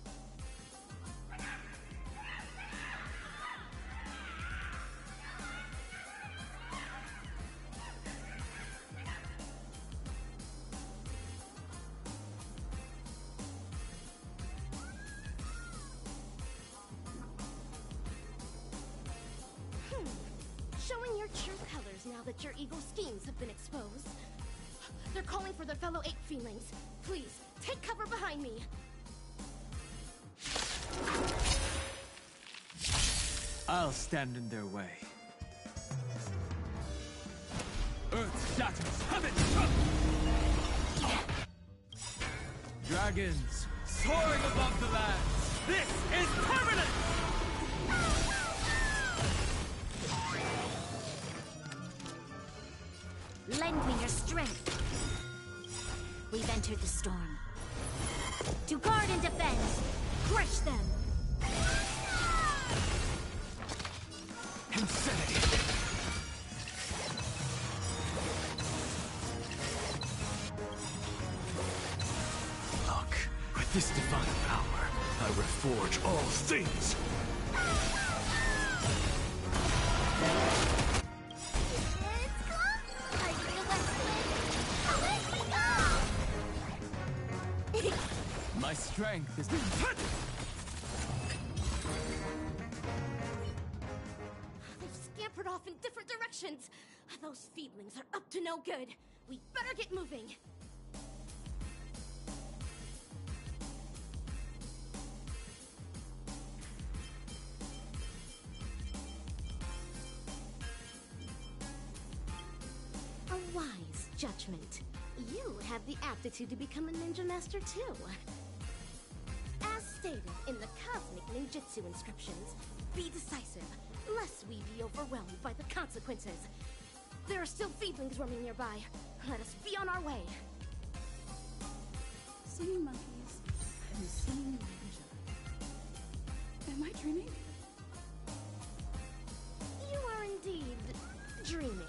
Showing your true colors now that your evil schemes have been exposed. They're calling for their fellow ape feelings. Please, take cover behind me. I'll stand in their way. Earth shatters, heaven trembles! Dragons, soaring above the lands! This is permanent! Lend me your strength. We've entered the storm. To guard and defend, crush them. Insanity! Look, with this divine power, I reforge all things! My strength is... They've scampered off in different directions. Those feedlings are up to no good. We better get moving. A wise judgment. You have the aptitude to become a ninja master too. As stated in the cosmic ninjutsu inscriptions, be decisive, lest we be overwhelmed by the consequences. There are still feedlings roaming nearby. Let us be on our way. Singing monkeys and singing ninja. Am I dreaming? You are indeed dreaming.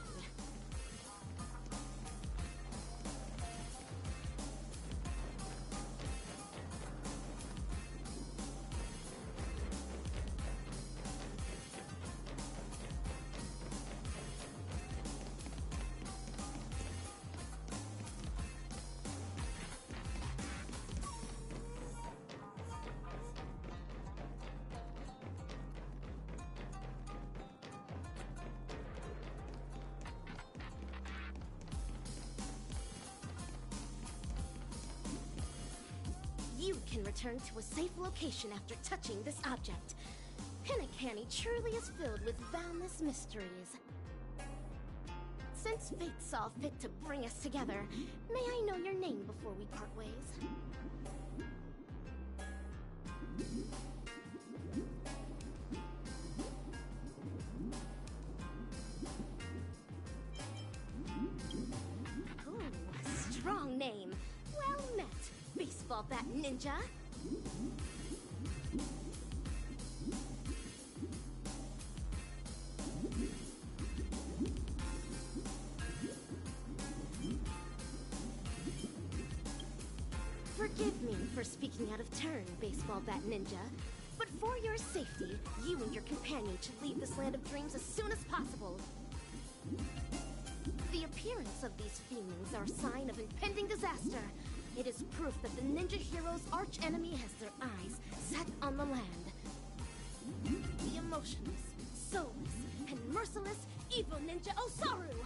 You can return to a safe location after touching this object. Pinnacanny truly is filled with boundless mysteries. Since fate saw fit to bring us together, may I know your name before we part ways? Ooh, strong name. Well met, baseball bat ninja. Forgive me for speaking out of turn, baseball bat ninja. But for your safety, you and your companion should leave this land of dreams as soon as possible. The appearance of these feelings are a sign of impending disaster. It is proof that the ninja hero's arch-enemy has their eyes set on the land. The emotionless, soulless, and merciless evil ninja Osaru!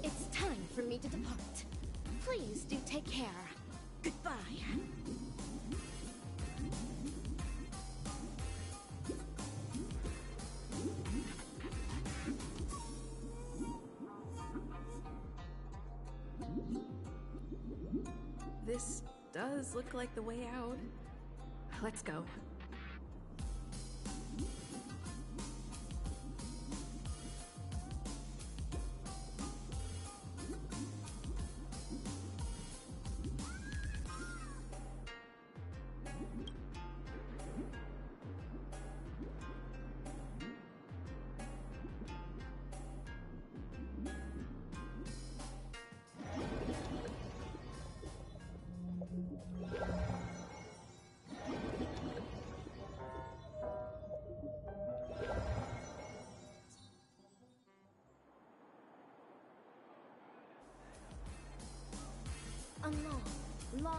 It's time for me to depart. Please do take care. Goodbye. This does look like the way out. Let's go.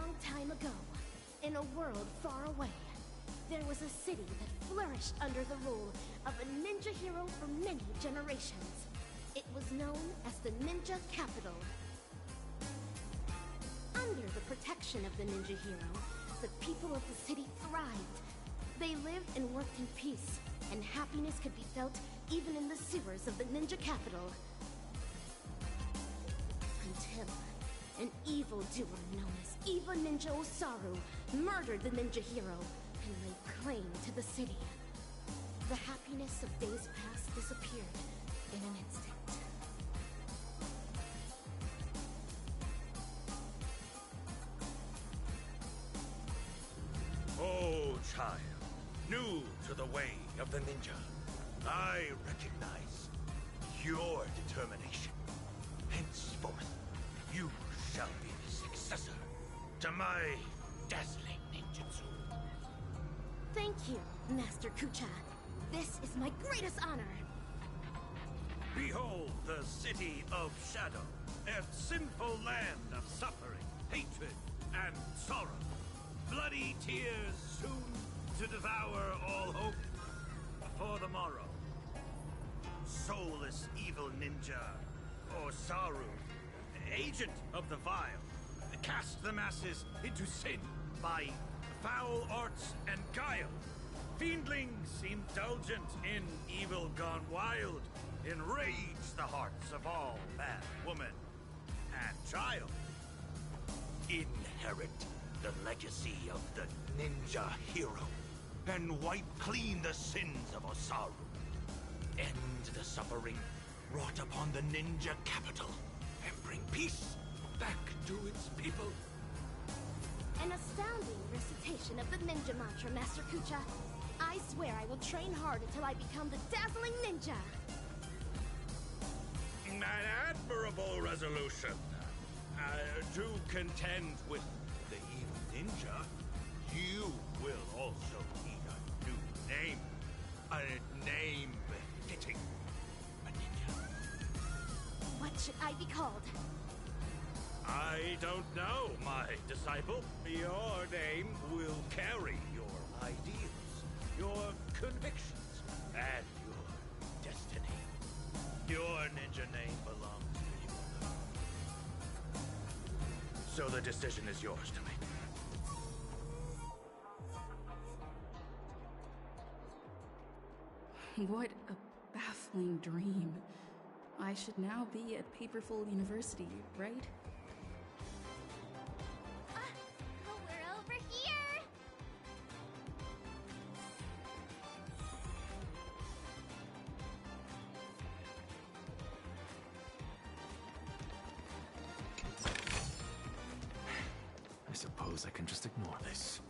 long time ago, in a world far away, there was a city that flourished under the rule of a ninja hero for many generations. It was known as the Ninja Capital. Under the protection of the ninja hero, the people of the city thrived. They lived and worked in peace, and happiness could be felt even in the sewers of the Ninja Capital. Until an evildoer known as Eva Ninja Osaru murdered the ninja hero and laid claim to the city. The happiness of days past disappeared in an instant. Oh, child, new to the way of the ninja, I recognize your determination. Henceforth, you shall be the successor to my dazzling ninjutsu. Thank you, Master Kucha. This is my greatest honor. Behold the city of shadow, a sinful land of suffering, hatred, and sorrow. Bloody tears soon to devour all hope for the morrow. Soulless evil ninja, Osaru, agent of the vile, cast the masses into sin by foul arts and guile. Fiendlings indulgent in evil gone wild, enrage the hearts of all man, woman, and child. Inherit the legacy of the ninja hero, and wipe clean the sins of Osaru. End the suffering wrought upon the ninja capital, and bring peace back to its people. An astounding recitation of the ninja mantra, Master Kucha. I swear I will train hard until I become the dazzling ninja. An admirable resolution. To contend with the evil ninja, you will also need a new name. A name befitting a ninja. What should I be called? I don't know, my disciple. Your name will carry your ideals, your convictions, and your destiny. Your ninja name belongs to you alone. So the decision is yours to make. What a baffling dream. I should now be at Paperfold University, right? We're over here! I suppose I can just ignore this.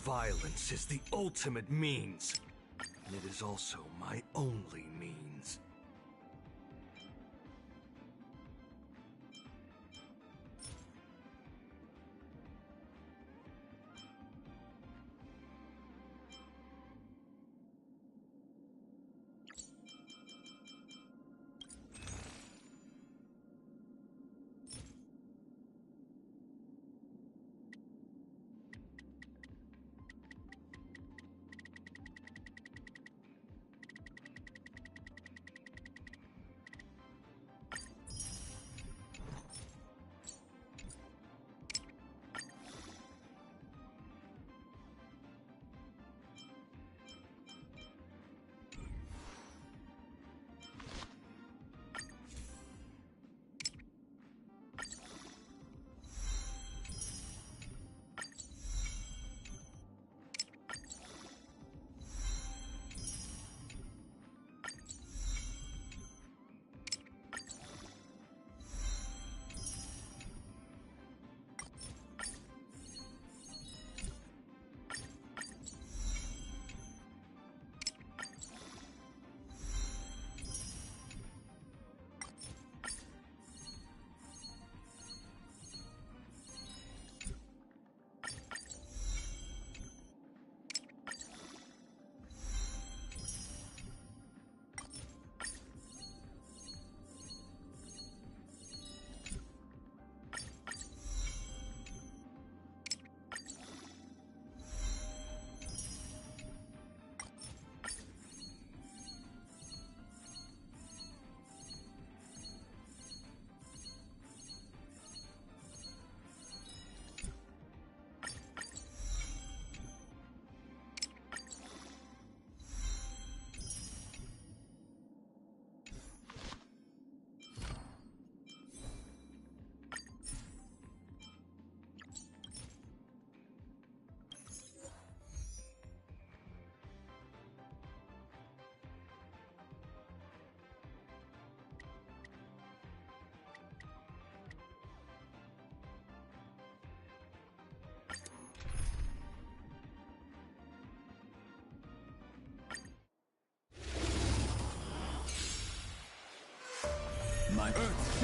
Violence is the ultimate means, and it is also my only means.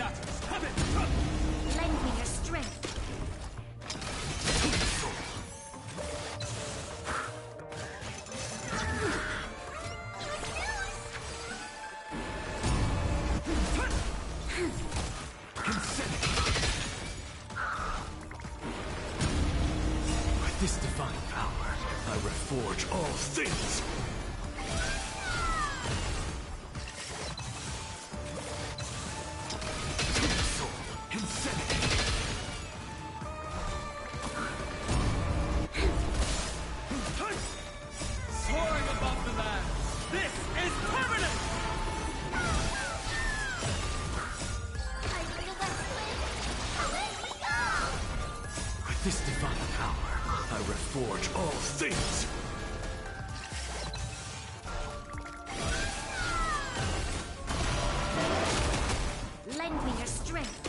shatters. Have it! Lend me your strength. With this divine power, I reforge all things. Soaring above the land. This is permanent! With this divine power, I reforge all things. Lend me your strength.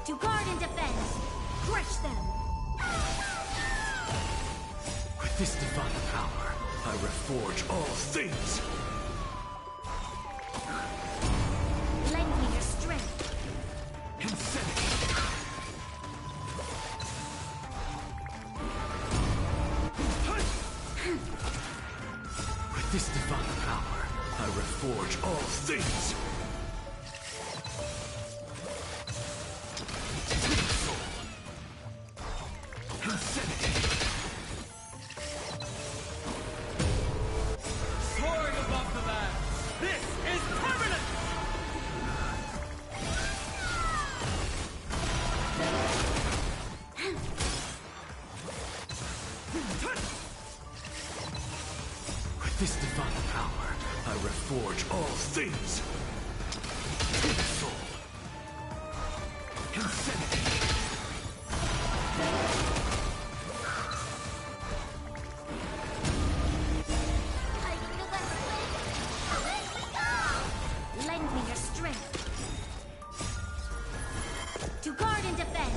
To guard and defend. Crush them. With this divine power, I reforge all things. Lend me your strength. With this divine power, I reforge all things. Soaring above the land. This is permanent! With this divine power, I reforge all things. Lend me your strength. To guard and defend.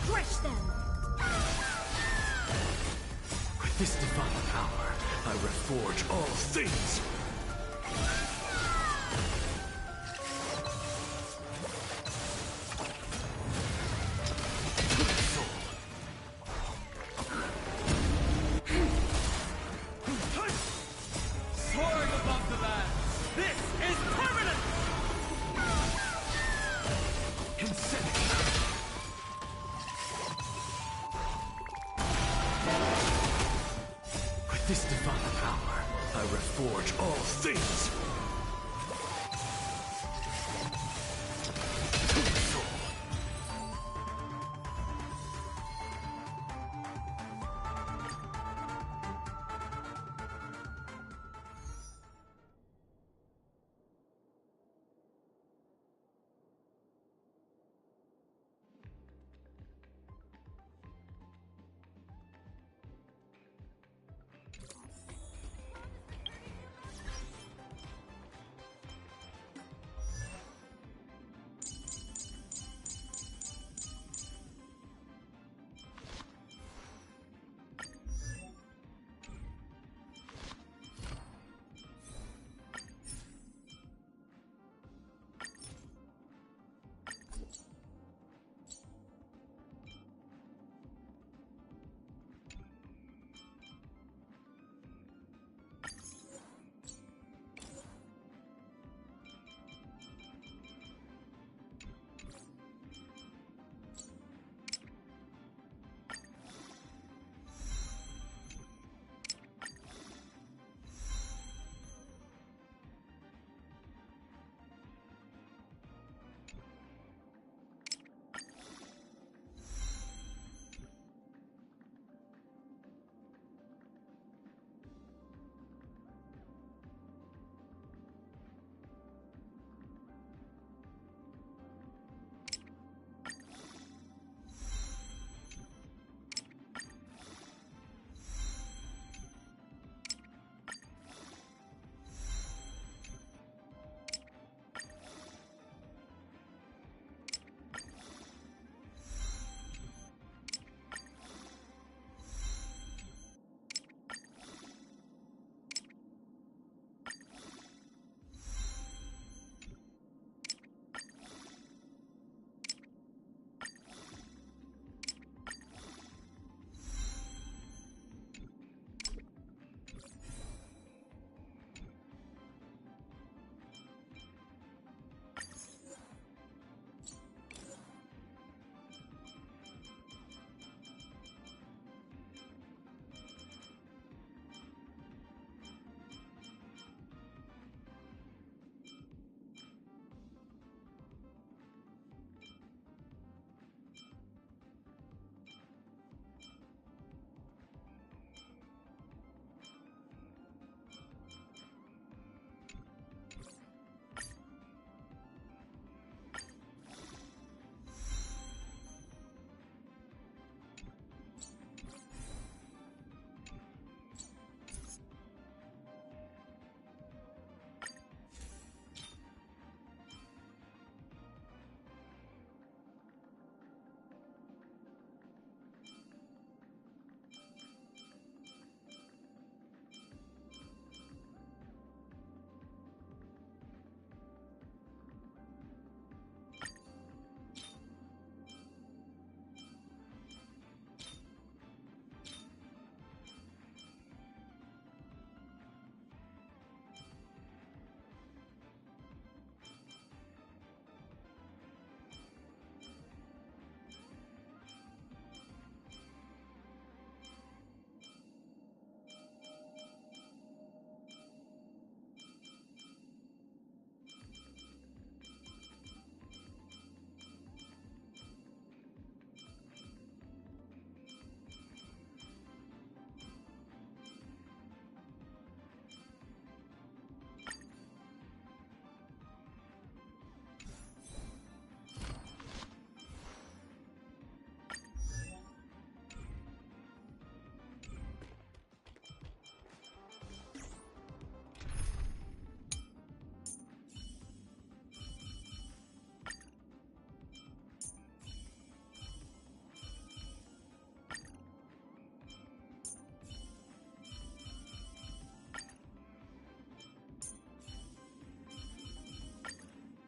Crush them. With this divine power, I reforge all things. Soaring above the land. This is permanent! With this divine power, I reforge all things.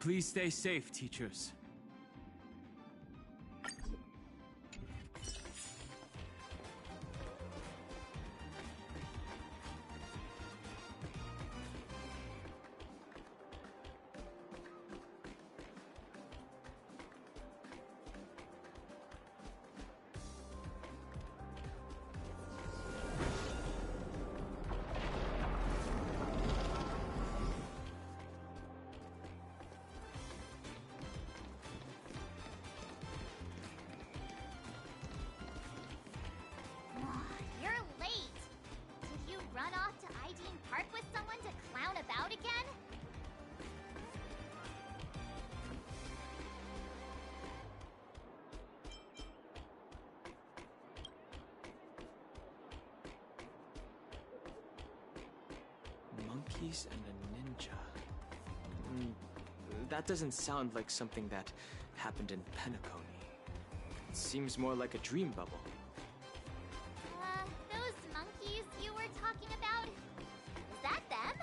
Please stay safe, teachers. You're late! Did you run off to Ideen Park with someone to clown about again? Monkeys and a ninja. That doesn't sound like something that happened in Penacony. It seems more like a dream bubble. Those monkeys you were talking about? Is that them?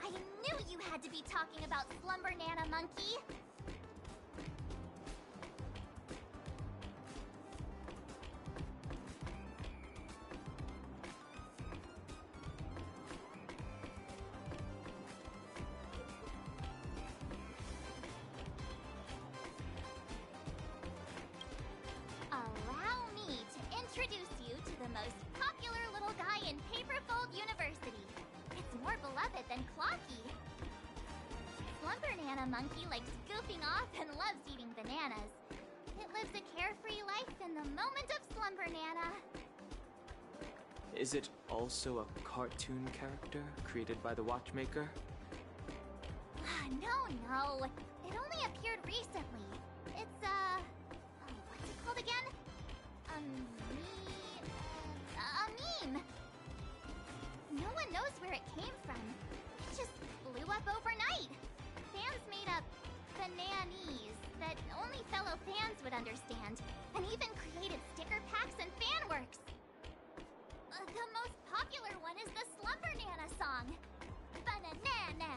I knew you had to be talking about Slumber Nana Monkey! Allow me to introduce you to the most popular little guy in Paperfold University. It's more beloved than Clocky. Slumber Nana Monkey likes goofing off and loves eating bananas. It lives a carefree life in the moment of Slumber Nana. Is it also a cartoon character created by the watchmaker? No. It only appeared recently. It's, what's it called again? A meme. No one knows where it came from. It just blew up overnight. Fans made up bananese that only fellow fans would understand, and even created sticker packs and fan works. The most popular one is the Slumber Nana song. Banana,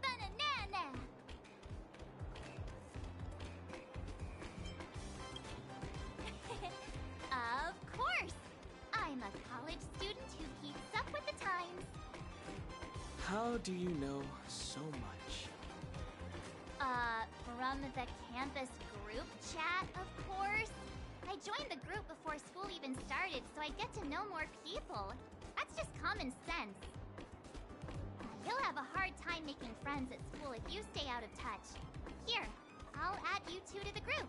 banana. Of course! I'm a college student who keeps up with the times. How do you know so much? From the campus group chat, of course. I joined the group before school even started, so I'd get to know more people. That's just common sense. You'll have a hard time making friends at school if you stay out of touch. Here, I'll add you two to the group.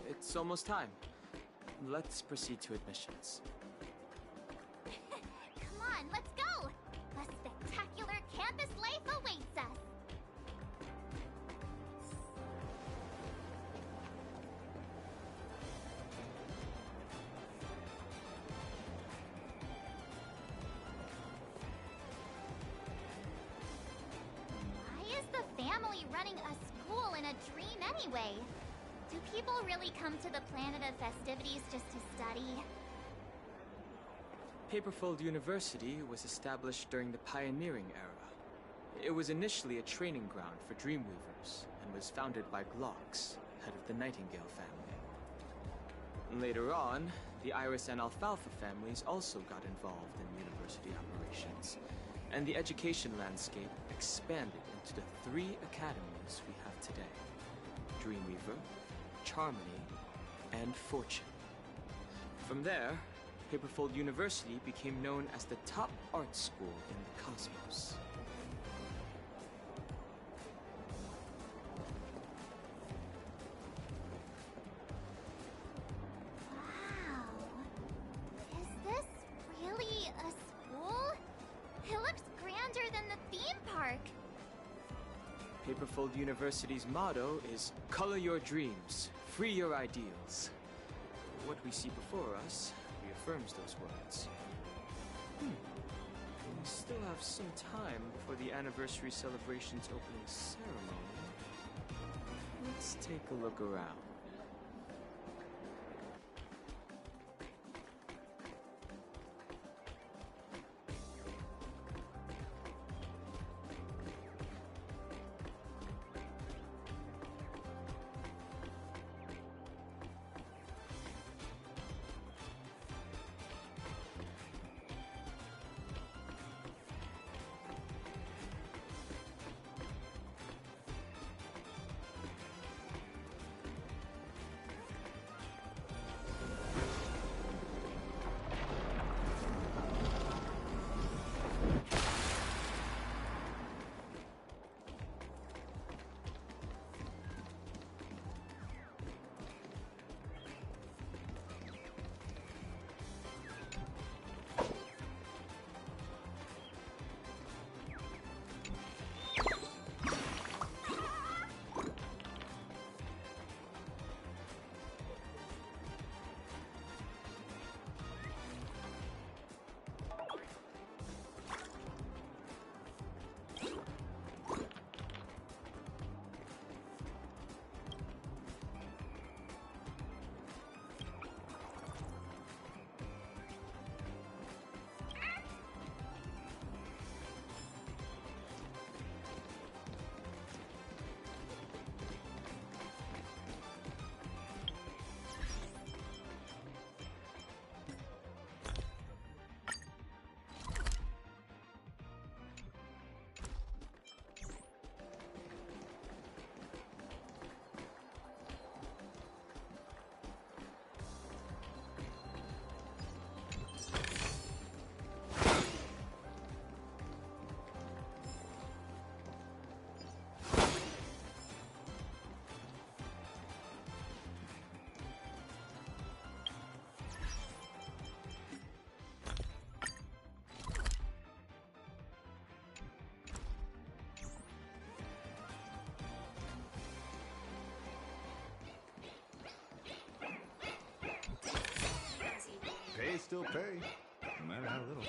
It's almost time. Let's proceed to admissions. Come on, let's go! A spectacular campus life awaits us! Why is the family running a school in a dream anyway? Do people really come to the planet of festivities just to study? Paperfold University was established during the pioneering era. It was initially a training ground for Dreamweavers and was founded by Glocks, head of the Nightingale family. Later on, the Iris and Alfalfa families also got involved in university operations, and the education landscape expanded into the 3 academies we have today: Dreamweaver, Charmony, and Fortune. From there, Paperfold University became known as the top art school in the cosmos. Wow. Is this really a school? It looks grander than the theme park. Paperfold University's motto is Color Your Dreams, Free Your Ideals. What we see before us reaffirms those words. We still have some time before the anniversary celebration's opening ceremony. Let's take a look around. Pay still pay, no matter how little.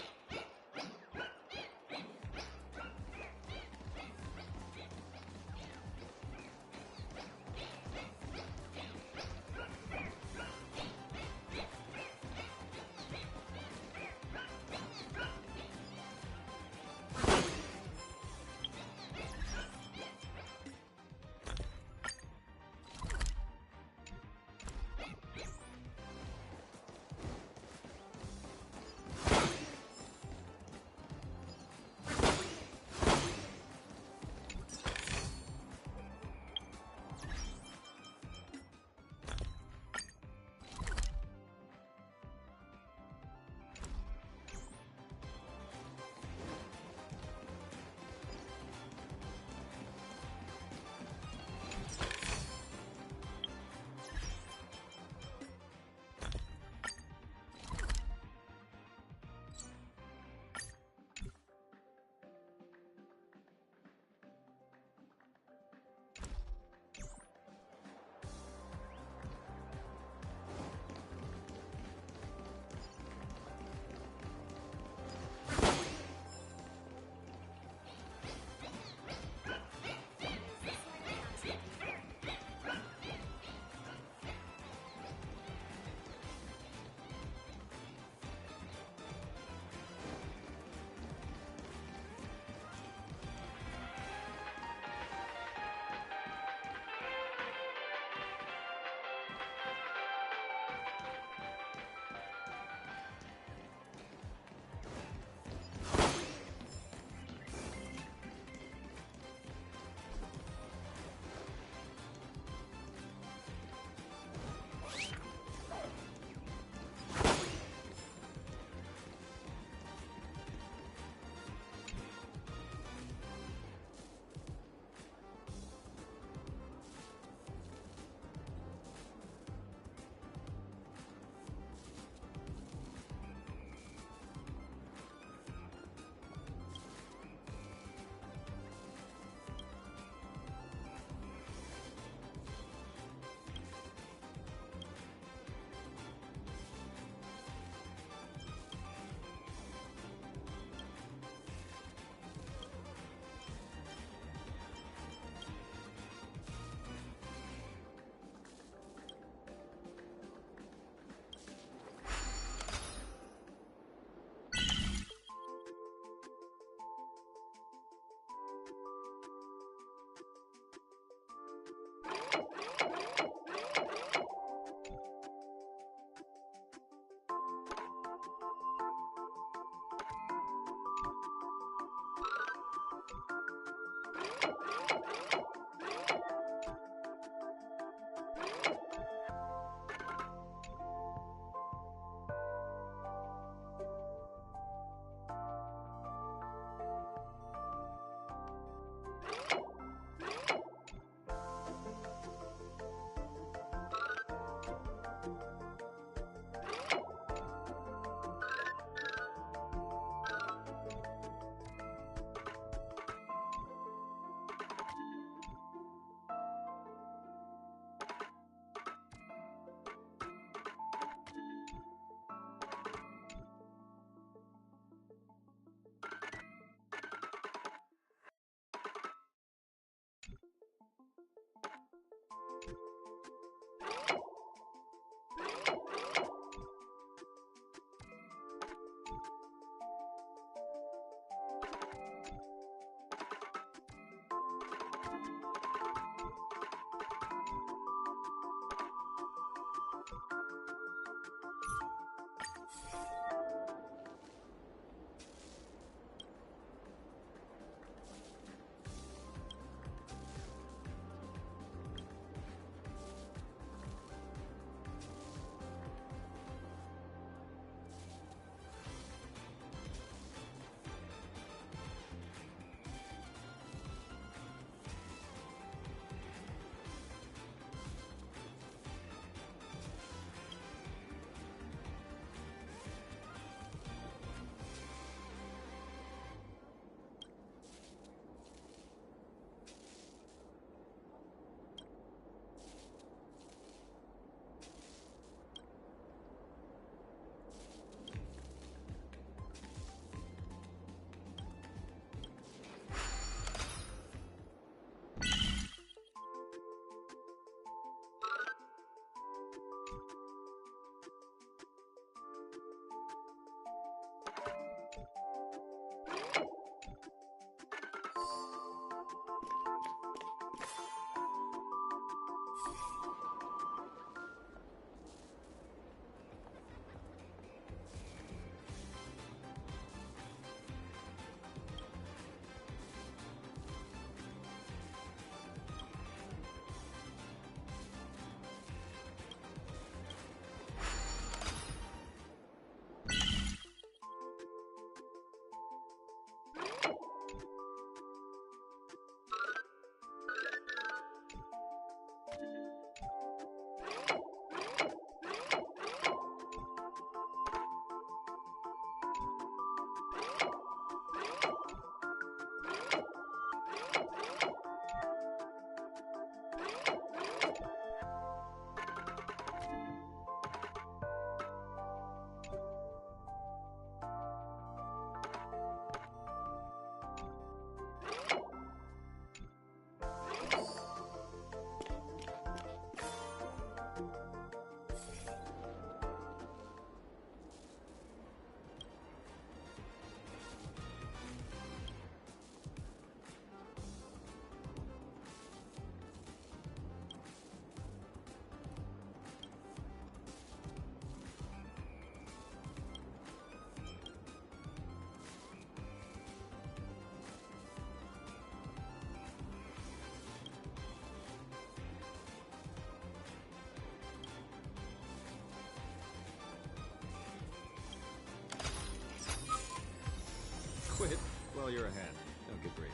while you're ahead. Don't get greedy.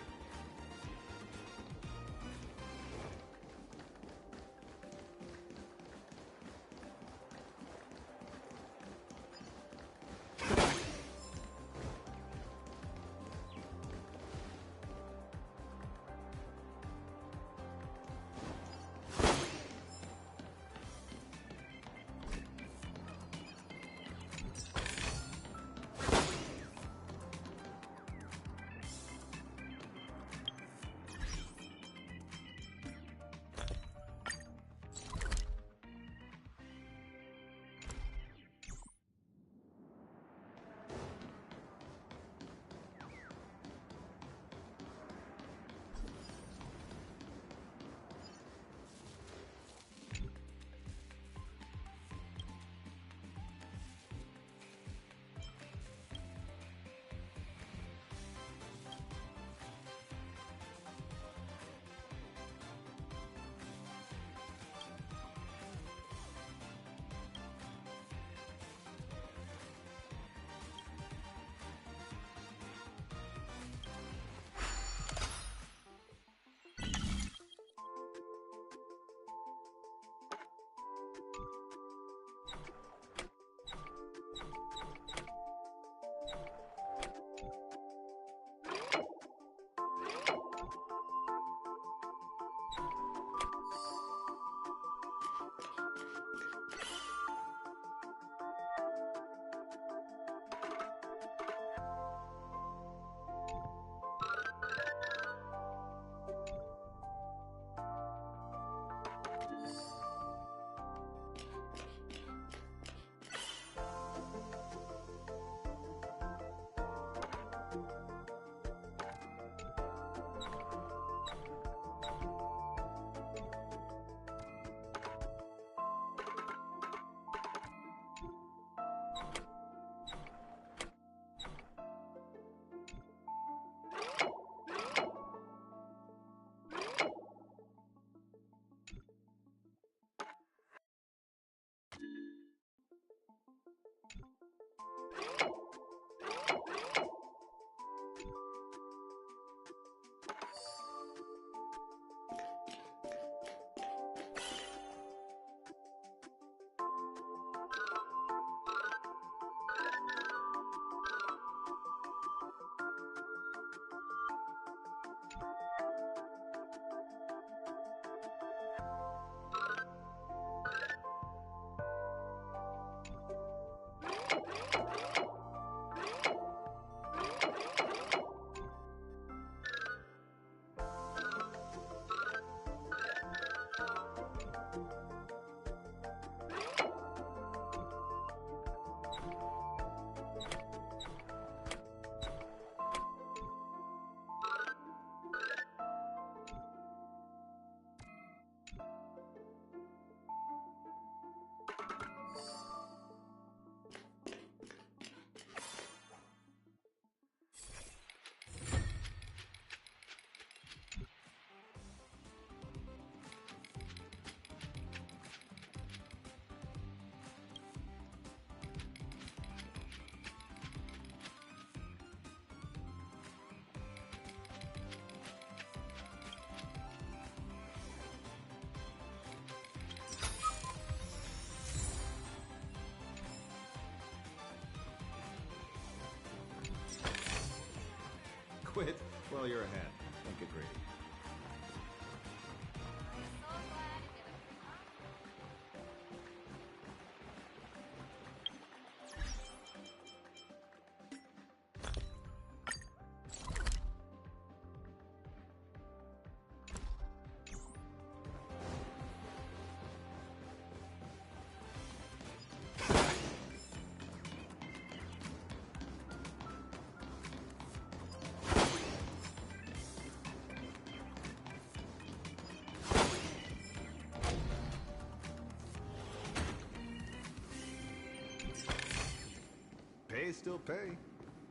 Quit while you're ahead. Don't get greedy. Pay still pay,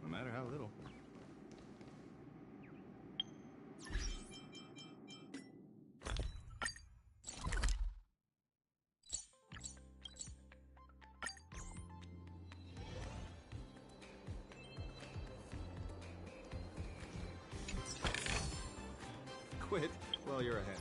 no matter how little. quit while you're ahead.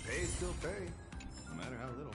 Pay still pay, no matter how little.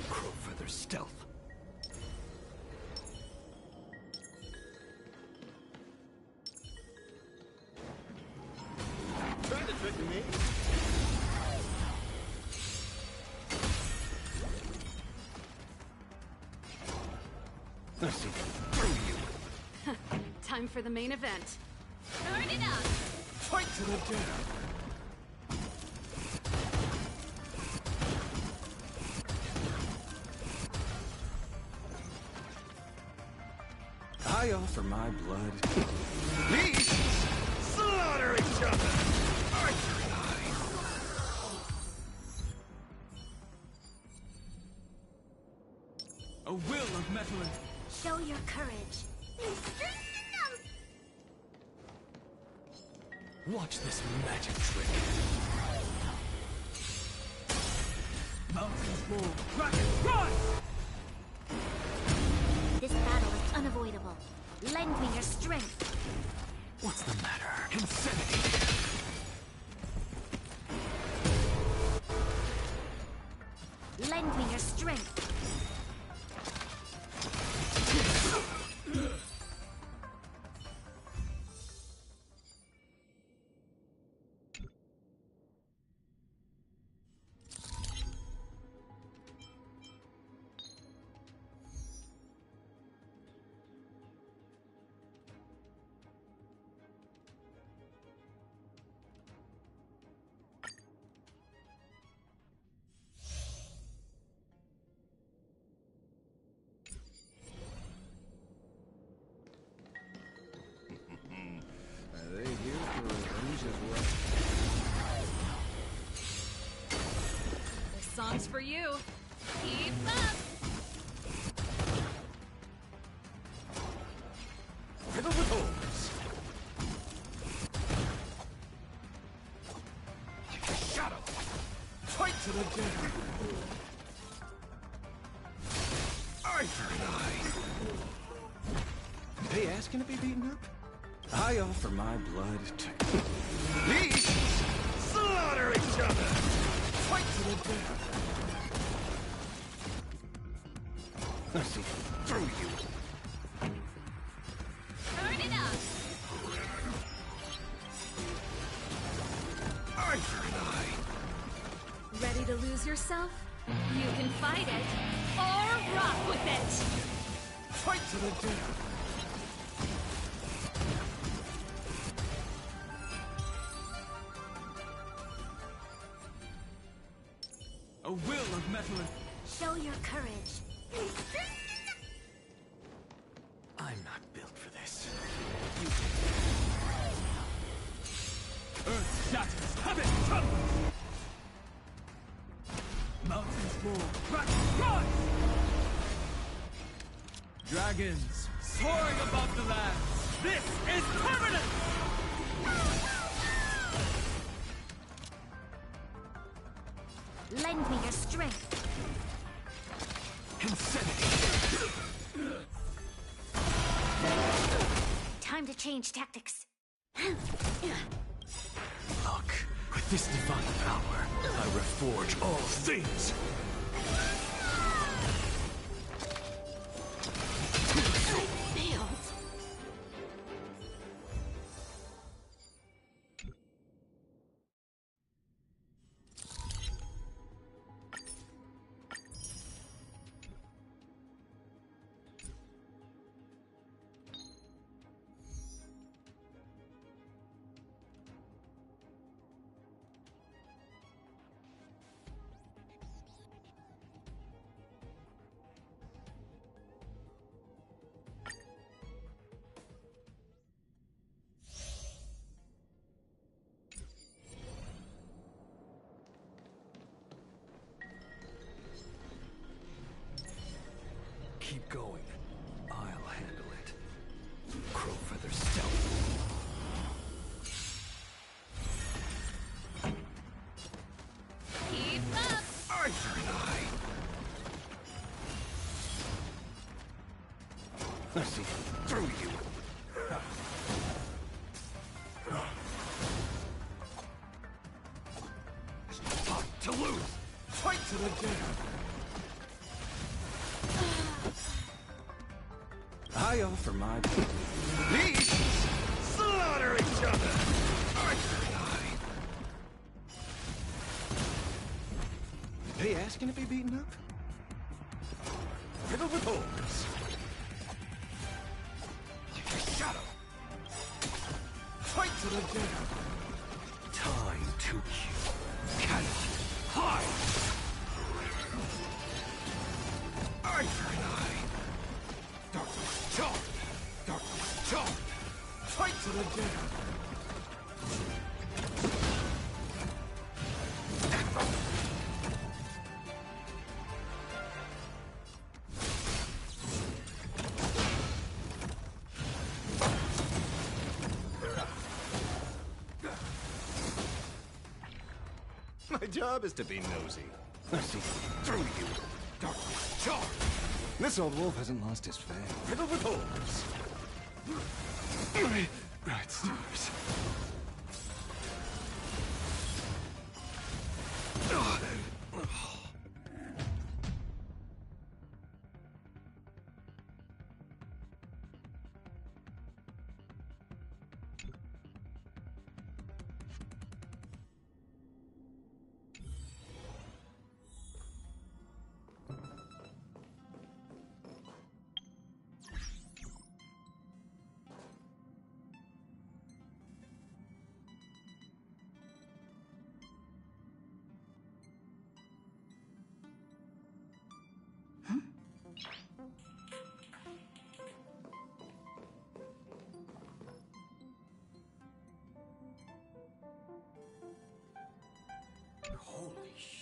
Crowfeather stealth. Trying to trick me? I see through you. Time for the main event. Turn it up! Fight to the death. I offer my blood. These slaughter each other. Archer and I. A will of metal and... Show your courage. Watch this magic trick. Mountains fall. Kraken, run! This battle is unavoidable. Lend me your strength. me your strength. This song's for you. Keep up! Riddle with holes. Shadow. Fight to the death. Eye for an eye. They asking to be beaten up? I offer my blood to... We slaughter each other! Fight to the death! I see through you! Turn it up! Eye for an eye! Ready to lose yourself? You can fight it, or rock with it! Fight to the death! A will of metal and... Show your courage. I'm not built for this. Earth shatters, heaven trembles! Mountains fall, dragons rise! Dragons soaring above the lands! This is permanent! Lend me your strength. Insanity! Time to change tactics. Look, with this divine power, I reforge all things! Failed. Keep going. I'll handle it. Crowfeather stealth. Keep up! Eye for an eye. I see through you. Fight to lose. Fight to the death. I offer my... We slaughter each other! Eye for an eye! They asking to be beaten up? Riddle with holes! Shadow! Fight to the death! Time to kill. Cannot hide! Eye for an eye! Darkness charmed! Darkness charmed! Fight to the death! My job is to be nosy. I see through you. Darkness charmed! This old wolf hasn't lost his fang. Riddle with holes. Bright stars.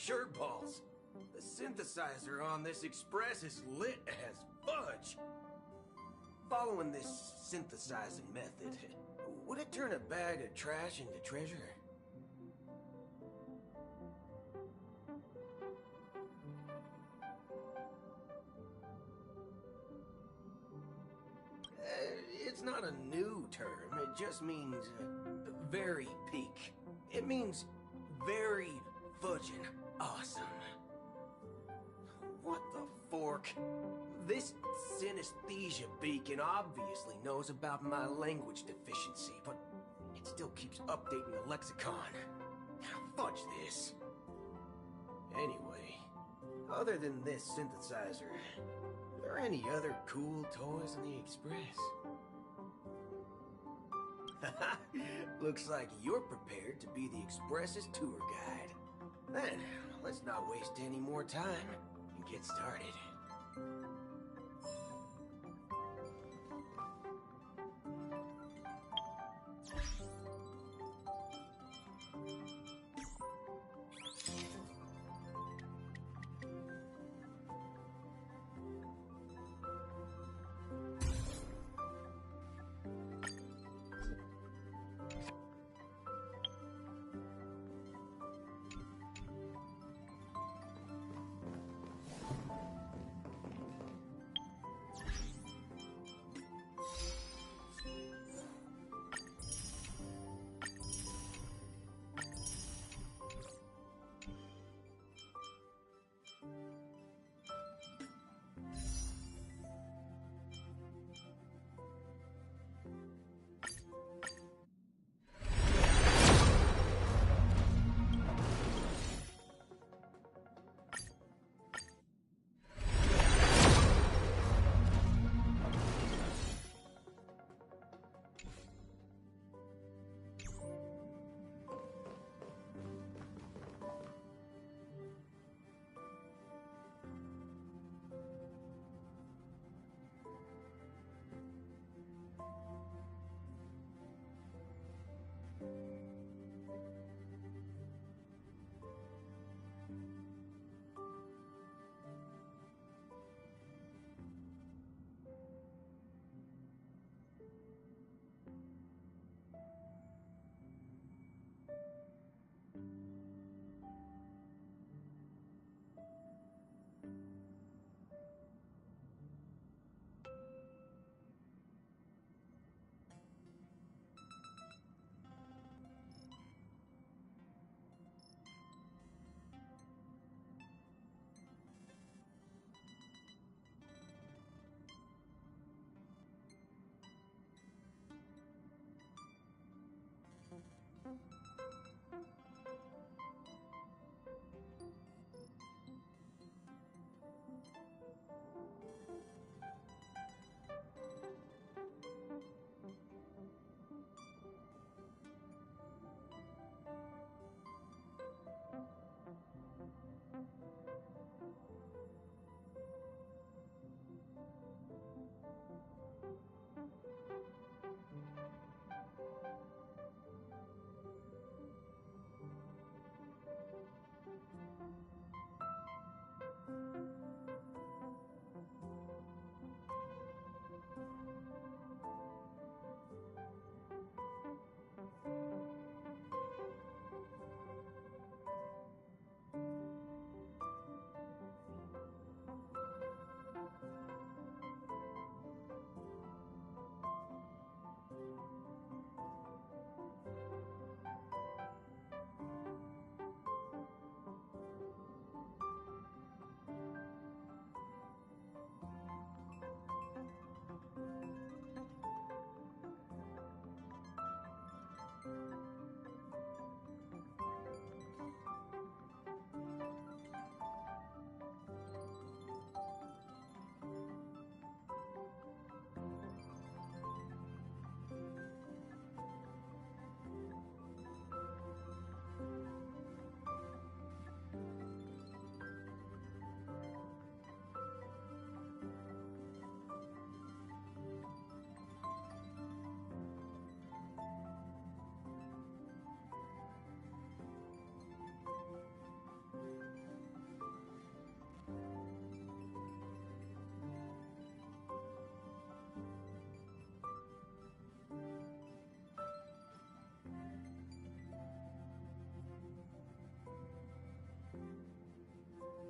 shirt balls. The synthesizer on this express is lit as fudge. Following this synthesizing method, would it turn a bag of trash into treasure? It's not a new term, it just means very peak. It means very fudgin' awesome. What the fork? This synesthesia beacon obviously knows about my language deficiency, but it still keeps updating the lexicon. Fudge this. Anyway, other than this synthesizer, are there any other cool toys in the Express? Looks like you're prepared to be the Express's tour guide. Then, let's not waste any more time and get started.